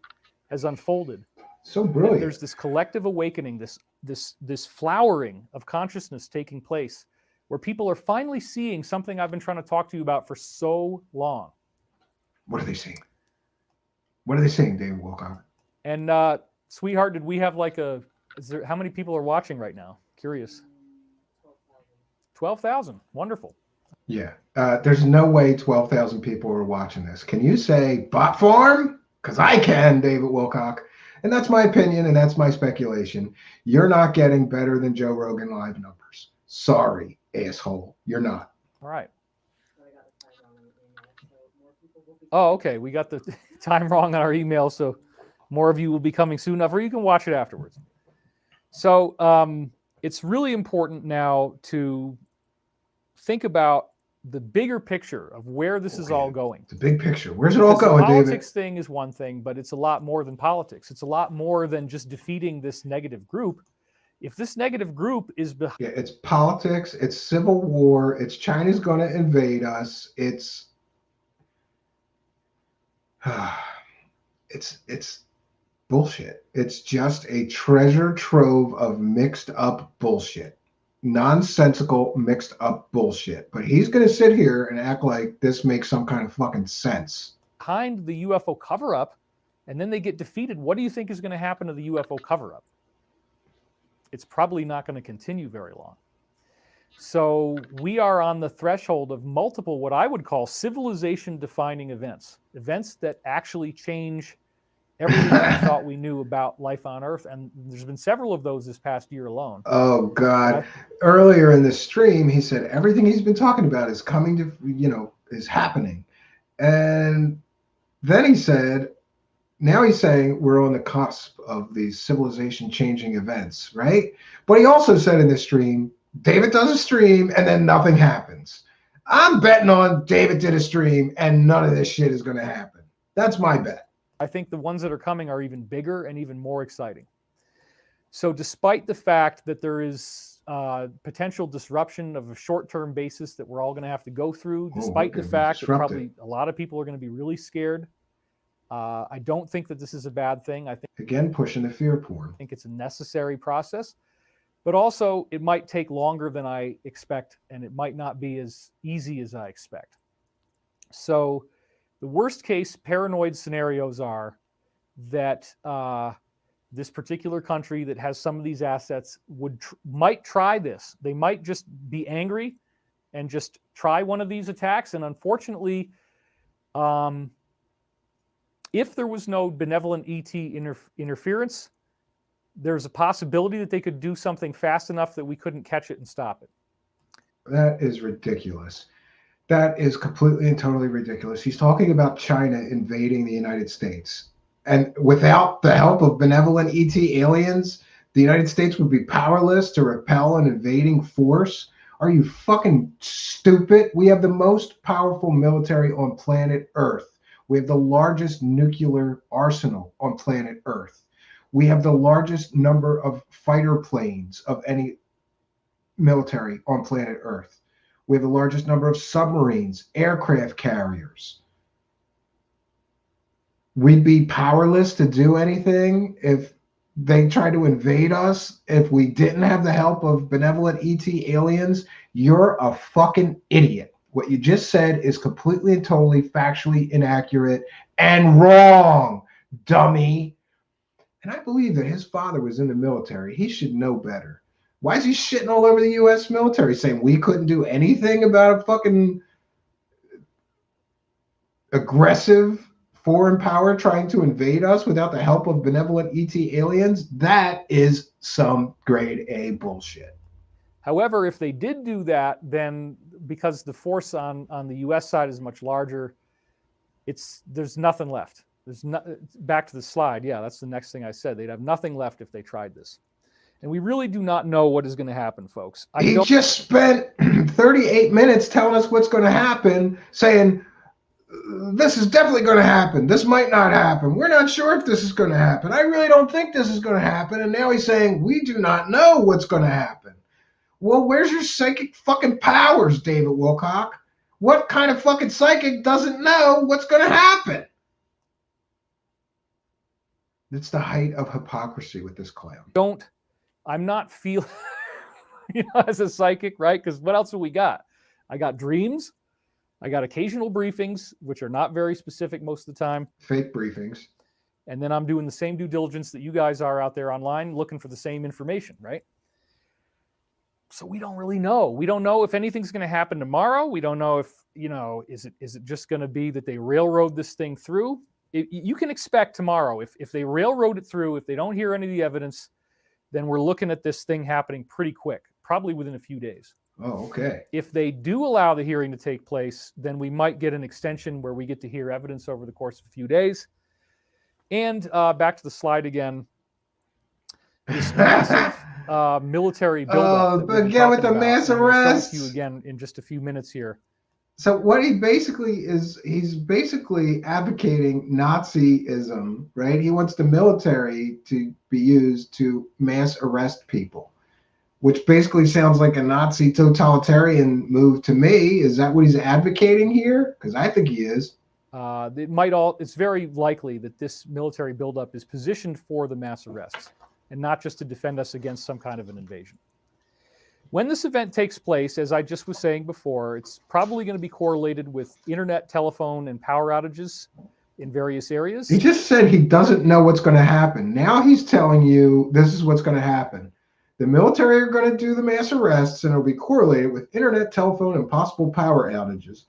has unfolded. So brilliant. There's this collective awakening, this flowering of consciousness taking place, where people are finally seeing something I've been trying to talk to you about for so long. What are they saying? What are they saying, David Wilcock? And sweetheart, did we have like how many people are watching right now? Curious. 12,000. Wonderful. Yeah. There's no way 12,000 people are watching this. Can you say bot farm? Because I can, David Wilcock. And that's my opinion, and that's my speculation. You're not getting better than Joe Rogan live numbers. Sorry, asshole. You're not. All right. Oh, okay. We got the time wrong on our email, so more of you will be coming soon enough, or you can watch it afterwards. So it's really important now to think about the bigger picture of where this is all going. The big picture. Where's it all going, David? The politics thing is one thing, but it's a lot more than politics. It's a lot more than just defeating this negative group. If this negative group is behind... Yeah, it's politics, it's civil war, it's China's going to invade us, it's bullshit. It's just a treasure trove of mixed up bullshit. Nonsensical, mixed up bullshit. But he's going to sit here and act like this makes some kind of fucking sense. Behind the UFO cover-up and then they get defeated, what do you think is going to happen to the UFO cover-up? It's probably not going to continue very long. So we are on the threshold of multiple, what I would call civilization-defining events, events that actually change everything that we thought we knew about life on Earth. And there's been several of those this past year alone. Oh, God. Earlier in the stream, he said everything he's been talking about is coming to, is happening. And then he said, now he's saying we're on the cusp of these civilization-changing events, right? But he also said in the stream, David does a stream and then nothing happens. I'm betting on David did a stream and none of this shit is going to happen. That's my bet. I think the ones that are coming are even bigger and even more exciting. So despite the fact that there is potential disruption of a short-term basis that we're all going to have to go through, despite the fact that probably a lot of people are going to be really scared, I don't think that this is a bad thing. I think, again, pushing the fear porn. I think it's a necessary process. But also, it might take longer than I expect, and it might not be as easy as I expect. So the worst case paranoid scenarios are that this particular country that has some of these assets might try this. They might just be angry and just try one of these attacks. And unfortunately, if there was no benevolent ET interference, there's a possibility that they could do something fast enough that we couldn't catch it and stop it. That is ridiculous. That is completely and totally ridiculous. He's talking about China invading the United States. And without the help of benevolent ET aliens, the United States would be powerless to repel an invading force. Are you fucking stupid? We have the most powerful military on planet Earth. We have the largest nuclear arsenal on planet Earth. We have the largest number of fighter planes of any military on planet Earth. We have the largest number of submarines, aircraft carriers. We'd be powerless to do anything if they try to invade us. If we didn't have the help of benevolent ET aliens, you're a fucking idiot. What you just said is completely and totally factually inaccurate and wrong, dummy. And I believe that his father was in the military. He should know better. Why is he shitting all over the U.S. military, saying we couldn't do anything about a fucking aggressive foreign power trying to invade us without the help of benevolent ET aliens? That is some grade A bullshit. However, if they did do that, then because the force on the U.S. side is much larger, there's nothing left. Back to the slide. Yeah, that's the next thing I said. They'd have nothing left if they tried this. And we really do not know what is going to happen, folks. He just spent 38 minutes telling us what's going to happen, saying, this is definitely going to happen. This might not happen. We're not sure if this is going to happen. I really don't think this is going to happen. And now he's saying, we do not know what's going to happen. Well, where's your psychic fucking powers, David Wilcock? What kind of fucking psychic doesn't know what's going to happen? It's the height of hypocrisy with this clown. I'm not feeling, as a psychic, right? Because what else have we got? I got dreams. I got occasional briefings, which are not very specific most of the time. Fake briefings. And then I'm doing the same due diligence that you guys are out there online, looking for the same information, right? So we don't really know. We don't know if anything's going to happen tomorrow. We don't know if, is it just going to be that they railroad this thing through? You can expect tomorrow, if they railroad it through, if they don't hear any of the evidence, then we're looking at this thing happening pretty quick, probably within a few days. Oh, okay. If they do allow the hearing to take place, then we might get an extension where we get to hear evidence over the course of a few days. And back to the slide again. This massive military buildup. But again, with the mass arrests. I'll show you again in just a few minutes here. So what he basically is, he's basically advocating Nazism, right? He wants the military to be used to mass arrest people, which basically sounds like a Nazi totalitarian move to me. Is that what he's advocating here? Because I think he is. It's very likely that this military buildup is positioned for the mass arrests and not just to defend us against some kind of an invasion. When this event takes place, as I just was saying before, it's probably going to be correlated with internet, telephone, and power outages in various areas. He just said he doesn't know what's going to happen. Now he's telling you this is what's going to happen. The military are going to do the mass arrests, and it'll be correlated with internet, telephone, and possible power outages.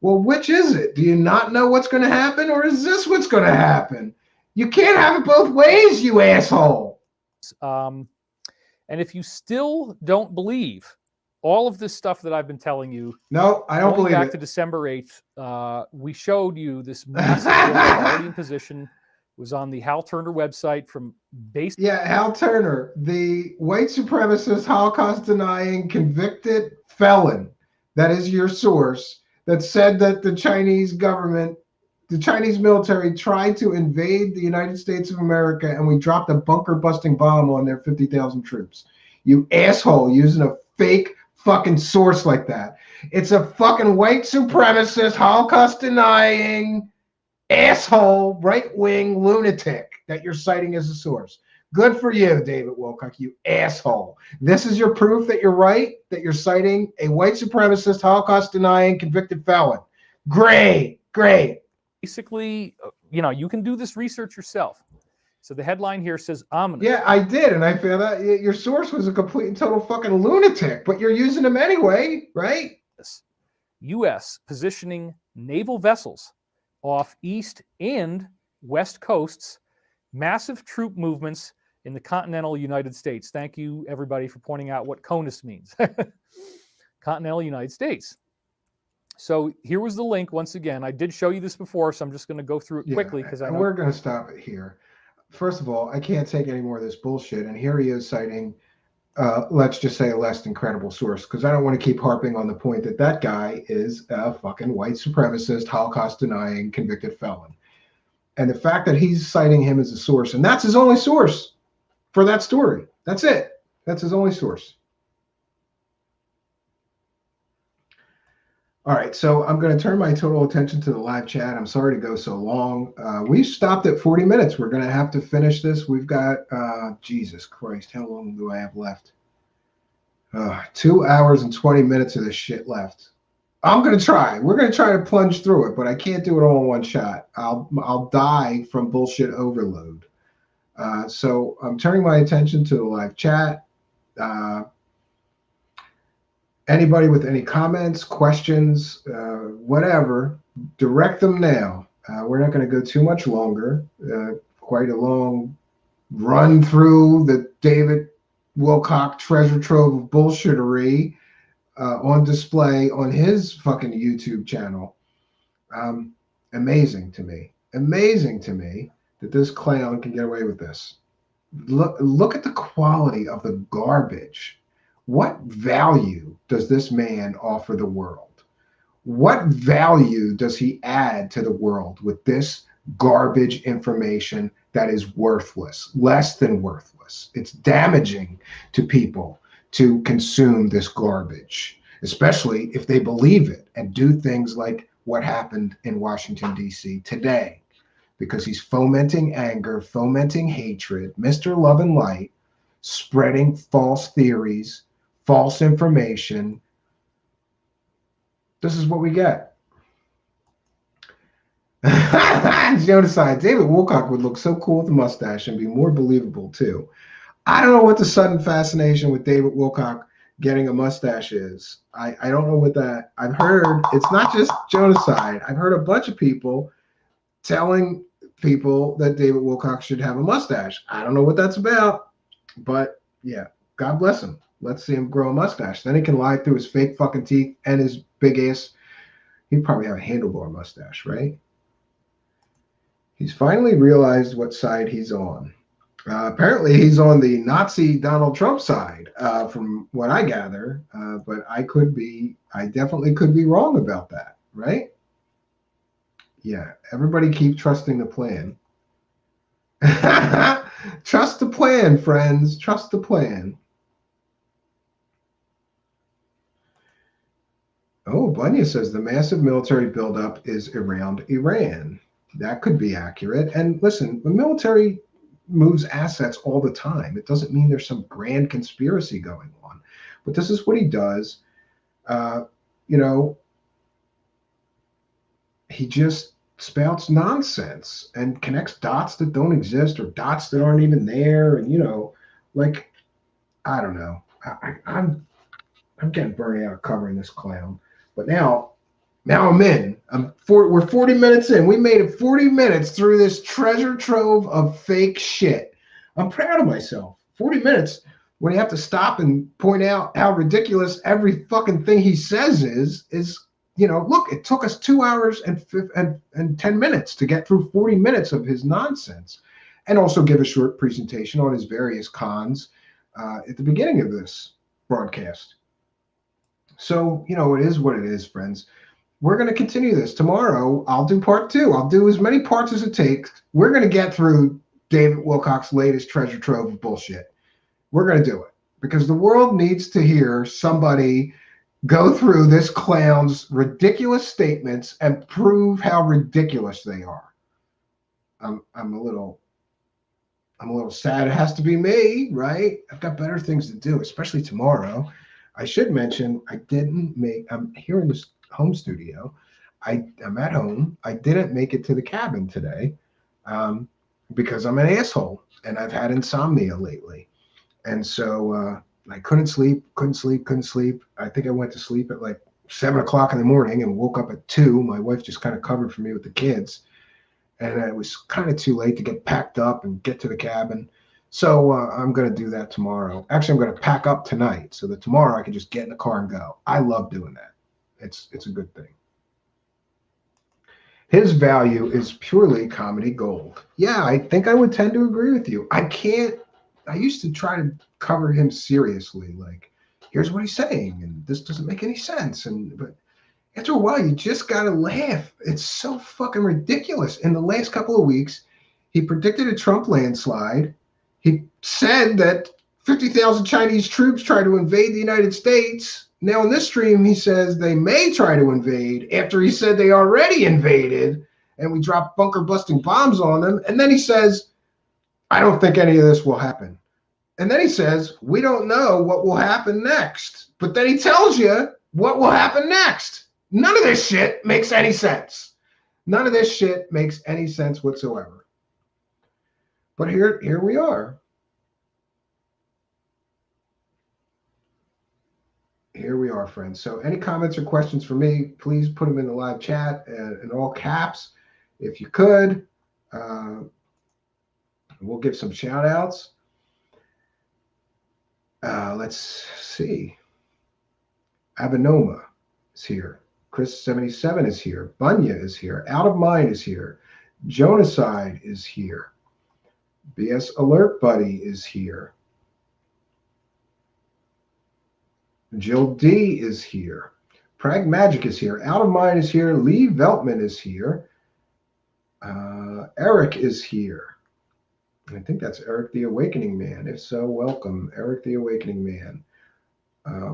Well, which is it? Do you not know what's going to happen, or is this what's going to happen? You can't have it both ways, you asshole. And if you still don't believe all of this stuff that I've been telling you, no, I don't believe back it. to December 8th, we showed you this massive already in position. It was on the Hal Turner website from base. Yeah, Hal Turner, the white supremacist, Holocaust denying, convicted felon. That is your source. That said that the Chinese government, the Chinese military tried to invade the United States of America, and we dropped a bunker-busting bomb on their 50,000 troops. You asshole, using a fake fucking source like that. It's a fucking white supremacist, Holocaust-denying, asshole, right-wing lunatic that you're citing as a source. Good for you, David Wilcock, you asshole. This is your proof that you're right, that you're citing a white supremacist, Holocaust-denying, convicted felon. Great, great. Basically, you can do this research yourself. So the headline here says ominous. Yeah, I did, and I found out your source was a complete and total fucking lunatic, but you're using him anyway, right? U.S. positioning naval vessels off east and west coasts, massive troop movements in the continental United States. Thank you, everybody, for pointing out what CONUS means. Continental United States. So here was the link once again. I did show you this before, so I'm just going to go through it quickly because I know we're going to stop it here. First of all, I can't take any more of this bullshit, and here he is citing, let's just say, a less than credible source, because I don't want to keep harping on the point that that guy is a fucking white supremacist, Holocaust-denying, convicted felon. And the fact that he's citing him as a source, and that's his only source for that story. That's it. That's his only source. All right, so I'm going to turn my total attention to the live chat. I'm sorry to go so long. We stopped at 40 minutes. We're going to have to finish this. We've got, Jesus Christ, how long do I have left? 2 hours and 20 minutes of this shit left. I'm going to try. We're going to try to plunge through it, but I can't do it all in one shot. I'll die from bullshit overload. So I'm turning my attention to the live chat. Anybody with any comments, questions, whatever, direct them now. We're not going to go too much longer. Quite a long run through the David Wilcock treasure trove of bullshittery on display on his fucking YouTube channel. Amazing to me. Amazing to me that this clown can get away with this. Look at the quality of the garbage. What value does this man offer the world? What value does he add to the world with this garbage information that is worthless, less than worthless? It's damaging to people to consume this garbage, especially if they believe it and do things like what happened in Washington, D.C. today, because he's fomenting anger, fomenting hatred, Mr. Love and Light, spreading false theories, false information. This is what we get. Genocide. David Wilcock would look so cool with a mustache and be more believable too. I don't know what the sudden fascination with David Wilcock getting a mustache is. I don't know what that. I've heard it's not just genocide. I've heard a bunch of people telling people that David Wilcock should have a mustache. I don't know what that's about, but yeah, God bless him. Let's see him grow a mustache. Then he can lie through his fake fucking teeth and his big ass. He'd probably have a handlebar mustache, right? He's finally realized what side he's on. Apparently, he's on the Nazi Donald Trump side, from what I gather. But I definitely could be wrong about that, right? Yeah, everybody keep trusting the plan. Trust the plan, friends. Trust the plan. Oh, Bunya says the massive military buildup is around Iran. That could be accurate. And listen, the military moves assets all the time. It doesn't mean there's some grand conspiracy going on. But this is what he does. He just spouts nonsense and connects dots that don't exist or dots that aren't even there. And, like, I don't know. I'm getting burnt out covering this clown. But now I'm in. We're 40 minutes in. We made it 40 minutes through this treasure trove of fake shit. I'm proud of myself. 40 minutes when you have to stop and point out how ridiculous every fucking thing he says is, look, it took us 2 hours and 10 minutes to get through 40 minutes of his nonsense, and also give a short presentation on his various cons at the beginning of this broadcast. So, it is what it is, friends. We're going to continue this. Tomorrow, I'll do part 2. I'll do as many parts as it takes. We're going to get through David Wilcock's latest treasure trove of bullshit. We're going to do it because the world needs to hear somebody go through this clown's ridiculous statements and prove how ridiculous they are. I'm a little sad it has to be me, right? I've got better things to do, especially tomorrow. I should mention I'm here in this home studio. I'm at home. I didn't make it to the cabin today because I'm an asshole and I've had insomnia lately. And so I couldn't sleep. I think I went to sleep at like 7 o'clock in the morning and woke up at 2. My wife just kind of covered for me with the kids. And it was kind of too late to get packed up and get to the cabin. So I'm going to do that tomorrow. Actually, I'm going to pack up tonight so that tomorrow I can just get in the car and go. I love doing that. It's a good thing. His value is purely comedy gold. Yeah, I think I would tend to agree with you. I used to try to cover him seriously, like, here's what he's saying, and this doesn't make any sense. But after a while, you just got to laugh. It's so fucking ridiculous. In the last couple of weeks, he predicted a Trump landslide. He said that 50,000 Chinese troops try to invade the United States. Now in this stream, he says they may try to invade after he said they already invaded and we dropped bunker busting bombs on them. And then he says, I don't think any of this will happen. And then he says, we don't know what will happen next. But then he tells you what will happen next. None of this shit makes any sense. None of this shit makes any sense whatsoever. But here we are. Here we are, friends. So any comments or questions for me, please put them in the live chat in all caps if you could. We'll give some shout outs. Let's see. Abinoma is here. Chris77 is here. Bunya is here. Out of Mind is here. Jonaside is here. BS Alert Buddy is here. Jill D is here. Pragmagic is here. Out of Mind is here. Lee Veltman is here. Eric is here. I think that's Eric the Awakening Man. If so, welcome, Eric the Awakening Man.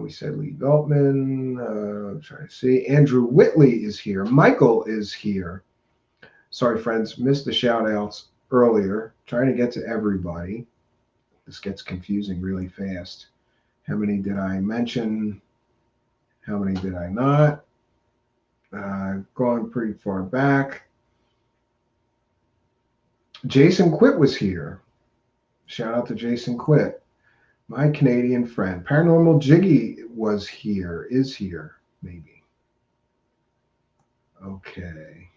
We said Lee Veltman. I'm trying to see. Andrew Whitley is here. Michael is here. Sorry, friends, missed the shout outs earlier. Trying to get to everybody. This gets confusing really fast. How many did I mention? How many did I not? Going pretty far back. Jason Quitt was here. Shout out to Jason Quitt, my Canadian friend. Paranormal Jiggy was here, is here, maybe. Okay.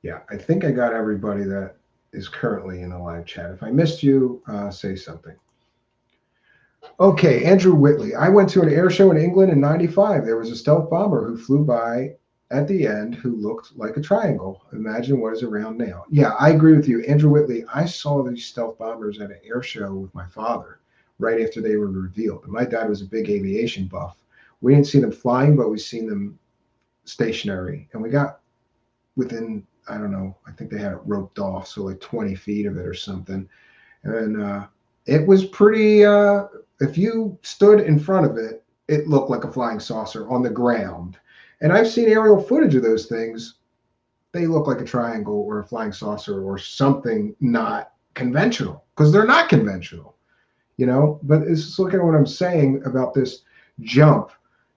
Yeah, I think I got everybody that is currently in the live chat. If I missed you, say something. Okay, Andrew Whitley. I went to an air show in England in '95. There was a stealth bomber who flew by at the end who looked like a triangle. Imagine what is around now. Yeah, I agree with you. Andrew Whitley, I saw these stealth bombers at an air show with my father right after they were revealed. And my dad was a big aviation buff. We didn't see them flying, but we seen them stationary. And we got within, I don't know, I think they had it roped off, so like 20 feet of it or something. And it was pretty, if you stood in front of it, it looked like a flying saucer on the ground. And I've seen aerial footage of those things. They look like a triangle or a flying saucer or something not conventional, because they're not conventional, you know. But it's just look at what I'm saying about this jump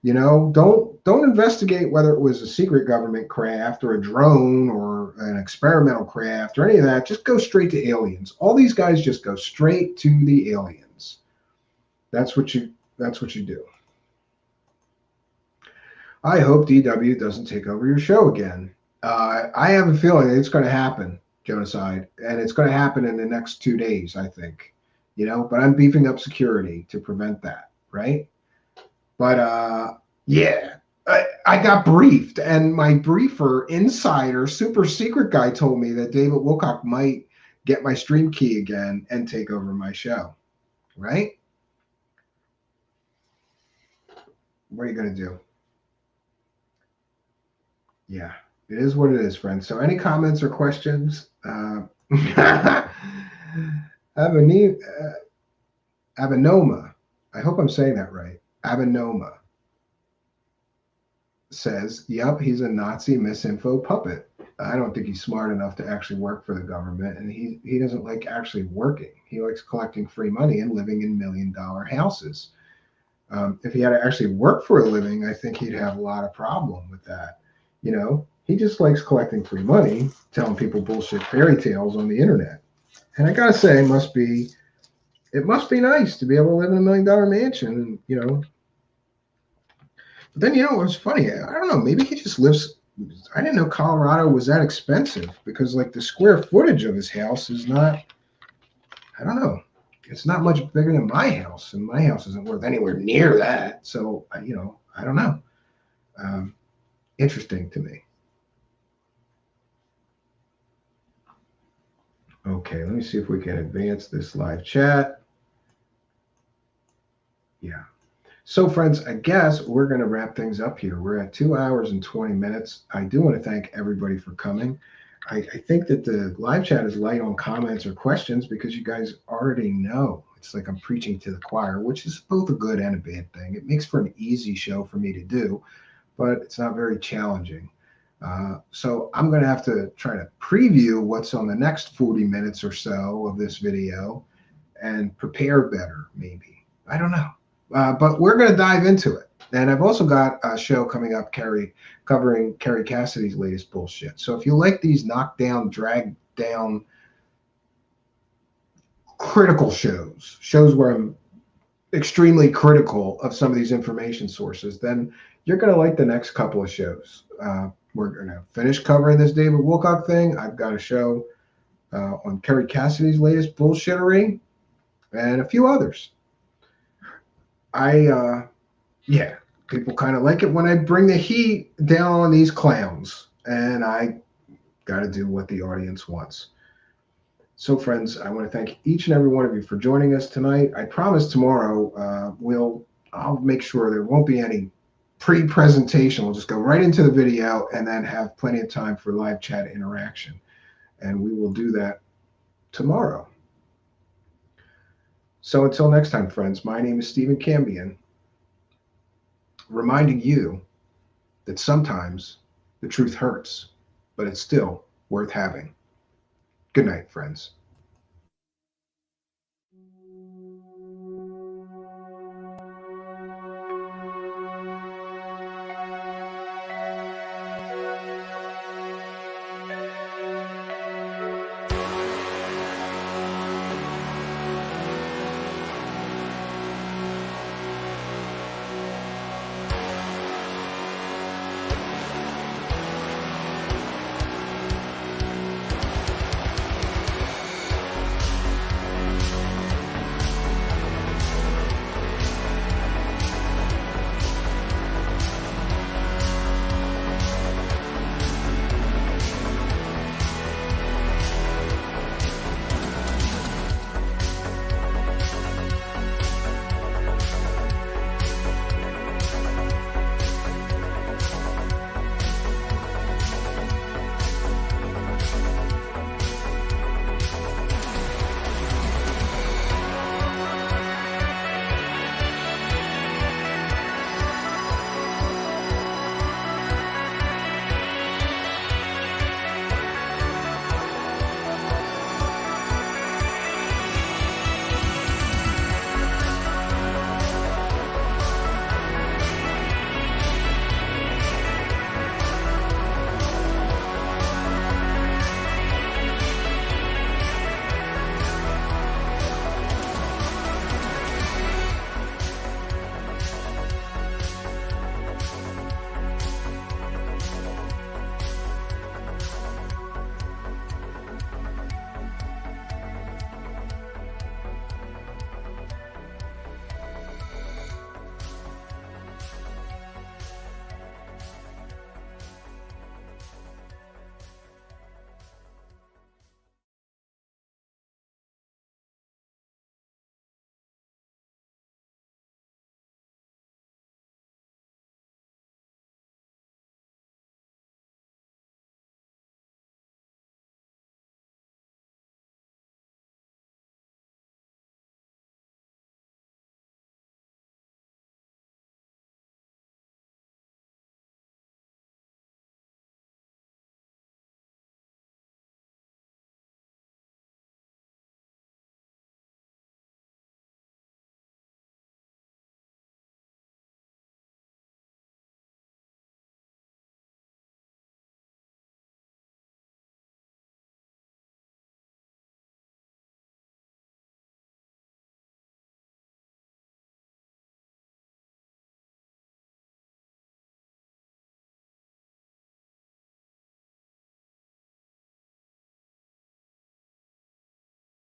You know, don't investigate whether it was a secret government craft or a drone or an experimental craft or any of that. Just go straight to aliens. All these guys just go straight to the aliens. That's what you do. I hope DW doesn't take over your show again. I have a feeling it's going to happen, genocide, and it's going to happen in the next 2 days, I think. You know, but I'm beefing up security to prevent that, right? But yeah, I got briefed, and my briefer, insider, super secret guy told me that David Wilcock might get my stream key again and take over my show, right? What are you going to do? Yeah, it is what it is, friends. So, any comments or questions? Abone- Abinoma, I hope I'm saying that right. Abinoma says, yep, he's a Nazi misinfo puppet. I don't think he's smart enough to actually work for the government, and he doesn't like actually working. He likes collecting free money and living in $1 million houses. If he had to actually work for a living, I think he'd have a lot of problem with that. You know, he just likes collecting free money, telling people bullshit fairy tales on the internet. And I gotta say, it must be nice to be able to live in $1 million mansion, and but then it was funny. I don't know. Maybe he just lives. I didn't know Colorado was that expensive because like the square footage of his house is not. I don't know. It's not much bigger than my house, and my house isn't worth anywhere near that. So I don't know. Um, Interesting to me. Okay, let me see if we can advance this live chat. Yeah. So, friends, I guess we're going to wrap things up here. We're at 2 hours and 20 minutes. I do want to thank everybody for coming. I think that the live chat is light on comments or questions because you guys already know. It's like I'm preaching to the choir, which is both a good and a bad thing. It makes for an easy show for me to do, but it's not very challenging. So I'm going to have to try to preview what's on the next 40 minutes or so of this video and prepare better, maybe. I don't know. But we're going to dive into it. And I've also got a show coming up, covering Kerry Cassidy's latest bullshit. So if you like these knockdown, drag down, critical shows where I'm extremely critical of some of these information sources, then you're going to like the next couple of shows. We're going to finish covering this David Wilcock thing. I've got a show on Kerry Cassidy's latest bullshittery and a few others. Yeah, people kind of like it when I bring the heat down on these clowns, and I got to do what the audience wants. So, friends, I want to thank each and every one of you for joining us tonight. I promise tomorrow I'll make sure there won't be any pre-presentation. We'll just go right into the video and then have plenty of time for live chat interaction, and we will do that tomorrow. So until next time, friends, my name is Steven Cambian, reminding you that sometimes the truth hurts, but it's still worth having. Good night, friends.